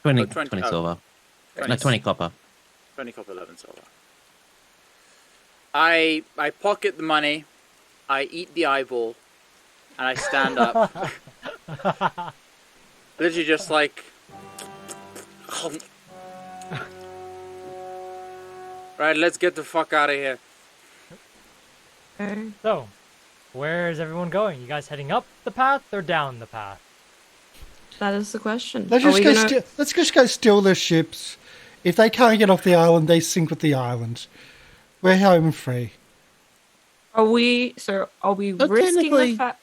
20 20 silver. 20. No, 20 copper. 20 copper, 11 silver. I pocket the money, I eat the eyeball, and I stand up. Literally just Right, let's get the fuck out of here. Okay. So, where is everyone going? You guys heading up the path or down the path? That is the question. Let's just go steal their ships. If they can't get off the island, they sink with the island. We're home free. Are we risking the technically- fact?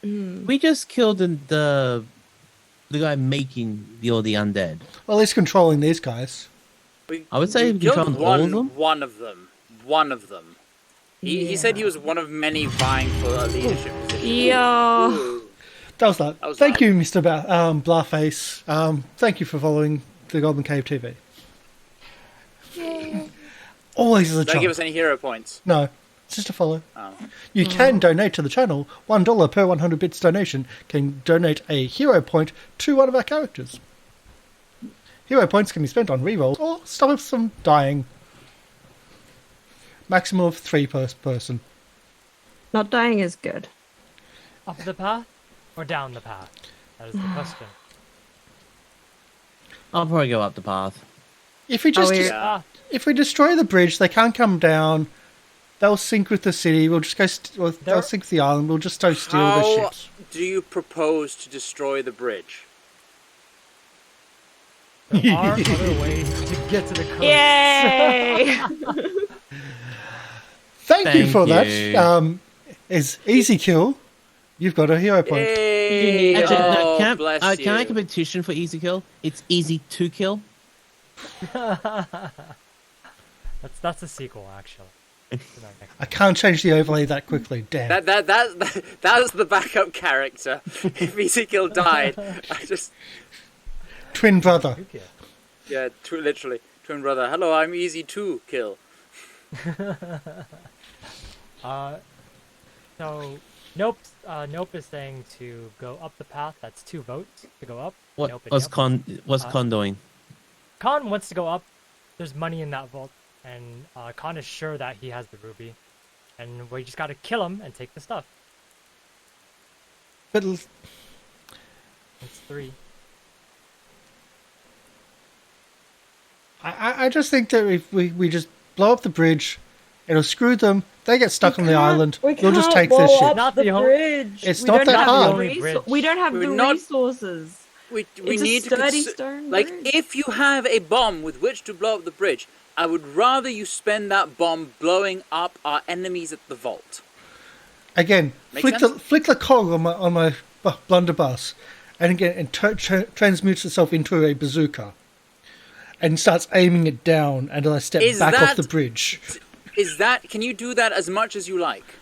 We just killed the guy making all the undead. Well, he's controlling these guys. I would say we we killed controlled all of them. One of them. He said he was one of many vying for a leadership position. Yeah. Ooh. That was that. was Thank nice. you, Mr. Blarface. Thank you for following the Goblin Cave TV. Always is a Don't chance. give us any hero points. No, it's just a follow. Oh. You can donate to the channel. $1 per 100 bits donation can donate a hero point to one of our characters. Hero points can be spent on rerolls or stop us from dying. Maximum of 3 per person. Not dying is good. Up the path or down the path? That is the question. I'll probably go up the path. If we just Yeah. if we destroy the bridge, they can't come down. They'll sink with the city. We'll just go. They'll sink with the island. We'll just go steal the How ships. do you propose to destroy the bridge? There are other ways to get to the coast. Yay! Thank you for you. that. Is easy kill. You've got a hero point. Hey, Actually, oh, can bless I you. make a petition for easy kill? It's easy to kill. That's a sequel, actually. I can't change the overlay that quickly. Damn. That was the backup character. If Ezekiel died, I just Twin brother. literally twin brother. Hello, I'm easy to kill. So Nope is saying to go up the path. That's 2 votes to go up. Nope and What's Nope. Con doing? Khan wants to go up. There's money in that vault, and Khan is sure that he has the ruby, and we just gotta kill him and take the stuff. But It's 3. I just think that if we just blow up the bridge, it'll screw them. They get stuck on the island. We'll just take their ship. Not the the only- bridge. It's We not don't that have hard. the Only bridge. We don't have We're the not- resources. We It's a need to sturdy stone like bridge. if you have a bomb with which to blow up the bridge, I would rather you spend that bomb blowing up our enemies at the vault. Again, Make flick sense? the cog on my blunderbuss, and again, and transmutes itself into a bazooka, and starts aiming it down. And I step back off the bridge. Is that? Can you do that as much as you like?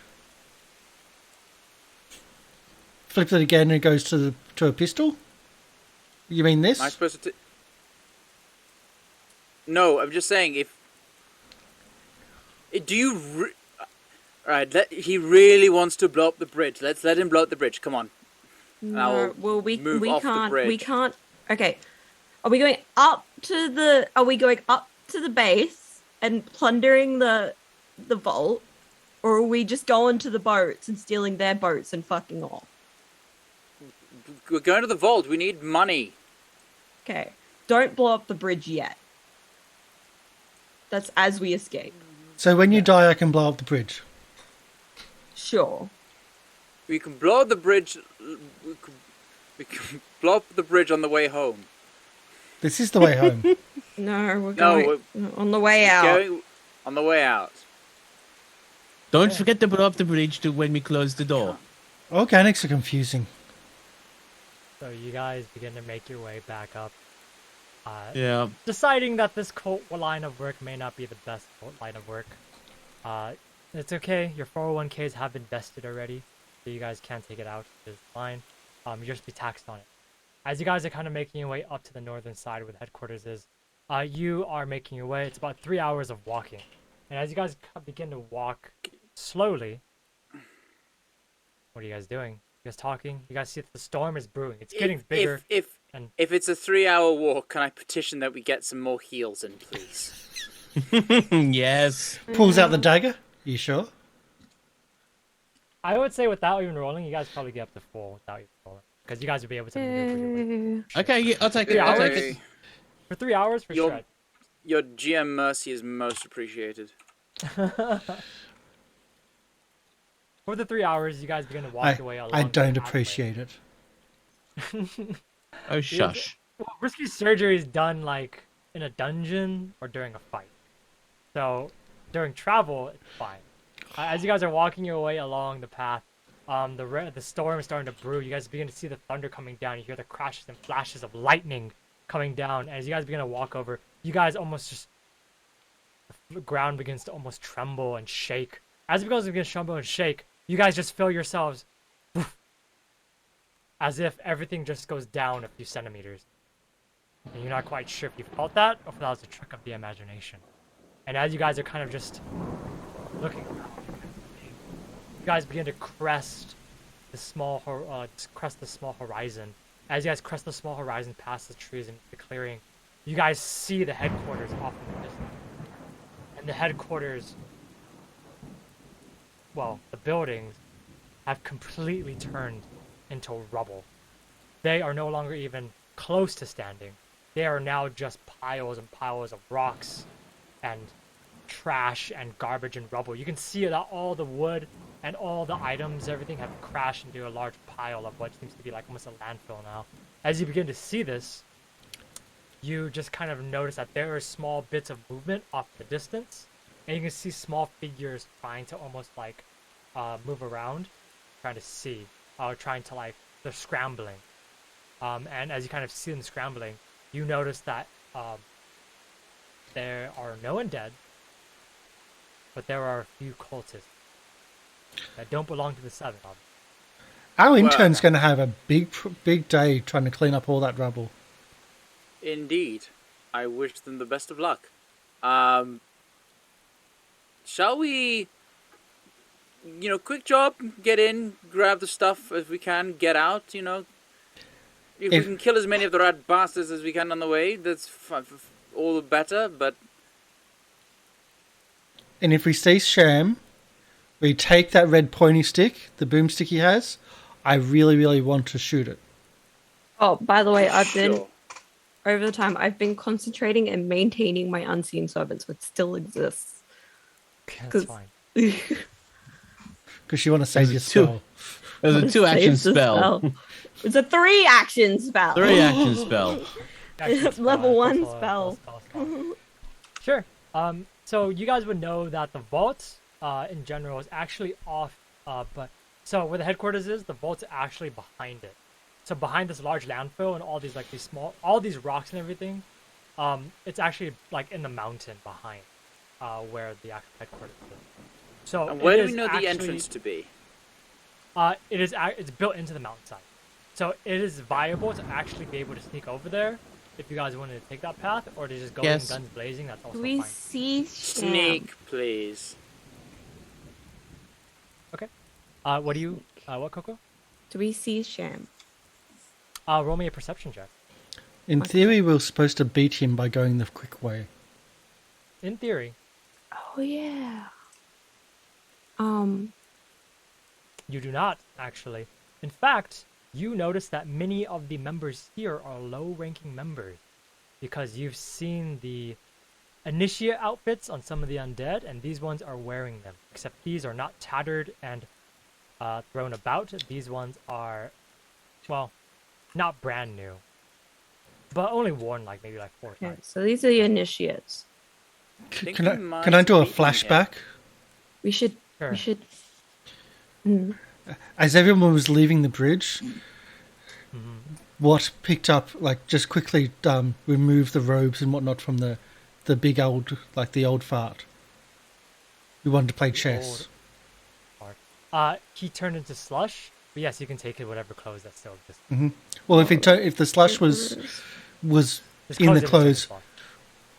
Flips it again, and it goes to a pistol. You mean this? Am I supposed to? No, I'm just saying. Do you? Alright, he really wants to blow up the bridge. Let's let him blow up the bridge. Come on. No, well, we off the can't. bridge. We can't. Okay, are we going up to the? Are we going up to the base and plundering the vault, or are we just going to the boats and stealing their boats and fucking off? We're going to the vault. We need money. Okay, don't blow up the bridge yet. That's as we escape. So when you die, I can blow up the bridge. Sure. We can blow up the bridge. We can blow up the bridge on the way home. This is the way home. No, we're going on the way out. Going on the way out. Don't forget to blow up the bridge to when we close the door. Organics are confusing. So you guys begin to make your way back up. Yeah. Deciding that this cult line of work may not be the best cult line of work. It's okay. Your 401ks have been vested already, so you guys can take it out. It's fine. You just be taxed on it. As you guys are kind of making your way up to the northern side where the headquarters is, you are making your way. It's about 3 hours of walking. And as you guys begin to walk slowly, what are you guys doing? You guys talking? You guys see that the storm is brewing. It's getting bigger. If it's a 3-hour walk, can I petition that we get some more heals in, please? Yes. Pulls out the dagger. You sure? I would say without even rolling, you guys probably get up to 4 without even rolling. Because you guys would be able to maneuver your way. Okay, yeah, I'll take it. 3 I'll hours? take it. For 3 hours, for sure. Your GM mercy is most appreciated. For the 3 hours, you guys begin to walk away along I don't the appreciate it. Oh, shush. Well, risky surgery is done like in a dungeon or during a fight. So during travel, it's fine. As you guys are walking your way along the path, the storm is starting to brew. You guys begin to see the thunder coming down. You hear the crashes and flashes of lightning coming down. As you guys begin to walk over, you guys almost just... the ground begins to almost tremble and shake. As it begins to tremble and shake, you guys just feel yourselves... as if everything just goes down a few centimeters. And you're not quite sure if you felt that or if that was a trick of the imagination. And as you guys are kind of just looking around, you guys begin to crest the small horizon. As you guys crest the small horizon past the trees and the clearing, you guys see the headquarters off in the distance. And the headquarters, well, the buildings have completely turned into rubble. They are no longer even close to standing. They are now just piles and piles of rocks and trash and garbage and rubble. You can see that all the wood and all the items, everything have crashed into a large pile of what seems to be like almost a landfill now. As you begin to see this, you just kind of notice that there are small bits of movement off the distance, and you can see small figures trying to almost like move around, trying to see, trying to like, they're scrambling. And as you kind of see them scrambling, you notice that there are no undead, but there are a few cultists that don't belong to the Seven. Our intern's going to have a big day trying to clean up all that rubble. Indeed. I wish them the best of luck. Shall we, quick job, get in, grab the stuff as we can, get out, If we can kill as many of the rat bastards as we can on the way, that's all the better, but... And if we see Sham, we take that red pointy stick, the boomstick he has. I really, really want to shoot it. Oh, by the way, over the time, I've been concentrating and maintaining my unseen servant, so it still exists. That's fine. Because you want to save your spell. There's a 2-action spell. It's a 3-action spell. 3-action spell. Level 1 spell. Sure. So you guys would know that the vault, in general, is actually off. So where the headquarters is, the vault's actually behind it. so behind this large landfill and all these like all these rocks and everything, it's actually like in the mountain behind, where the actual headquarters is. So And where it do we is know the actually, entrance to be? It's built into the mountainside, so it is viable to actually be able to sneak over there. If you guys wanted to take that path, or to just go in Yes. guns blazing, that's also Do we fine. see Sneak, please. Okay. What do you? What, Coco? Do we see Sham? Roll me a perception check. In theory, we're supposed to beat him by going the quick way. In theory, Oh yeah. you do not actually. In fact, you notice that many of the members here are low-ranking members, because you've seen the initiate outfits on some of the undead, and these ones are wearing them. Except these are not tattered and thrown about. These ones are, well, not brand new, but only worn like maybe like 4 Okay, times. so these are the initiates. Think Can we I might can I do a beat him here. flashback? We should. Sure. We should. As everyone was leaving the bridge, what picked up, like, just quickly removed the robes and whatnot from the big old, like, the old fart. We wanted to play chess. He turned into slush, but yes, you can take it whatever clothes that's still just. Well, if the slush was Just in the close it into clothes, slush.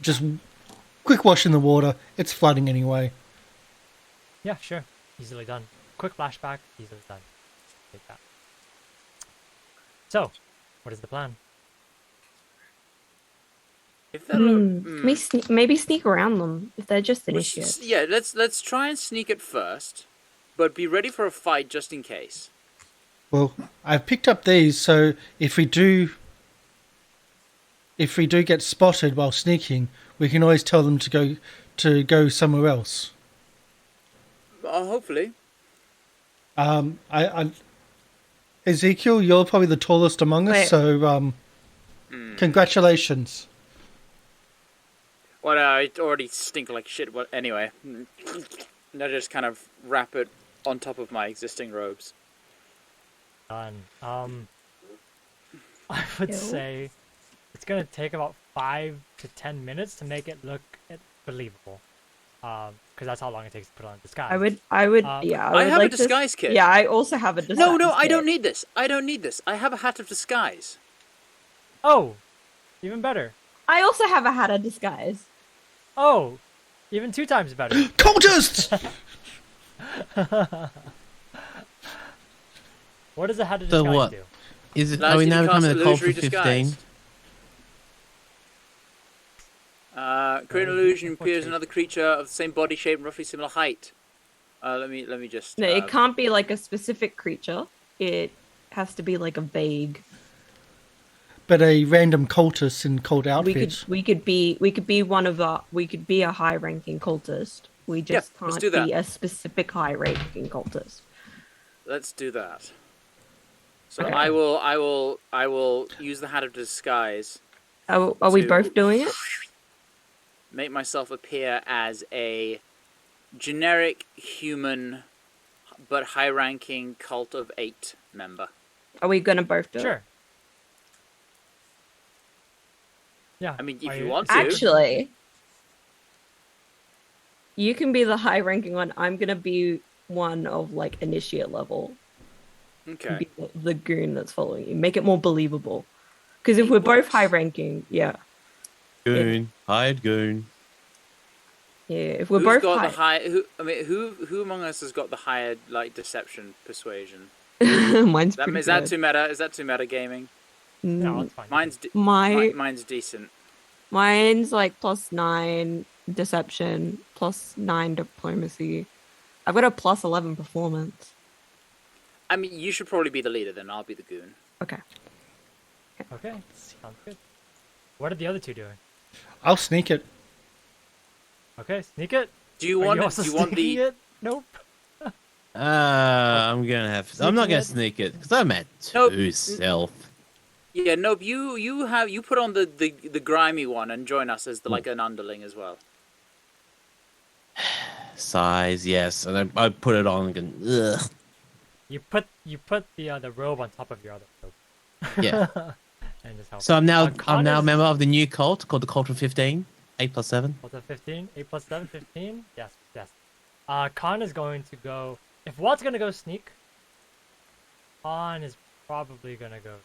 just quick wash in the water. It's flooding anyway. Yeah, sure. Easily done. Quick flashback, easily done. Take that. So, what is the plan? If they're lo- Can we maybe sneak around them if they're just initiates? Yeah, let's try and sneak it first, but be ready for a fight just in case. Well, I've picked up these, so if we do get spotted while sneaking, we can always tell them to go somewhere else. Hopefully. Ezekiel, you're probably the tallest among us, Wait. so congratulations. Well, I already stink like shit. Well, anyway, I just kind of wrap it on top of my existing robes. Done. I would Ew. say it's gonna take about 5 to 10 minutes to make it look believable. Because that's how long it takes to put on a disguise. I would. I Yeah. I would have a like to- disguise kit. Yeah, I also have a disguise. No, I kit. don't need this. I don't need this. I have a hat of disguise. Oh, even better. I also have a hat of disguise. Oh, even 2 times better. Cultists! What does a hat of So disguise what? do? Is it? Allows Are we you to now cast becoming a cult illusory for disguise. 15? Create an illusion, appears 14. another creature of the same body shape and roughly similar height. Let me just. No, it can't be like a specific creature. It has to be like a vague. But a random cultist in cult outfits. We could be a high ranking cultist. We just let's can't do that. be a specific high ranking cultist. Let's do that. So Okay. I will use the hat of disguise. Are we To- both doing it? Make myself appear as a generic human, but high-ranking cult of 8 member. Are we gonna both do it? Sure. Yeah. I mean, if Are you want to. Actually, you can be the high ranking one. I'm gonna be one of like initiate level. Okay. Be the goon that's following you. Make it more believable. Because if we're both works. high ranking, yeah. Goon. Hired goon. Yeah. If we're Who's both got high. the high? Who among us has got the higher like deception persuasion? Mine's That, pretty is that good. too meta? Is that too meta gaming? No, it's fine. Mine's decent. Mine's like +9 deception, +9 diplomacy. I've got a +11 performance. I mean, you should probably be the leader then. I'll be the goon. Okay. Okay, sounds good. What are the other 2 doing? I'll sneak it. Okay, sneak it. Do you Are want? you also Do you want sneaking the? it? Nope. I'm gonna have. I'm not gonna sneak it because I'm at Nope. 2 self. Yeah, nope. You put on the grimy one and join us as like an underling as well. Size, yes, and I put it on and ugh. You put the robe on top of your other robe. Yeah. And just help. So I'm now Con a is- member of the new cult called the Cult of 15, 8+7. What's that, 15? 8 plus 7, 15? Yes, yes. Khan is going to go... If Walt's going to go sneak, Khan is probably going to go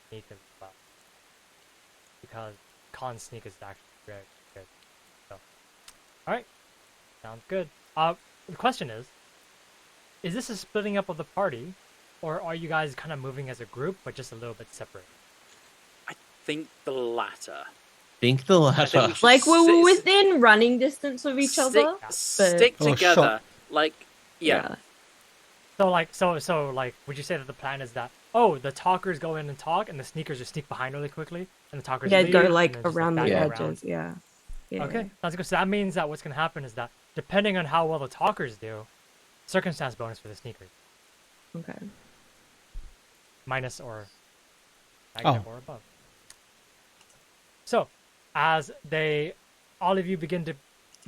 sneak as well. Because Khan's sneak is actually very good. So, alright. Sounds good. The question is this a splitting up of the party, or are you guys kind of moving as a group, but just a little bit separate? I think the latter. Think the I think latter. we should Like we're sit- within running distance of each other. Stick Oh, together. Like, yeah. So like, would you say that the plan is that, oh, the talkers go in and talk, and the sneakers just sneak behind really quickly, and the talkers Yeah, leave, go and like then just, around back the around? edges. Yeah. Yeah. Okay, sounds good. So that means that what's going to happen is that, depending on how well the talkers do, circumstance bonus for the sneakers. Okay. Minus or negative or above. So, as all of you begin to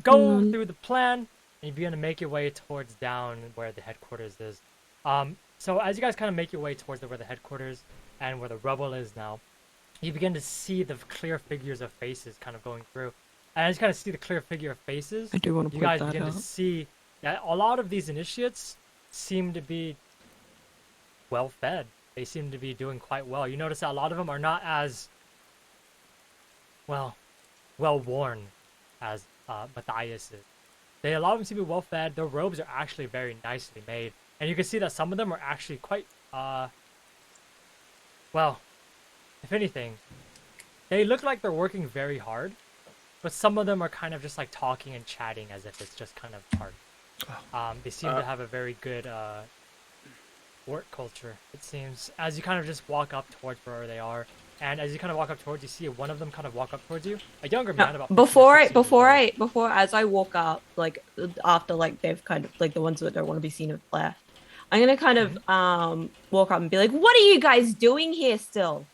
go through the plan, and you begin to make your way towards down where the headquarters is. So as you guys kind of make your way towards where the headquarters and where the rubble is now, you begin to see the clear figures of faces kind of going through. And as you kind of see the clear figure of faces, I do want to you put guys that begin up. to see that a lot of these initiates seem to be well fed. They seem to be doing quite well. You notice that a lot of them are not as well worn as Matthias is. A lot of them seem to be well fed. Their robes are actually very nicely made, and you can see that some of them are actually quite well, if anything, they look like they're working very hard, but some of them are kind of just like talking and chatting as if it's just kind of part. They seem to have a very good work culture, it seems. As you kind of just walk up towards where they are, and as you kind of walk up towards, you see one of them kind of walk up towards you. A younger man, about 15 or 16 years old. As I walk up, like after like they've kind of like the ones that don't want to be seen have left, I'm gonna kind of walk up and be like, "What are you guys doing here still?"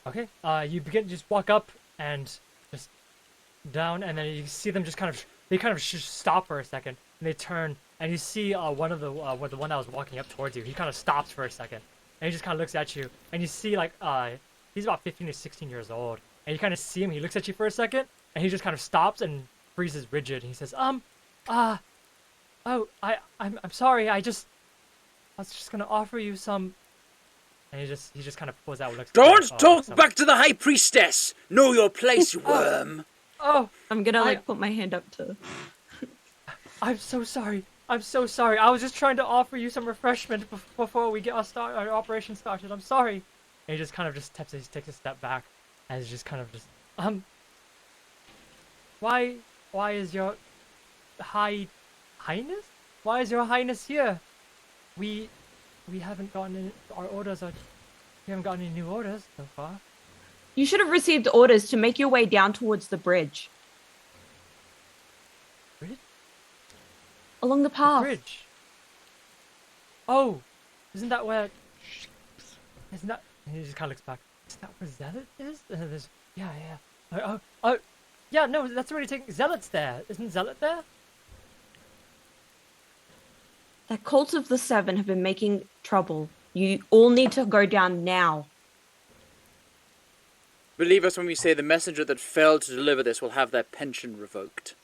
Okay. You begin to just walk up and just down, and then you see them just kind of just stop for a second, and they turn, and you see one of the one that was walking up towards you. He kind of stops for a second, and he just kind of looks at you, and you see like he's about 15 or 16 years old, and you kind of see him. He looks at you for a second, and he just kind of stops and freezes rigid. And he says, I'm sorry. I was just gonna offer you some. And he just kind of pulls out. Looks Don't talk back to the High Priestess! Know your place, you worm! Oh, I'm gonna like put my hand up to. I'm so sorry. I'm so sorry. I was just trying to offer you some refreshment before we get our operation started. I'm sorry. And he just kind of just takes a step back, and he's just kind of just Why is your highness? Why is your highness here? We haven't gotten any, our orders are. We haven't gotten any new orders so far. You should have received orders to make your way down towards the bridge. Bridge? Along the path. Bridge. Oh, isn't that where? Isn't that? And he just kind of looks back. Isn't that where Zealot is? And there's, yeah. Yeah. No, that's already taking. Zealot's there. Isn't Zealot there? The cult of the Seven have been making trouble. You all need to go down now. Believe us when we say the messenger that failed to deliver this will have their pension revoked.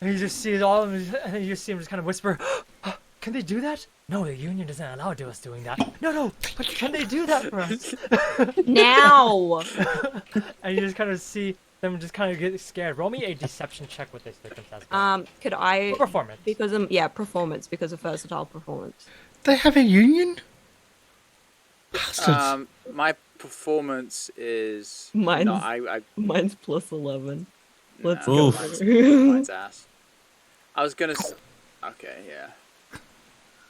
And you just see all of them, and you just see him just kind of whisper, "Can they do that? No, the union doesn't allow us doing that. No, but can they do that for us?" Now! And you just kind of see them just kind of get scared. Roll me a deception check with this circumstance. Could I... Performance. Because of, performance, because of versatile performance. They have a union? Bastards. My performance is... Mine's- No, Mine's plus 11. Let's no, go. mine's ass. I was gonna... Okay, yeah.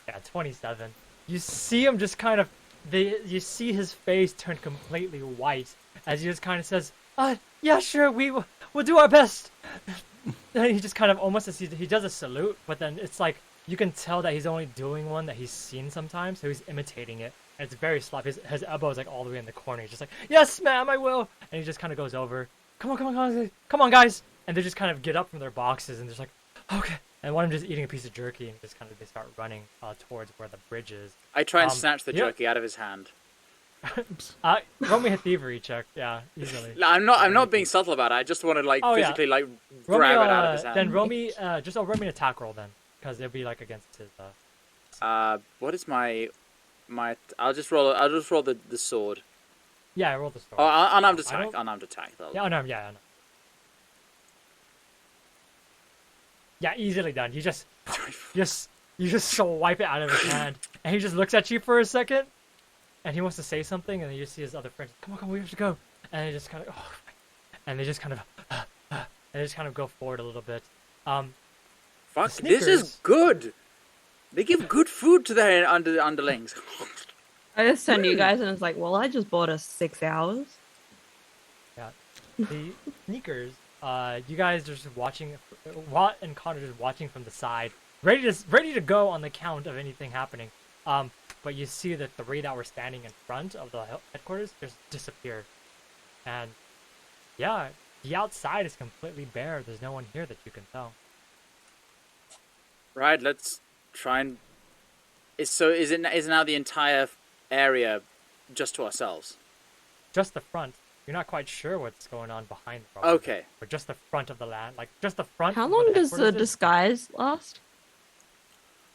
Yeah, 27. You see him just kind of... You see his face turn completely white as he just kind of says, yeah, sure, we'll do our best. Then he just kind of almost, he does a salute, but then it's like, you can tell that he's only doing one that he's seen sometimes, so he's imitating it. And it's very sloppy. His elbow is like all the way in the corner. He's just like, yes, ma'am, I will. And he just kind of goes over, come on, guys. And they just kind of get up from their boxes and they're just like, okay, and one of them just eating a piece of jerky, and just kind of they start running towards where the bridge is. I try and snatch the jerky out of his hand. Roll me a thievery check, yeah, easily. No, I'm not being subtle about it. I just want to like physically like grab it out of his hand. Then roll me roll me an attack roll then, because it'll be like against his. What is my? I'll just roll the sword. Yeah, I rolled the sword. Oh, unarmed attack. Unarmed attack. Yeah, unarmed. Yeah, unarmed. Yeah, easily done. You just swipe it out of his hand, and he just looks at you for a second, and he wants to say something, and then you see his other friends. Come on, we have to go. And they just kind of, and they just kind of go forward a little bit. Fuck, this is good. They give good food to their underlings. I just turned to you guys and it's like, well, I just bought us 6 hours. Yeah, the sneakers. You guys are just watching. Watt and Connor just watching from the side, ready to go on the count of anything happening. But you see the 3 that were standing in front of the headquarters just disappear, and yeah, the outside is completely bare. There's no one here that you can tell. Right, let's try and. Is now the entire area just to ourselves? Just the front. You're not quite sure what's going on behind the property. Okay. But just the front of the land, like just the front. How long does the disguise last?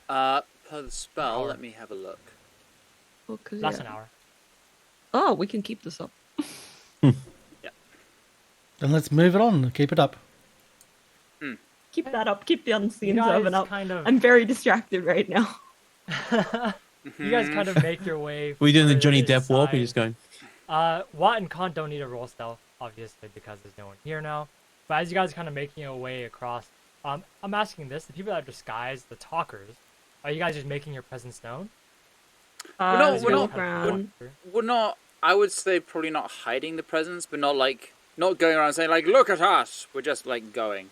Per the spell, let me have a look. Well, Last an hour. Oh, we can keep this up. Yeah. Then let's move it on. Keep it up. Keep that up. Keep the unseen You guys servant up. kind of- I'm very distracted right now. You guys kind of make your way. We're doing the Johnny further Depp walk. We're inside. just going. Watt and Khan don't need a roll stealth, obviously, because there's no one here now. But as you guys are kind of making your way across, I'm asking this: the people that are disguised, the talkers, are you guys just making your presence known? We're not. I would say probably not hiding the presence, but not going around saying like, "Look at us." We're just like going,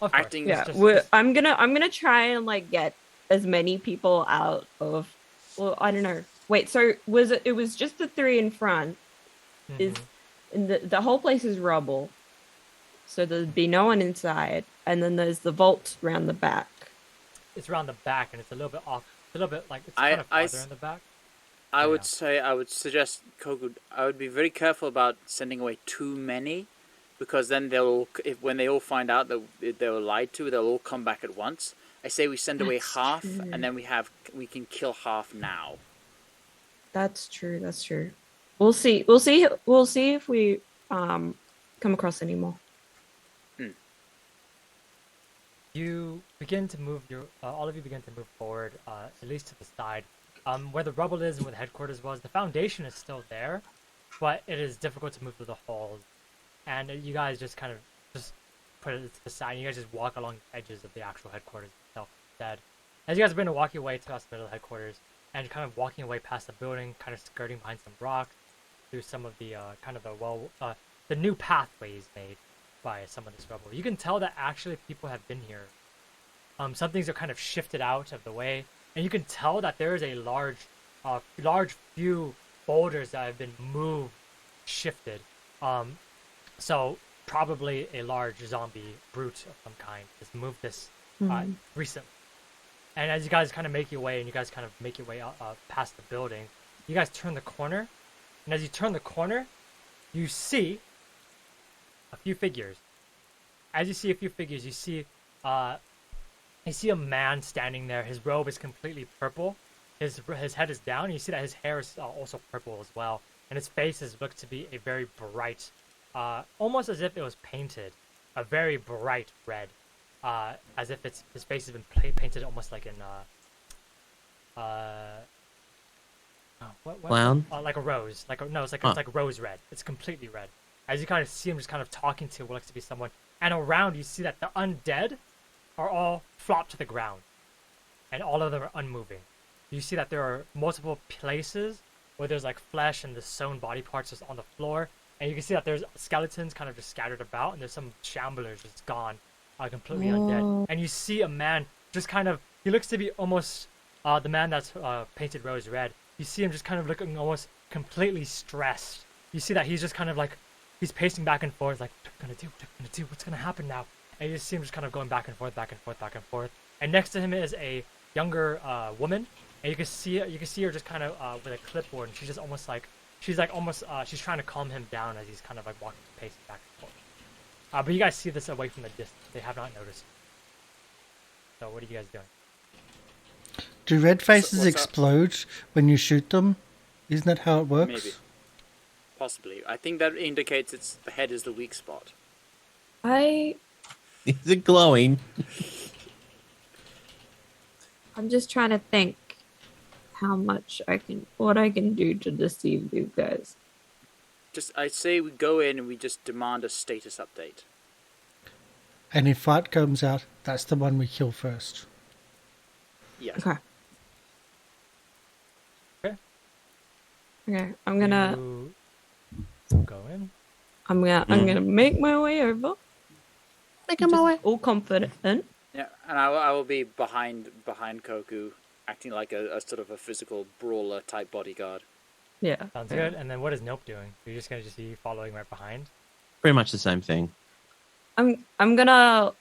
Of course. acting. Yeah, just- I'm gonna try and like get as many people out of. Well, I don't know. Wait, so was it? It was just the 3 in front. Is and the whole place is rubble, so there'd be no one inside, and then there's the vault round the back. It's around the back, and it's a little bit off. A little bit like it's kind of farther in the back. I would suggest, Kogu, I would be very careful about sending away too many, because then when they all find out that they were lied to, they'll all come back at once. I say we send away half, and then we can kill half now. That's true. That's true. We'll see. We'll see if we come across any more. You begin to move all of you begin to move forward, at least to the side. Where the rubble is and where the headquarters was, the foundation is still there, but it is difficult to move through the halls. And you guys just kind of just put it to the side, and you guys just walk along the edges of the actual headquarters itself instead. As you guys have been walking away to the middle of the headquarters, and kind of walking away past the building, kind of skirting behind some rocks, through some of the the new pathways made by some of this rubble. You can tell that actually people have been here. Some things are kind of shifted out of the way, and you can tell that there is a large few boulders that have been moved, shifted. So probably a large zombie brute of some kind has moved this recently. And as you guys kind of make your way, past the building, you guys turn the corner, and as you turn the corner, you see a few figures. As you see a few figures, you see a man standing there. His robe is completely purple. His head is down. And you see that his hair is also purple as well, and his face looks to be a very bright, almost as if it was painted, a very bright red, as if his face has been painted almost like in Clown? like a rose. It's like rose red. It's completely red. As you kind of see him just kind of talking to what looks to be someone, and around you see that the undead are all flopped to the ground, and all of them are unmoving. You see that there are multiple places where there's like flesh and the sewn body parts just on the floor, and you can see that there's skeletons kind of just scattered about, and there's some shamblers just gone, completely undead. And you see a man just kind of, he looks to be almost the man that's painted rose red. You see him just kind of looking almost completely stressed. You see that he's just kind of like, he's pacing back and forth like, what are we gonna do? What's gonna happen now? and you just see him just kind of going back and forth, back and forth, back and forth. And next to him is a younger woman, and you can see her just kind of with a clipboard, and she's just almost like she's trying to calm him down as he's kind of like walking pacing back and forth. But you guys see this away from the distance. They have not noticed. So what are you guys doing? Do red faces what's up? explode when you shoot them? Isn't that how it works? Maybe. Possibly. I think that indicates the head is the weak spot. I'm Is it glowing? just trying to think what I can do to deceive you guys. I say we go in and we just demand a status update. And if fight comes out, that's the one we kill first. Yes. Okay. Okay, I'm gonna You go in. I'm gonna make my way over. Making my way. All confident. Yeah, and I will be behind Koku, acting like a sort of a physical brawler type bodyguard. Yeah. Sounds good. And then what is Nope doing? You're just gonna be following right behind. Pretty much the same thing. I'm gonna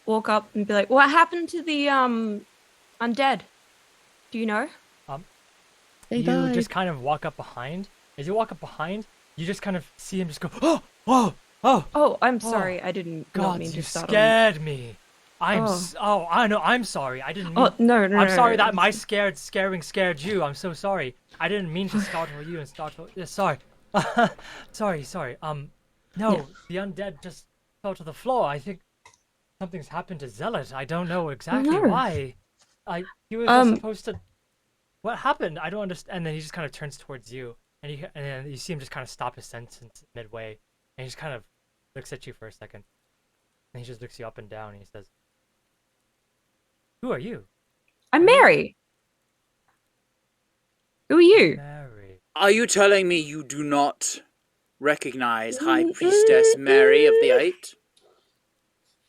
walk up and be like, "What happened to the undead? Do you know?" They You died. just kind of walk up behind. As you walk up behind, you just kind of see him just go, oh, whoa, oh, Oh, I'm sorry. I didn't not God, mean you to start scared me. Oh. I know, I'm sorry. I didn't mean. Oh no, no, I'm no, sorry no. that my scaring scared you. I'm so sorry. I didn't mean to startle you and startle. Sorry. sorry. No, Yeah. the undead just fell to the floor. I think something's happened to Zealot. I don't know exactly no. why. He was just supposed to. What happened? I don't understand. And then he just kind of turns towards you, and then you see him just kind of stop his sentence midway, and he just kind of looks at you for a second, and he just looks you up and down, and he says, "Who are you?" I'm Mary. Who are you? Mary. Are you telling me you do not recognize High Priestess Mary of the Eight?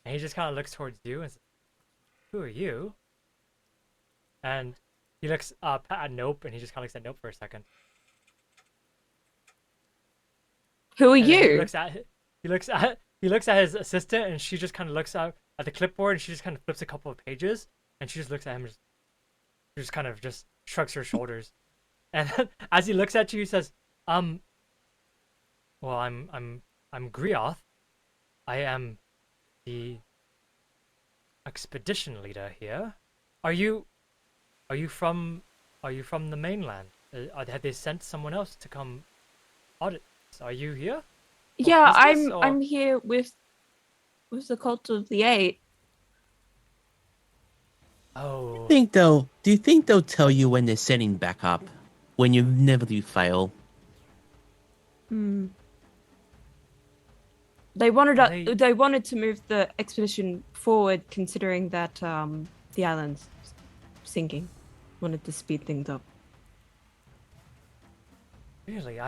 And he just kind of looks towards you and says, "Who are you?" And he looks up at Nope, and he just kind of looks at Nope for a second. Who are And then you? He looks at his assistant, and she just kind of looks out at the clipboard, and she just kind of flips a couple of pages, and she just looks at him, and just kind of just shrugs her shoulders. And then, as he looks at you, he says, well, I'm Grioth. I am the expedition leader here. Are you from the mainland? Have they sent someone else to come audit? Are you here? Yeah, business, or- I'm here with the cult of the Eight. Oh, Do you think they'll tell you when they're setting back up? When you never do fail? Hmm. They wanted to move the expedition forward, considering that the island's sinking. Wanted to speed things up. really?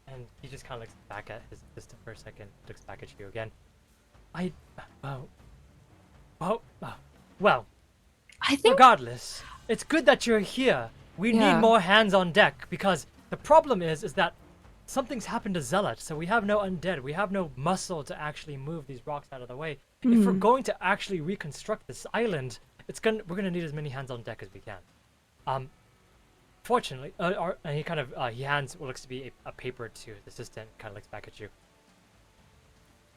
And he just kind of looks back at his assistant for a second, looks back at you again. Well, I think regardless, it's good that you're here. We Yeah. need more hands on deck, because the problem is that something's happened to Zealot, so we have no undead. We have no muscle to actually move these rocks out of the way. If we're going to actually reconstruct this island, we're gonna need as many hands on deck as we can. Fortunately, and he kind of he hands what looks to be a paper to the assistant, kind of looks back at you.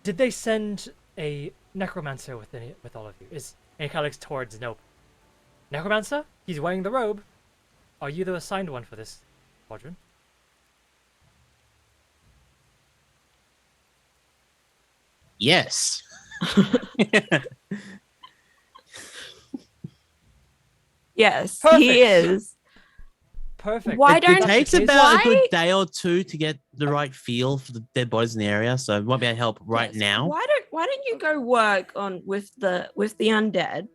Did they send a necromancer with all of you? And he kind of looks towards Nope. Necromancer? He's wearing the robe. Are you the assigned one for this squadron? Yes. yes, Perfect. he is. Perfect. Why It don't- takes That's the case. about a good Why- day or two to get the right feel for the dead bodies in the area, so it won't be able to help right Yes. now. Why don't you go work on with the undead?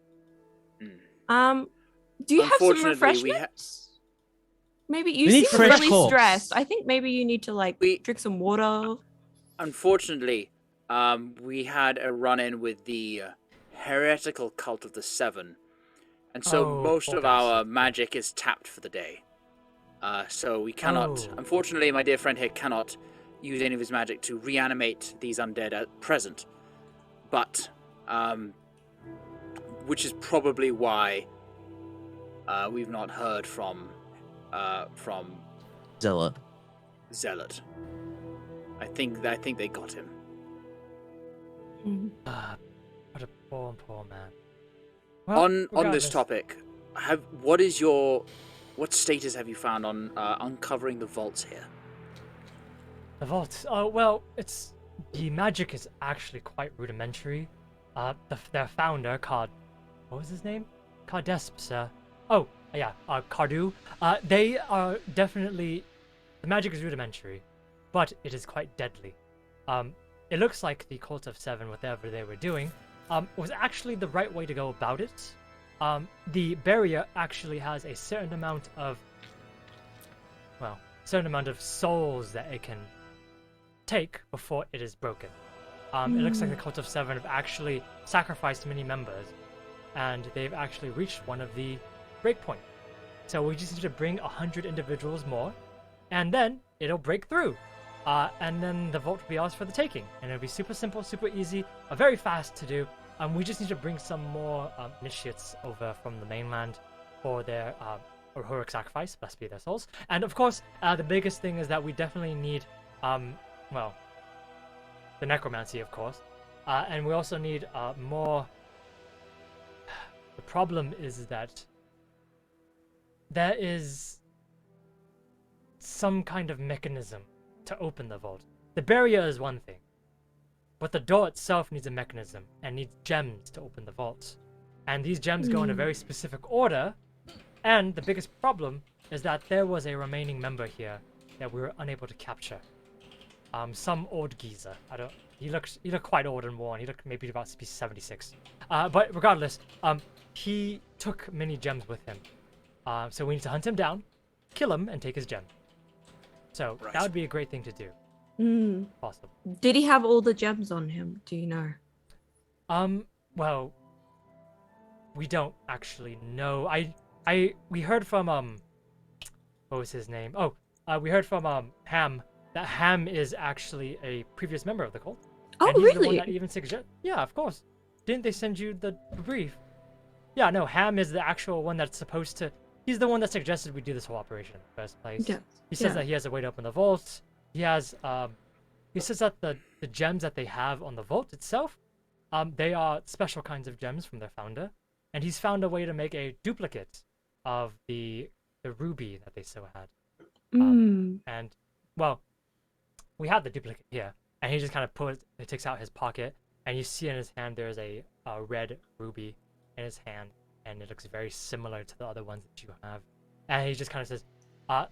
Do you have some Unfortunately, we refreshments? Maybe you We need seem fresh really corpse. stressed. I think maybe you need to drink some water. Unfortunately, we had a run-in with the heretical cult of the Seven, and so Oh, most poor of guys. our magic is tapped for the day. So we cannot, Oh. unfortunately, my dear friend here cannot use any of his magic to reanimate these undead at present. but which is probably why we've not heard from Zealot. Zealot. I think they got him. What a poor man. Well, On this regardless, topic, what status have you found on uncovering the vaults here? the vault. Oh well, the magic is actually quite rudimentary. Their founder, what was his name? Cardesps. Cardu. They are definitely. The magic is rudimentary, but it is quite deadly. It looks like the Cult of Seven, whatever they were doing, was actually the right way to go about it. The barrier actually has a certain amount of souls that it can take before it is broken. It looks like the Cult of Seven have actually sacrificed many members, and they've actually reached one of the breakpoint. So we just need to bring 100 individuals more, and then it'll break through. And then the vault will be ours for the taking, and it'll be super simple, super easy, very fast to do. We just need to bring some more initiates over from the mainland for their heroic sacrifice, blessed be their souls. And of course, the biggest thing is that we definitely need, the necromancy, of course, and we also need more. The problem is that there is some kind of mechanism to open the vault. The barrier is one thing, but the door itself needs a mechanism and needs gems to open the vault. And these gems go in a very specific order, and the biggest problem is that there was a remaining member here that we were unable to capture. Some old geezer. He looked quite old and worn. He looked maybe about 76. But regardless, he took many gems with him. So we need to hunt him down, kill him, and take his gem. So that would be a great thing to do. Possible. Did he have all the gems on him? Do you know? Well, we don't actually know. We heard from what was his name? We heard from Ham that Ham is actually a previous member of the cult. Oh, and he's really? the one that even suggested. Yeah, of course. Didn't they send you the brief? Yeah, no. Ham is the actual one that's supposed to. He's the one that suggested we do this whole operation in the first place. Yeah. He says that he has a way to open the vault. He has. He says that the gems that they have on the vault itself, they are special kinds of gems from their founder, and he's found a way to make a duplicate of the ruby that they so had. And well, we have the duplicate here, and he just kind of takes out his pocket, and you see in his hand there's a red ruby in his hand, and it looks very similar to the other ones that you have. And he just kind of says,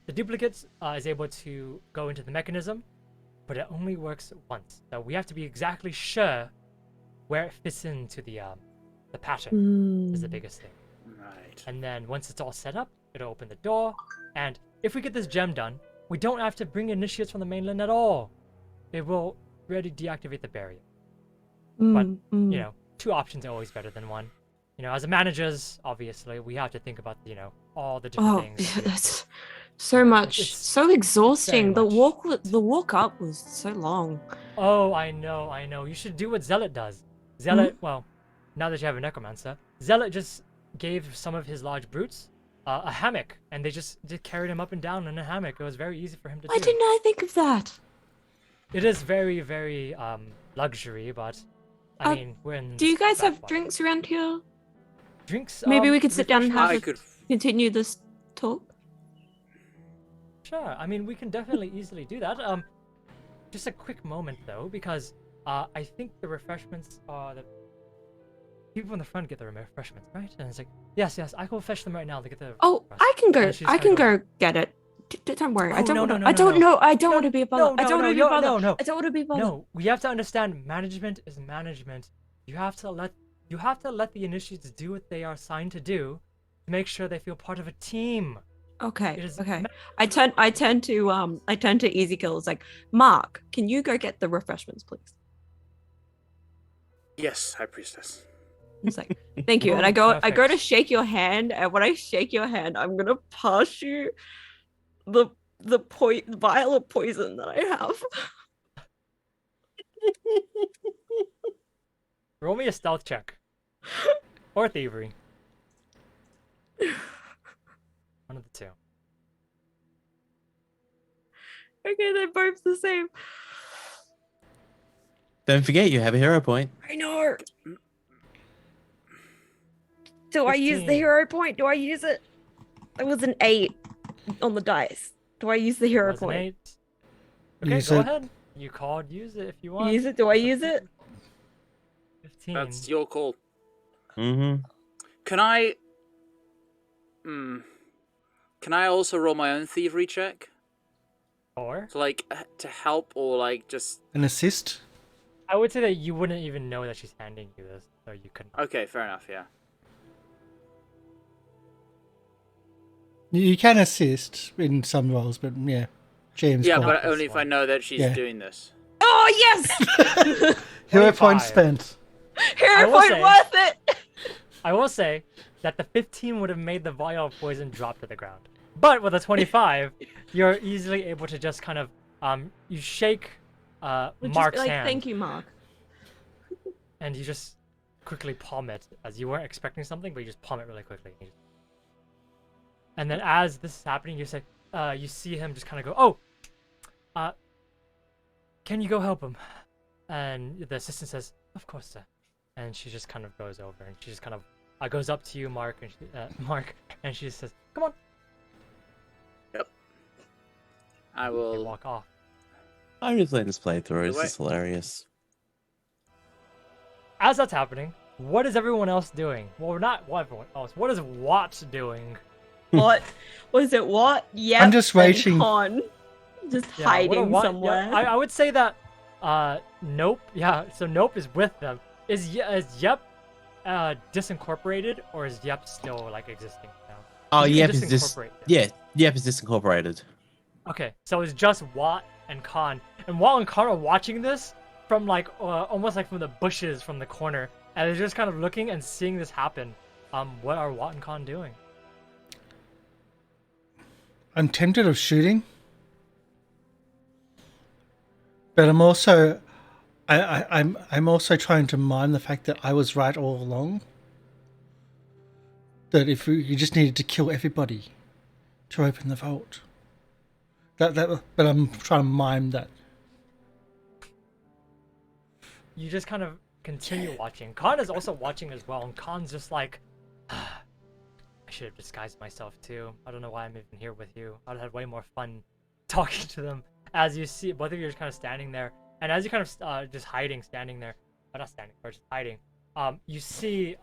the duplicate is able to go into the mechanism, but it only works once. So we have to be exactly sure where it fits into the pattern is the biggest thing. Right. And then once it's all set up, it'll open the door. And if we get this gem done, we don't have to bring initiates from the mainland at all. It will ready deactivate the barrier. But, you know, 2 options are always better than 1. You know, as a managers, obviously, we have to think about, you know, all the different things. Oh, that's so much, so exhausting. The walk up was so long. Oh, I know. You should do what Zealot does. Zealot, well, now that you have a necromancer, Zealot just gave some of his large brutes a hammock, and they just carried him up and down in a hammock. It was very easy for him to do. Why didn't I think of that? It is very, very luxury, but I mean, we're in. Do you guys have backwater. drinks around here? Drinks? Maybe we could sit down and I continue this talk. Sure. I mean, we can definitely easily do that. Just a quick moment though, because I think the refreshments are the people in the front get the refreshments, right? And it's like, yes, I will fetch them right now. They get the. Oh, I can go. And she's I gonna can go get it. Don't worry. Oh, I don't. no, wanna, no, I don't no. know. I don't want to be a bother. I don't want to be a bother. No. I don't want to be a bother. No, we have to understand. Management is management. You have to let the initiates do what they are assigned to do, to make sure they feel part of a team. Okay. It is Okay. I turn to Easy Kill. It's like, Mark, can you go get the refreshments, please? Yes, High Priestess. It's like, thank you. And I go to shake your hand, and when I shake your hand, I'm gonna pass you the vial of poison that I have. Roll me a stealth check. Or thievery. One of the two. Okay, they're both the same. Don't forget, you have a hero point. I know. Do I use the 15. hero point? Do I use it? It was an 8 on the dice. Do I use the hero Was an point? 8. Okay, Use go it. ahead. You called use it if you want. Use it? Do I use it? 15. That's your call. Mm-hmm. Can I? Can I also roll my own thievery check? Or So like to help or like just? An assist. I would say that you wouldn't even know that she's handing you this, so you couldn't. Okay, fair enough. Yeah. You can assist in some roles, but yeah, James. Yeah, call. but this only if I one. know that she's Yeah. doing this. Oh, yes! Hero 25. point spent. Hero will point say- worth it! I will say that the 15 would have made the vial of poison drop to the ground. But with a 25, you're easily able to just kind of you shake Would just Mark's be like, hand thank you, Mark. and you just quickly palm it as you weren't expecting something, but you just palm it really quickly. And then as this is happening, you say, you see him just kind of go, "Oh, can you go help him?" And the assistant says, "Of course, sir." And she just kind of goes over and she just kind of goes up to you, Mark, and she just says, "Come on." I They will. walk off. I'm just letting this play through. It's Wait. just hilarious. As that's happening, what is everyone else doing? Well, not what everyone else. What is Watt doing? What? Was it what? Yeah. I'm just waiting. Just Yeah, what a hiding Watt- somewhere. Yeah, I would say that. Nope. Yeah. So Nope is with them. Is Yep disincorporated, or is Yep still like existing now? Oh, You can Yep is just disincorporate them. yeah. Yep is disincorporated. Okay, so it's just Watt and Khan, and Watt and Khan are watching this from like almost like from the bushes from the corner, and they're just kind of looking and seeing this happen. What are Watt and Khan doing? I'm tempted of shooting, but I'm also, I'm also trying to mime the fact that I was right all along. That if you just needed to kill everybody to open the vault. But I'm trying to mime that. You just kind of continue watching. Khan is also watching as well, and Khan's just like, I should have disguised myself too. I don't know why I'm even here with you. I'd have way more fun talking to them. As you see, both of you are just kind of standing there, and as you kind of just hiding, standing there, not standing, or just hiding, you see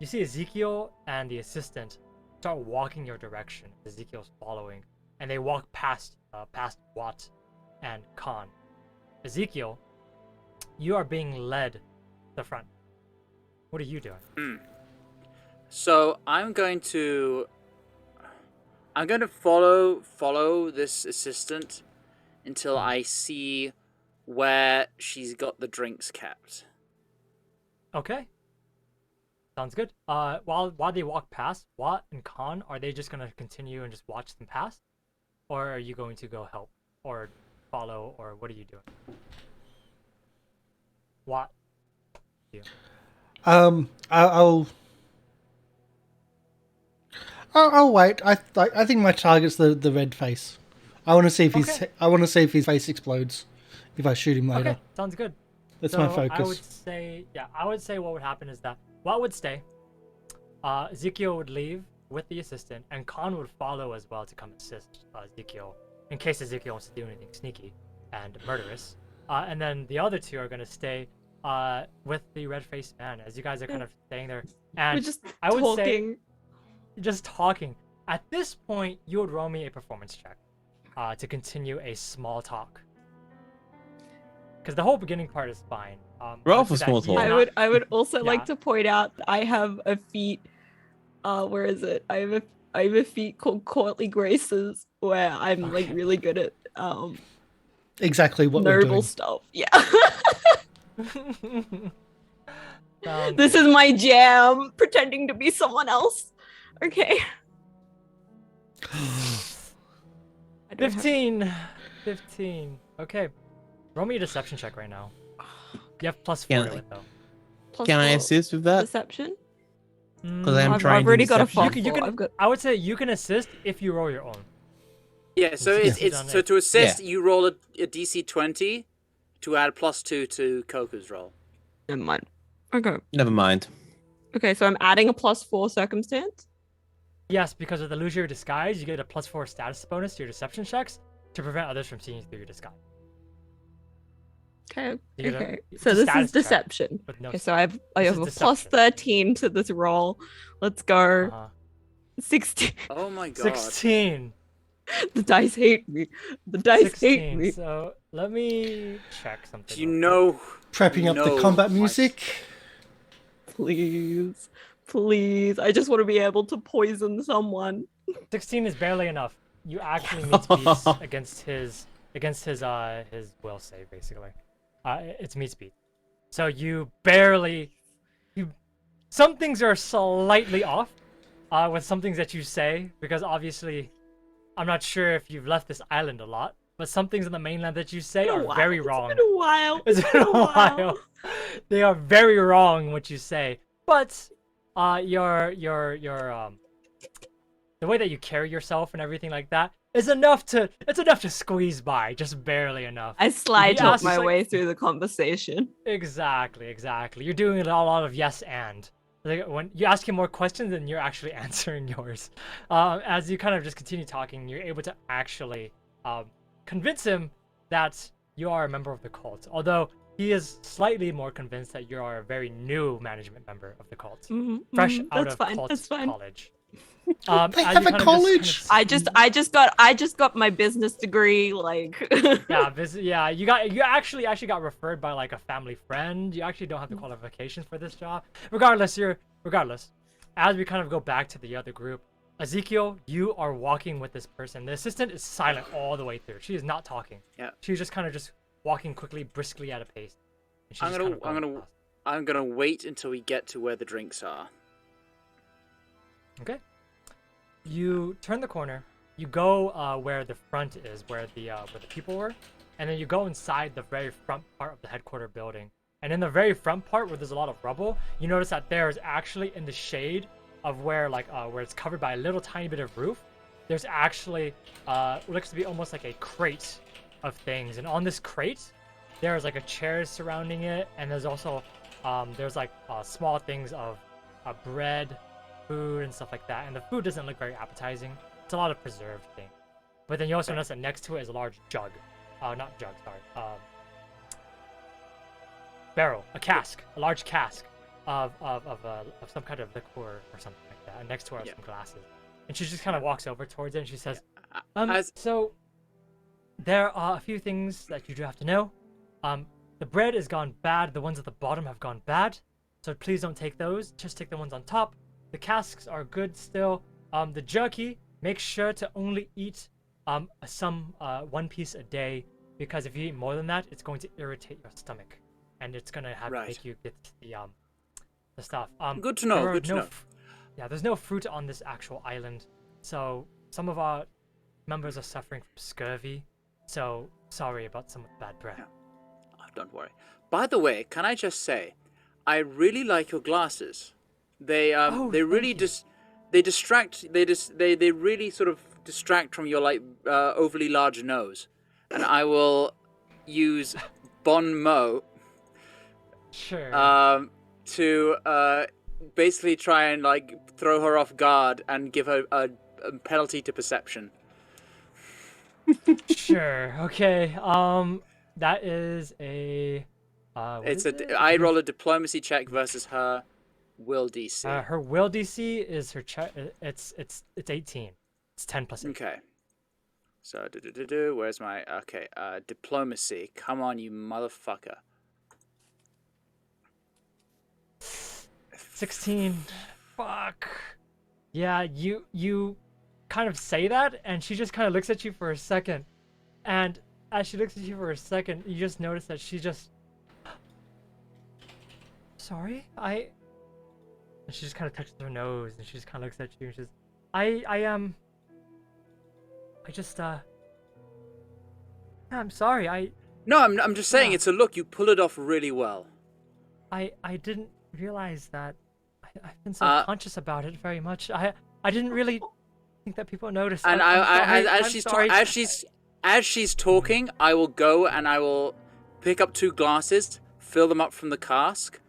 Ezekiel and the assistant start walking your direction. Ezekiel's following, and they walk past Watt and Khan. Ezekiel, you are being led to the front. What are you doing? So I'm going to follow this assistant until I see where she's got the drinks kept. Okay. Sounds good. While they walk past, Watt and Khan, are they just gonna continue and just watch them pass? Or are you going to go help? Or follow? Or what are you doing? Watt. I'll wait. I think my target's the red face. I want to see if Okay. I want to see if his face explodes if I shoot him later. Okay, sounds good. That's So my focus. I would say what would happen is that Watt would stay. Ezekiel would leave with the assistant, and Khan would follow as well to come assist Ezekiel in case Ezekiel wants to do anything sneaky and murderous. And then the other two are gonna stay with the red-faced man as you guys are kind of staying there. And We're just I would talking. say, just talking. At this point, you would roll me a performance check to continue a small talk. Because the whole beginning part is fine. Roll I would for say that small he's talk. not- I would also Yeah. like to point out that I have a feat. Where is it? I have a feat called Courtly Graces where I'm like Okay. really good at Exactly what we're noble doing. stuff. Yeah. Um, This is my jam, pretending to be someone else. Okay. I don't have- 15. 15. Okay. Roll me a deception check right now. You have +4 Can to it though. Plus Can I 4 assist with that? deception? Because I'm Mm, I've trying already to got a deception. +4. you can. I've got I would say you can assist if you roll your own. Yeah, so It's it's on so it. to assist, Yeah. you roll a DC 20 to add +2 to Coco's roll. Never mind. Okay. Never mind. Okay, so I'm adding a +4 circumstance. Yes, because with illusory disguise, you get a +4 status bonus to your deception checks to prevent others from seeing you through your disguise. Okay. You get a- Okay. it's So a this status is check deception. with no Okay, so I have This a is deception. +13 to this roll. Let's go. Uh-huh. 16. Oh my god. 16. The dice hate me. The dice hate 16. me. So let me check something. Do you real quick. know? Prepping up the No, combat my- music. Please. Please. I just want to be able to poison someone. 16 is barely enough. You actually meets beats against his will save basically. It's meets beat. So you barely some things are slightly off with some things that you say because obviously I'm not sure if you've left this island a lot, but some things on the mainland that you say Been a are while. very wrong. It's been a while. It's been a while. They are very wrong what you say. But your the way that you carry yourself and everything like that is enough to squeeze by, just barely enough. I slide Yeah, talk it's my like- way through the conversation. Exactly. You're doing a lot of yes and. Like when you ask him more questions than you're actually answering yours. As you kind of just continue talking, you're able to actually convince him that you are a member of the cult. Although he is slightly more convinced that you are a very new management member of the cult, fresh out That's of fine. cult That's fine. college. They as you have a kind of just college? I just got my business degree. Like, yeah, you actually got referred by like a family friend. You actually don't have the qualifications for this job. Regardless, as we kind of go back to the other group, Ezekiel, you are walking with this person. The assistant is silent all the way through. She is not talking. Yeah. She's just kind of just walking quickly, briskly at a pace. And she's I'm just gonna kind of going fast. I'm gonna wait until we get to where the drinks are. Okay. You turn the corner. You go where the front is, where the people were, and then you go inside the very front part of the headquarter building. And in the very front part, where there's a lot of rubble, you notice that there is actually in the shade of where where it's covered by a little tiny bit of roof. There's actually what looks to be almost like a crate of things, and on this crate, there's like a chair surrounding it, and there's also there's like small things of bread, food, and stuff like that. And the food doesn't look very appetizing. It's a lot of preserved thing. But then you also notice that next to it is a large jug. Not jug, sorry. Barrel, a large cask of some kind of liquor or something like that. And next to her are some glasses. And she just kind of walks over towards it and she says, so there are a few things that you do have to know. The bread has gone bad. The ones at the bottom have gone bad. So please don't take those. Just take the ones on top. The casks are good still. The jerky, make sure to only eat one piece a day, because if you eat more than that, it's going to irritate your stomach, and it's gonna make you get the stuff. Good to know. Good to know. Yeah, there's no fruit on this actual island, so some of our members are suffering from scurvy. So sorry about some of the bad breath. Oh, don't worry. By the way, can I just say, I really like your glasses. They really they really sort of distract from your like overly large nose, and I will use bon mot to basically try and like throw her off guard and give her a penalty to perception. Sure. Okay. That is a. I roll a diplomacy check versus her will DC. Her will DC is her it's 18. It's 10 plus 8. Okay. So where's my diplomacy? Come on, you motherfucker. 16. Fuck. Yeah, you kind of say that, and she just kind of looks at you for a second, and as she looks at you for a second, you just notice that she just. Sorry, And she just kind of touches her nose, and she just kind of looks at you, and she's, I'm sorry, No, I'm just saying Yeah. it's a look. You pull it off really well. I didn't realize that. I've been so conscious about it very much. I didn't really think that people noticed. And as she's talking, I will go and I will pick up 2 glasses, fill them up from the cask,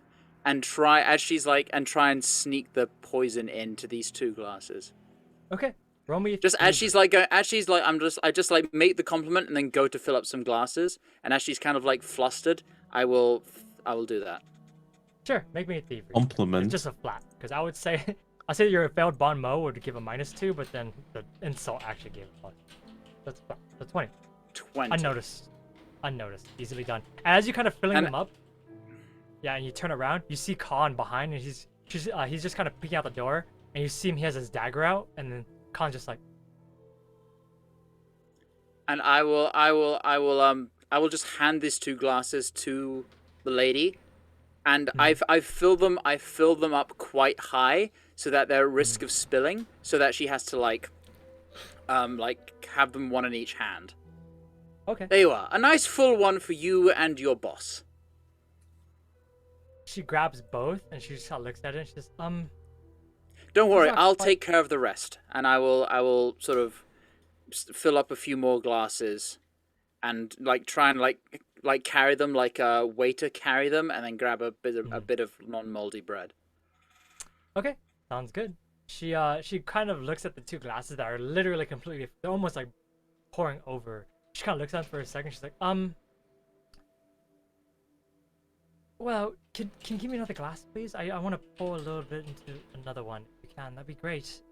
and try and sneak the poison into these 2 glasses. Okay, roll me. Just as she's like going, I just like make the compliment and then go to fill up some glasses. And as she's kind of like flustered, I will do that. Sure, make me a thievery. Compliment. It's just a flat, because I would say, I'd say your failed bon mot would give a -2, but then the insult actually gave a plus. That's 20. 20. Unnoticed, easily done. And as you kind of filling them up, yeah, and you turn around, you see Khan behind, and he's just kind of peeking out the door, and you see him, he has his dagger out, and then Khan's just like. And I will just hand these 2 glasses to the lady, and I fill them up quite high so that they're at risk of spilling, so that she has to like have them one in each hand. Okay. There you are, a nice full one for you and your boss. She grabs both, and she just kind of looks at it, and she says, Don't worry, not I'll quite- take care of the rest, and I will sort of fill up a few more glasses, and like try and like carry them like a waiter carry them, and then grab a bit of non-moldy bread. Okay, sounds good. She kind of looks at the 2 glasses that are literally completely, they're almost like pouring over. She kind of looks at them for a second. She's like, well, can you give me another glass, please? I want to pour a little bit into another one. If you can, that'd be great.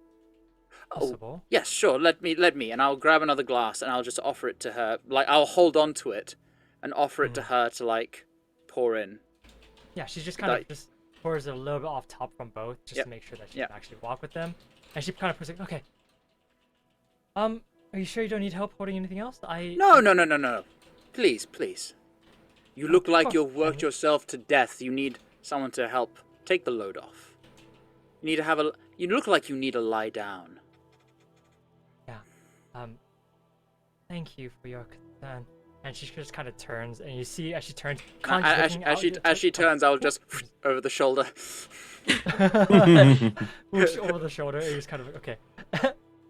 Possible. Oh, yes, sure. Let me, and I'll grab another glass, and I'll just offer it to her. Like, I'll hold on to it, and offer it to her to like pour in. Yeah, she just kind of just pours a little bit off top from both, just to make sure that she can actually walk with them. And she kind of puts like, okay. Are you sure you don't need help holding anything else? No. Please. You look like course. you've worked yourself to death. You need someone to help take the load off. You look like you need to lie down. Yeah. Thank you for your concern. And she just kind of turns, and you see as she turns, As she turns, I'll just over the shoulder. Whoosh over the shoulder. And you just kind of okay.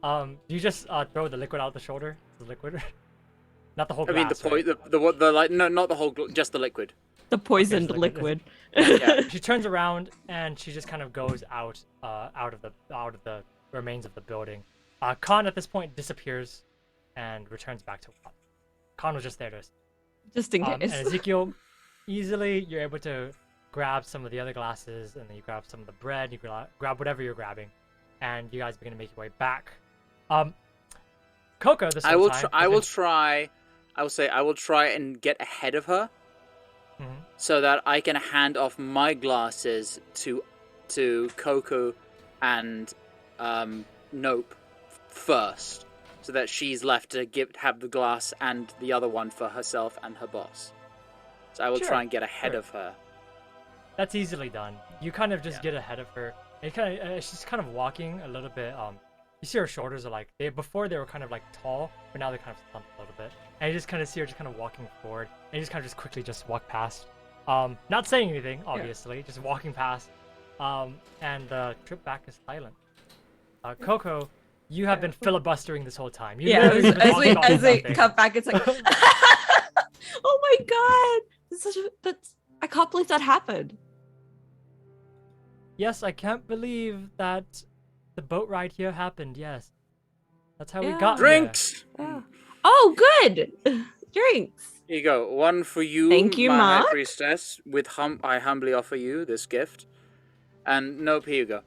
Do you just throw the liquid out the shoulder? The liquid, not the whole glass. I mean the like no, not the whole just the liquid. The poisoned liquid. Yeah. She turns around and she just kind of goes out of the remains of the building. Khan at this point disappears and returns back to Watt. Khan was just there to Just in case. and Ezekiel, easily you're able to grab some of the other glasses, and then you grab some of the bread, you grab whatever you're grabbing, and you guys begin to make your way back. Coco, this I will try and get ahead of her, so that I can hand off my glasses to Coco and Nope first, so that she's left to have the glass and the other one for herself and her boss. So I will try and get ahead of her. That's easily done. You kind of just get ahead of her. And she's kind of walking a little bit. You see her shoulders are like before they were kind of like tall, but now they're kind of slumped a little bit. And you just kind of see her just kind of walking forward, and you just kind of just quickly just walk past. Not saying anything, obviously, just walking past. And the trip back is silent. Coco, you have been filibustering this whole time. As we cut back, it's like, oh my god, I can't believe that happened. Yes, I can't believe that the boat ride here happened. Yes, that's how we got drinks. Yeah. Oh, good. Drinks. Here you go. One for you, Thank you, my Mark. high priestess. I humbly offer you this gift. And Nope, here you go.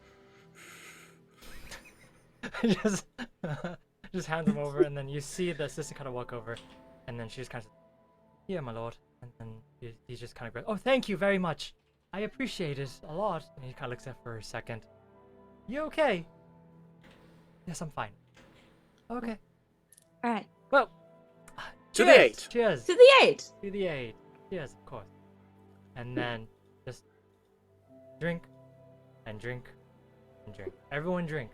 just hands them over, and then you see the assistant kind of walk over, and then she just kind of, "Yeah, my lord," and then he just kind of goes, "Oh, thank you very much. I appreciate it a lot." And he kind of looks at her for a second. "You okay?" "Yes, I'm fine." "Okay. All right. Well, To the 8. Cheers. To the 8. To the 8. Yes, of course." And then just drink, and drink, and drink. Everyone drink.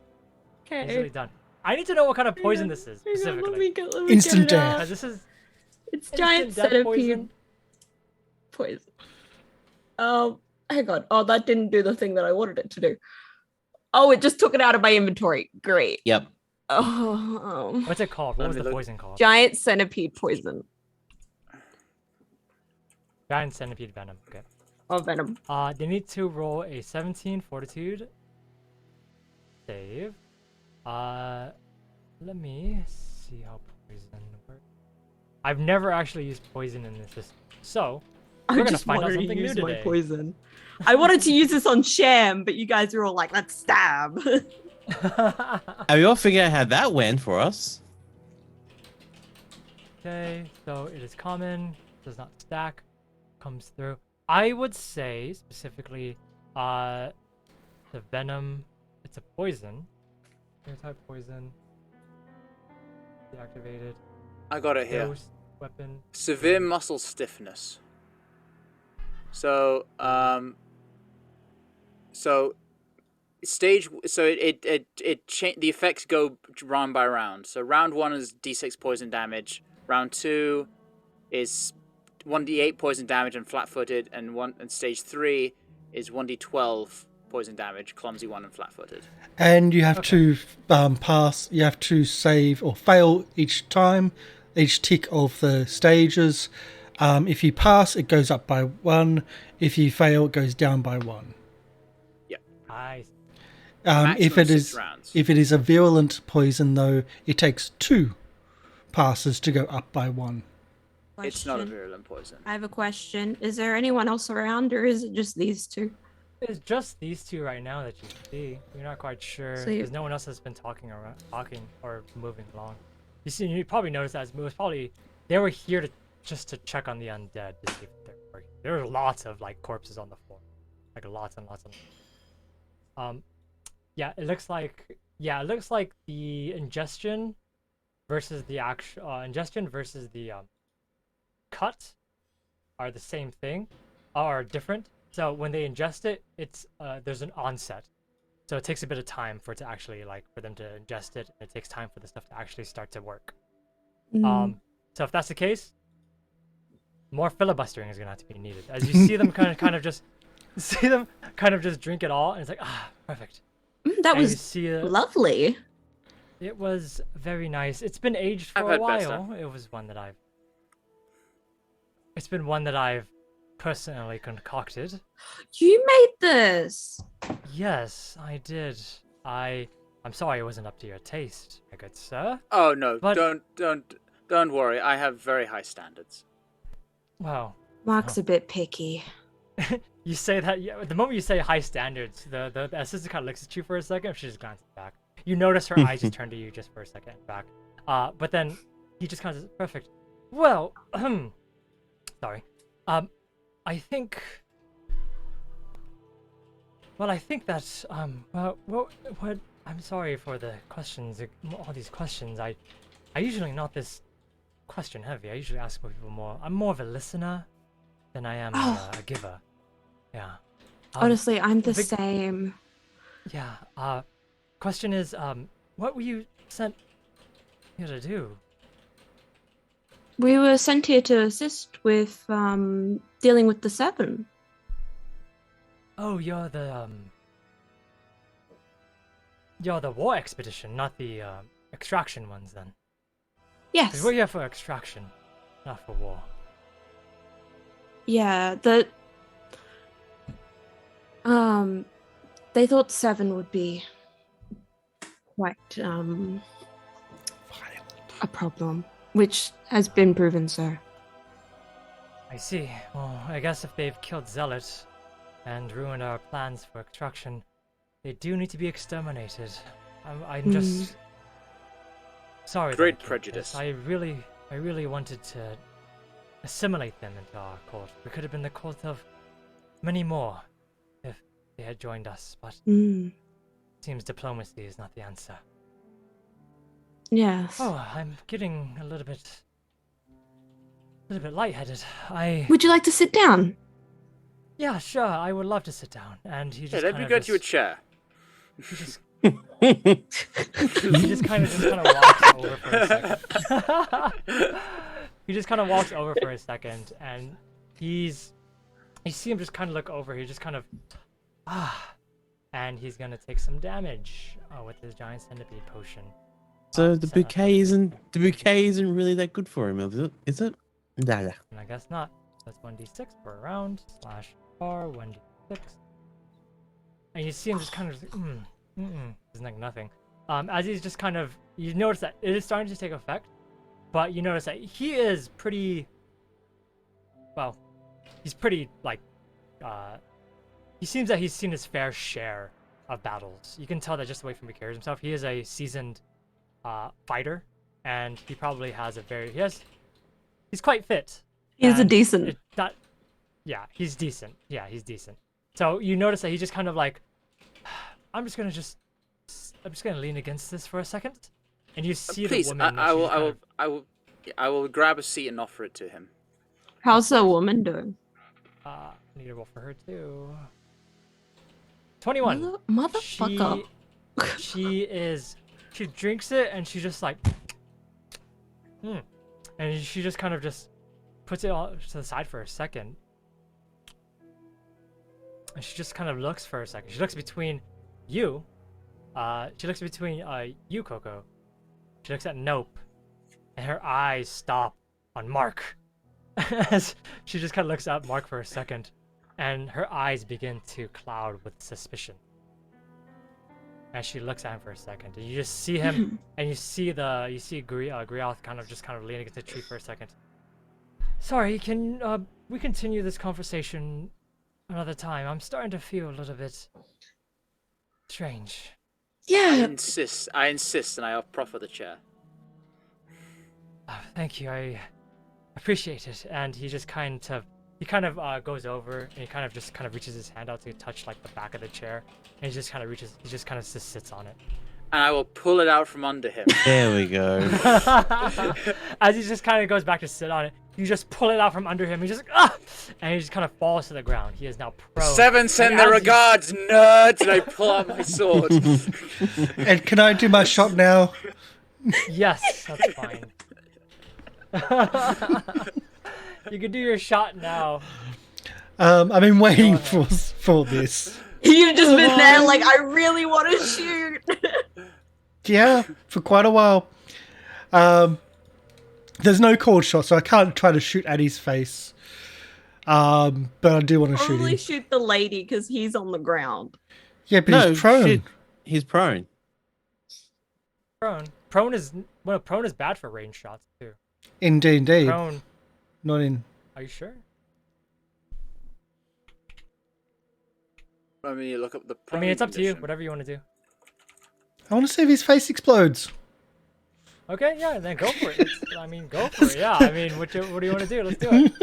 Easily done. I need to know what kind of poison this is specifically. Instant get it out. death. This is It's giant Instant death centipede poison. Hang on. Oh, that didn't do the thing that I wanted it to do. Oh, it just took it out of my inventory. Great. Yep. Oh, What's it called? What Let was me the look. poison called? giant centipede poison. Giant centipede venom. Okay. Oh, venom. They need to roll a 17 fortitude save. Let me see how poison works. I've never actually used poison in this system, so I we're gonna just find out wanted to something new use my today. poison. I wanted to use this on Sham, but you guys were all like, let's stab. Have you all figured out how that went for us? Okay, so it is common, does not stack, comes through. I would say specifically, the venom. It's a poison. Type poison. Deactivated. I got it here. Dose, weapon. Severe muscle stiffness. So the effects go round by round. So round 1 is d6 poison damage. Round 2 is 1d8 poison damage and flat-footed, and stage 3 is 1d12 poison damage, clumsy 1 and flat-footed. And you have to pass. You have to save or fail each time, each tick of the stages. If you pass, it goes up by 1. If you fail, it goes down by 1. Nice. If Maximum it 6 is rounds. if it is a virulent poison, though, it takes 2 passes to go up by 1. It's not a Question. virulent poison. I have a question. Is there anyone else around, or is it just these two? It's just these two right now that you see. You're not quite sure So you- because no one else has been talking or moving along. You probably noticed that it was probably they were here just to check on the undead to see if they're working. There were lots of like corpses on the floor, like lots and lots of. Yeah, it looks like the ingestion versus the actual ingestion versus the cut are the same thing, are different. So when they ingest it, it's there's an onset, so it takes a bit of time for it to actually for them to ingest it, and it takes time for the stuff to actually start to work. So if that's the case, more filibustering is gonna have to be needed. As you see them kind of just drink it all, and it's like perfect. That And you was see lovely. it was very nice. It's been aged for I've a had while. better. It was It's been one that I've personally concocted. You made this. Yes, I did. I'm sorry it wasn't up to your taste, my good sir. Oh no! But- Don't worry. I have very high standards. Wow. Mark's a bit picky. You say that the moment you say high standards, the assistant kind of looks at you for a second. She just glances back. You notice her eyes just turn to you just for a second back. But then he just kind of says, perfect. Well, sorry. I think that what I'm sorry for the questions, all these questions. I usually not this question heavy. I usually ask people more. I'm more of a listener than I am a giver. Yeah. Honestly, I'm the big- same. Yeah. Question is, what were you sent here to do? We were sent here to assist with dealing with the 7. Oh, you're the war expedition, not the extraction ones, then. 'Cause Yes. we're here for extraction, not for war. Yeah, they thought 7 would be quite a problem, which has been proven so. I see. Well, I guess if they've killed Zealots and ruined our plans for extraction, they do need to be exterminated. I'm just sorry. Great that I did prejudice. this. I really wanted to assimilate them into our court. We could have been the court of many more if they had joined us, but it seems diplomacy is not the answer. Yes. Oh, I'm getting a little bit lightheaded. Would you like to sit down? Yeah, sure. I would love to sit down. And he Yeah, just let me get you a chair. He just he just kind of walks over for a second. he just kind of walks over for a second, and you see him just kind of look over. He just kind of and he's gonna take some damage with his giant centipede potion. So the bouquet isn't really that good for him, is it? Is it? Nah. And I guess not. That's 1d6 per round /bar 1d6. And you see him just kind of it's like nothing. As he's just kind of, you notice that it is starting to take effect, but you notice that he is pretty, well, he's pretty like, he seems that he's seen his fair share of battles. You can tell that just the way from he carries himself. He is a seasoned fighter, and he probably has he's quite fit. He's a decent. He's decent. Yeah, he's decent. So you notice that he just kind of like, I'm just gonna lean against this for a second, and you see Please, the woman. I will grab a seat and offer it to him. How's the woman doing? Need to roll for her too. 21. Motherfucker. She drinks it and she just like, and she just kind of just puts it all to the side for a second. And she just kind of looks for a second. She looks between you. You, Coco. She looks at Nope. And her eyes stop on Mark. As she just kind of looks at Mark for a second. And her eyes begin to cloud with suspicion. As she looks at him for a second. And you just see him, and you see Grialth kind of leaning against the tree for a second. Sorry, can we continue this conversation another time? I'm starting to feel a little bit strange. Yeah. I insist, and I proffer the chair. Thank you, I appreciate it. And he just kind of goes over, and he kind of reaches his hand out to touch like the back of the chair, and he just kind of just sits on it. And I will pull it out from under him. There we go. As he just kind of goes back to sit on it, you just pull it out from under him. He just and he just kind of falls to the ground. He is now prone. Seven send their regards, nerds. And I pull out my sword. And can I do my shot now? Yes, that's fine. You can do your shot now. I've been waiting for this. You've just been there like, I really want to shoot. Yeah, for quite a while. There's no cold shot, so I can't try to shoot at his face. But I do want to shoot Probably him. shoot the lady because he's on the ground. Yeah, but he's prone. Shit. He's prone. Prone is bad for range shots too. Indeed. Prone. Not in. Are you sure? I mean, you look up the. I mean, it's up to you. Whatever you want to do. I want to see if his face explodes. Okay, yeah, then go for it. Go for it. Yeah, I mean, what do you want to do? Let's do it.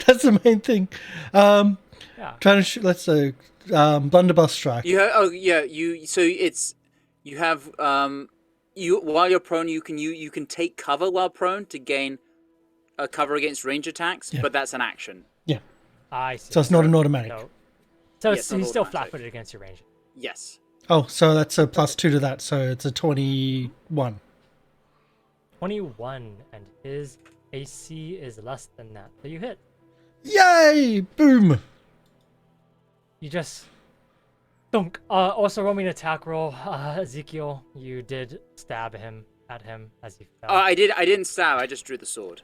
That's the main thing. Yeah. Trying to shoot. Let's say blunderbuss strike. You have, you have while you're prone, you can take cover while prone to gain cover against range attacks, but that's an action. Yeah. I see. So it's not an automatic. So Yes, he's still automatic. flat-footed against your range. Yes. Oh, so that's a +2 to that. So it's a 21. 21, and his AC is less than that. So you hit. Yay! Boom. You just thunk. Also roll me an attack roll. Ezekiel, you did stab him as he fell. I didn't stab. I just drew the sword.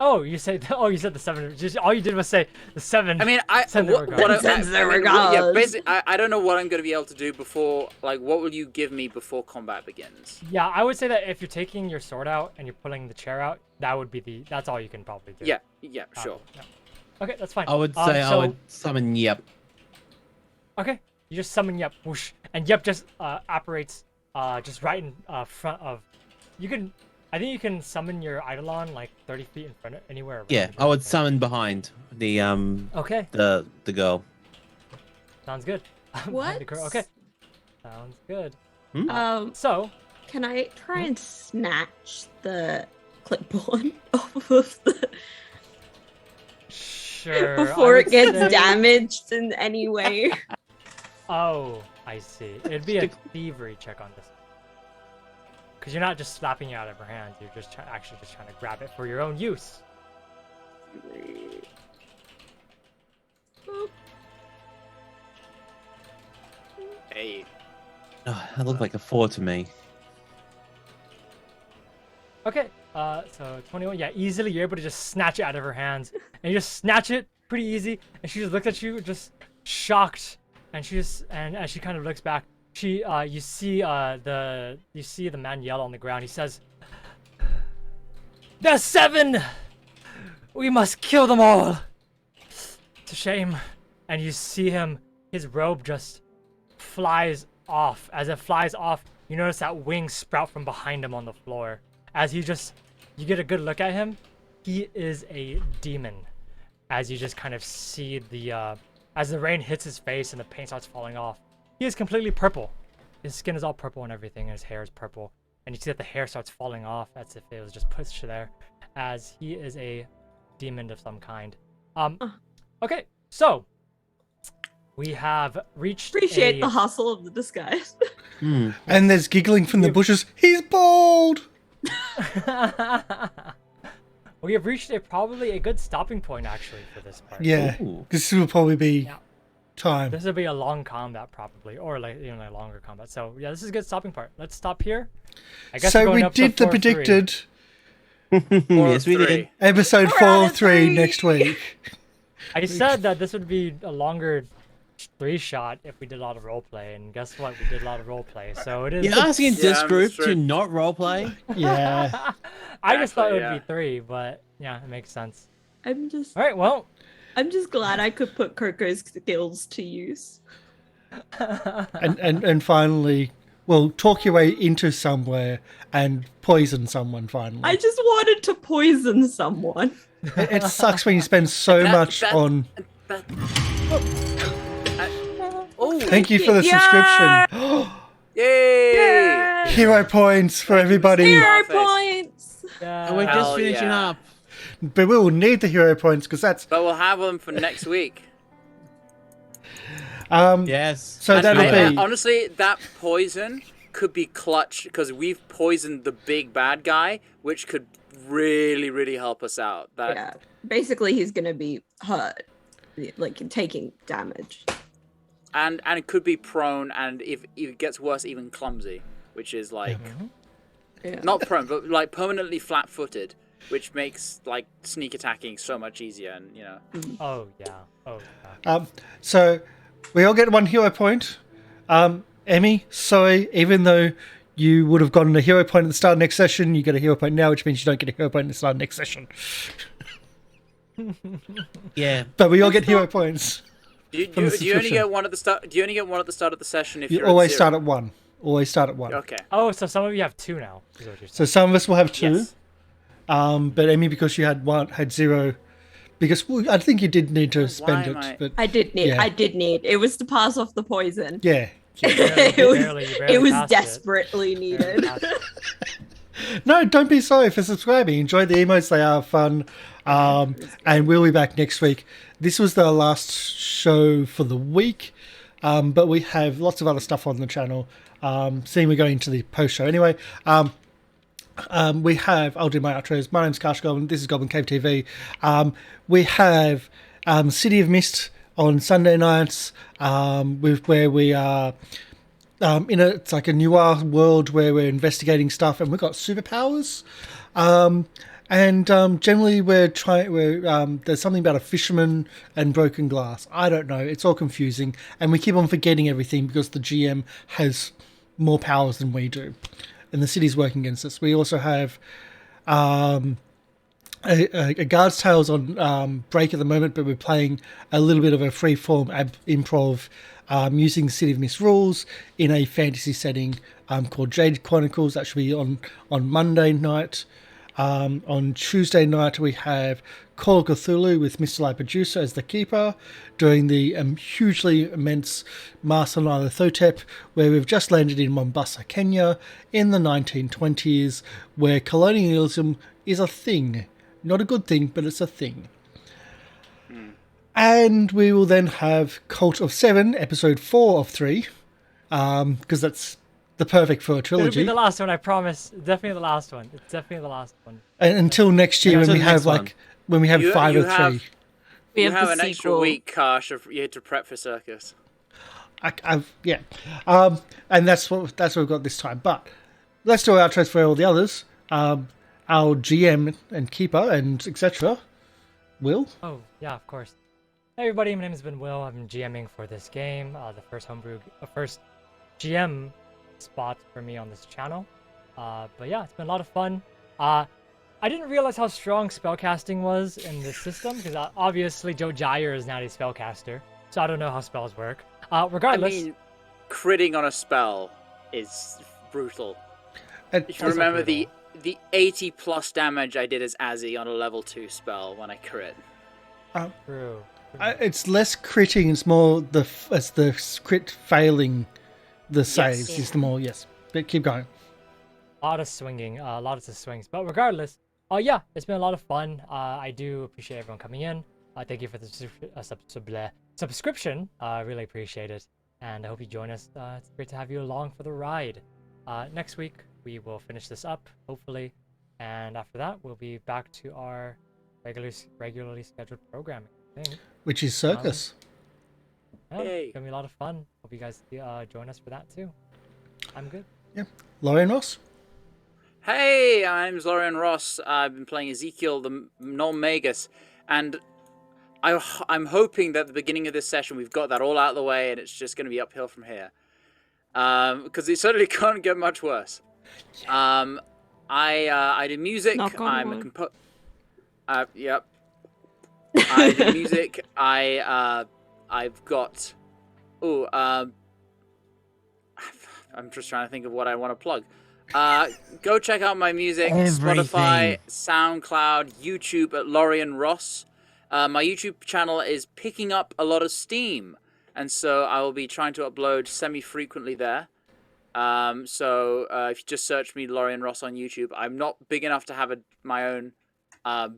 You said the 7. All you did was say the 7. I mean, Sends their regards. Yeah, basically, I don't know what I'm going to be able to do before. Like, what will you give me before combat begins? Yeah, I would say that if you're taking your sword out and you're pulling the chair out, that's all you can probably do. Yeah, sure. Yeah. Okay, that's fine. I would say I would summon Yep. Okay, you just summon Yep, whoosh, and Yep just apparates just right in front of. I think you can summon your Eidolon like 30 feet in front of anywhere around. Yeah, I would summon behind the Okay. the girl. Sounds good. What? Okay. Sounds good. So can I try and snatch the clipboard off of the Sure. before it gets damaged in any way? Oh, I see. It'd be a thievery check on this. because you're not just slapping it out of her hands. You're just actually just trying to grab it for your own use. Hey. Oh, that looked like a 4 to me. Okay, so 21, yeah, easily you're able to just snatch it out of her hands, and you just snatch it pretty easy, and she just looked at you, just shocked, and she just, and as she kind of looks back, she, you see the man yell on the ground. He says, "There's 7! We must kill them all! It's a shame." And you see him, his robe just flies off. As it flies off, you notice that wing sprout from behind him on the floor. As you get a good look at him, he is a demon. As you just kind of see as the rain hits his face and the paint starts falling off, he is completely purple. His skin is all purple and everything, and his hair is purple. And you see that the hair starts falling off as if it was just pushed there, as he is a demon of some kind. Okay, so we have reached Appreciate the hustle of the disguise. And there's giggling from the bushes. He's bald! We have reached probably a good stopping point actually for this part. Yeah, Ooh. this will probably be time. This will be a long combat probably, or like a longer combat. So yeah, this is a good stopping part. Let's stop here. I guess we're So going we to did the episode 4 of 3. predicted Yes, we did. episode 4 of 3 next week. I said that this would be a longer 3-shot if we did a lot of roleplay, and guess what? We did a lot of roleplay, so it is. You're asking this Yeah, group that's to true. not roleplay? Yeah. I just thought it would Exactly, be 3, but yeah, it makes sense. I'm just All right, well, glad I could put Coco's skills to use. And finally, well, talk your way into somewhere and poison someone finally. I just wanted to poison someone. It sucks when you spend so much on... Oh, Thank you for the Yeah! subscription. yay! Hero points for everybody. Hero Face. points. And we're yeah. just Hell finishing yeah. up. But we will need the hero points because that's... But we'll have them for next week. Yes. So And that'll be... honestly, that poison could be clutch because we've poisoned the big bad guy, which could really, really help us out. That Yeah. Basically, he's gonna be hurt, like taking damage. and it could be prone, and if it gets worse, even clumsy, which is like Yeah. not prone, but like permanently flat-footed, which makes like sneak attacking so much easier. And Oh yeah. Oh yeah. So we all get 1 hero point. Emi, sorry, even though you would have gotten a hero point at the start of next session, you get a hero point now, which means you don't get a hero point at the start of next session. Yeah. But we all get hero points. do you From the only subscription. get one at the start? Do you only get one at the start of the session if You you're always at 0? start at 1. Always start at 1. Okay. Oh, so some of you have 2 now. Is what you're So saying. some of us will have 2. Yes. But Emi, because you had 0, because I think you did need to spend am it. I- But I did need. Yeah. I did need. It was to pass off the poison. yeah. it was. barely It was passed it. desperately needed. No, don't be sorry for subscribing. Enjoy the emotes; they are fun. And we'll be back next week. This was the last show for the week, but we have lots of other stuff on the channel. Seeing we're going into the post show anyway. We have. I'll do my outros. My name's Karsh the Goblin. This is Goblin Cave TV. We have City of Mist on Sunday nights, where we are. It's like a noir world where we're investigating stuff, and we've got superpowers. Generally, there's something about a fisherman and broken glass. I don't know. It's all confusing, and we keep on forgetting everything because the GM has more powers than we do, and the city's working against us. We also have a Guard's Tales on break at the moment, but we're playing a little bit of a free-form improv using City of Mist rules in a fantasy setting called Jade Chronicles. That should be on Monday night. On Tuesday night, we have Call of Cthulhu with MrLiveProducer as the keeper, doing the hugely immense Master Nyarlathotep, where we've just landed in Mombasa, Kenya, in the 1920s, where colonialism is a thing. Not a good thing, but it's a thing. And we will then have Cult of 7, episode 4 of 3, because that's the perfect for a It'll trilogy. be the last one, I promise. Definitely the last one. It's definitely the last one. And until next year, Yeah, when until we the have next one. when we have You- 5 you or 3. have- We You have have the an extra sequel. week, Karsh. You had to prep for Circus. Yeah, and that's what we've got this time. But let's do our outros for all the others. Our GM and keeper and etc. Will. Oh, yeah, of course. Hey everybody, my name has been Will. I've been GMing for this game, the first GM spot for me on this channel. But yeah, it's been a lot of fun. I didn't realize how strong spellcasting was in this system, because obviously Joe Jyer is not a spellcaster, so I don't know how spells work. Regardless, I mean, critting on a spell is brutal. And If you Also remember brutal. the 80 plus damage I did as Azzy on a level 2 spell when I crit. true. it's less critting; it's more the crit failing the saves. Is the more But keep going. A lot of swinging, lots of swings. But regardless, yeah, it's been a lot of fun. I do appreciate everyone coming in. Thank you for the subscription. I really appreciate it. And I hope you join us. It's great to have you along for the ride. Next week, we will finish this up, hopefully. And after that, we'll be back to our regularly scheduled programming, I think. Which is circus. Yeah, Yay. it's going to be a lot of fun. Hope you guys join us for that, too. I'm good. Lorian Ross. Hey, I'm Lorian Ross. I've been playing Ezekiel the Null Magus, and I'm hoping that at the beginning of this session we've got that all out of the way, and it's just going to be uphill from here. Because it certainly can't get much worse. I do music. Knock on I'm a wood. composer. Yep. I do music. I've got. I'm just trying to think of what I want to plug. Go check out my music. Spotify, SoundCloud, YouTube at Lorian Ross. My YouTube channel is picking up a lot of steam, and so I will be trying to upload semi-frequently there. So if you just search me, Lorian Ross, on YouTube, I'm not big enough to have my own, what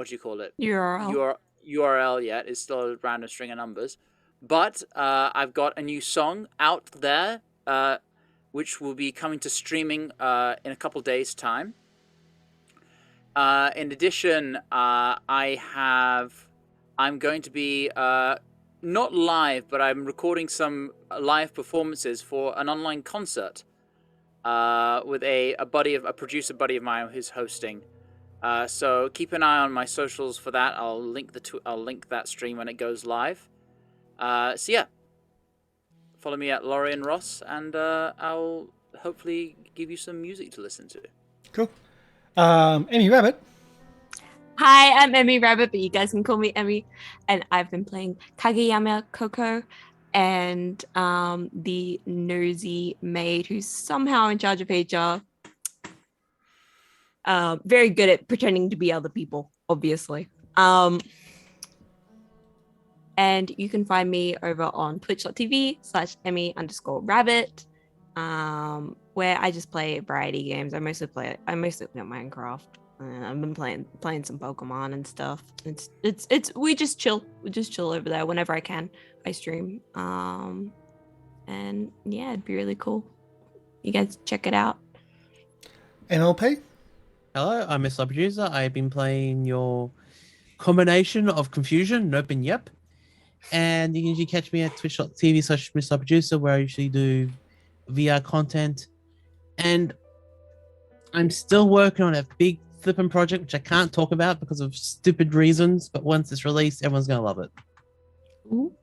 do you call it? URL. URL yet. It's still a random string of numbers. But I've got a new song out there, which will be coming to streaming in a couple days' time. In addition, I'm going to be not live, but I'm recording some live performances for an online concert with a producer buddy of mine who's hosting. So keep an eye on my socials for that. I'll link that stream when it goes live. So yeah, follow me at Lorian Ross, and I'll hopefully give you some music to listen to. Cool. Emi Rabbit. Hi, I'm Emi Rabbit, but you guys can call me Emi. And I've been playing Kageyama Koko and the nosy maid who's somehow in charge of HR. Very good at pretending to be other people, obviously. And you can find me over on twitch.tv/Emi_Rabbit, where I just play variety games. I mostly play Minecraft. I've been playing some Pokemon and stuff. We just chill over there whenever I can. I stream. And yeah, it'd be really cool. You guys check it out. NLP. Hello, I'm MrLiveProducer. I've been playing your combination of Confusion, Nope and Yep. And you can usually catch me at twitch.tv/MrLiveProducer, where I usually do VR content. And I'm still working on a big flipping project, which I can't talk about because of stupid reasons. But once it's released, everyone's going to love it.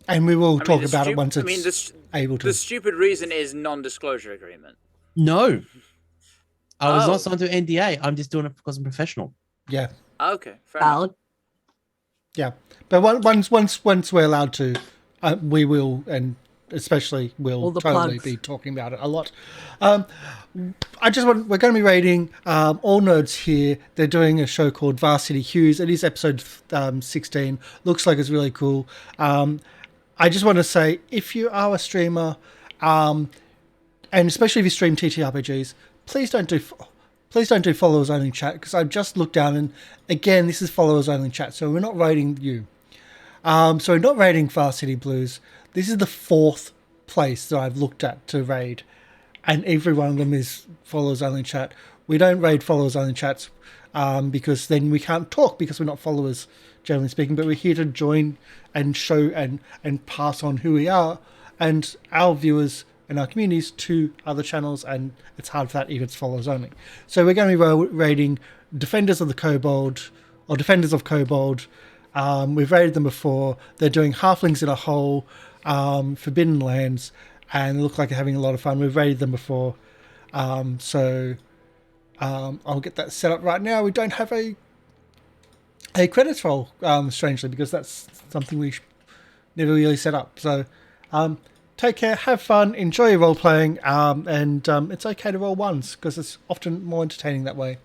And we will talk about it once it's able to. The stupid reason is non-disclosure agreement. No. I was Oh. not signed to an NDA. I'm just doing it because I'm professional. Yeah. Okay, fair enough. Valid. Yeah. But once we're allowed to, we will, and especially All will the totally plugs. be talking about it a lot. We're going to be rating All Nerds here. They're doing a show called Varsity Hues. It is episode 16. Looks like it's really cool. I just want to say, if you are a streamer, and especially if you stream TTRPGs, please don't do followers only chat, because I've just looked down and again, this is followers only chat, so we're not rating you. So we're not rating Varsity Blues. This is the 4th place that I've looked at to raid. and every one of them is followers only chat. We don't raid followers only chats because then we can't talk because we're not followers, generally speaking. But we're here to join and show and pass on who we are and our viewers and our communities to other channels, and it's hard for that if it's followers only. So we're going to be raiding Defenders of the Kobold, or Defenders of Kobold. We've raided them before. They're doing Halflings in a Hole, Forbidden Lands, and they look like they're having a lot of fun. We've raided them before. So I'll get that set up right now. We don't have a credits roll, strangely, because that's something we never really set up. So take care, have fun, enjoy your role playing, and it's okay to roll ones because it's often more entertaining that way.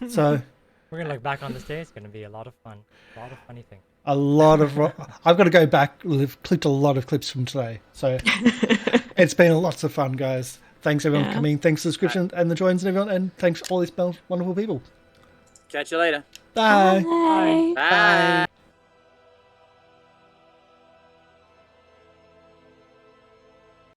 So we're gonna look back on this day. It's gonna be a lot of fun, a lot of funny things. I've got to go back. We've clicked a lot of clips from today, so it's been lots of fun, guys. Thanks everyone for coming. Thanks for the subscription and the joins and everyone, and thanks to all these wonderful people. Catch you later. Bye. Bye. Bye.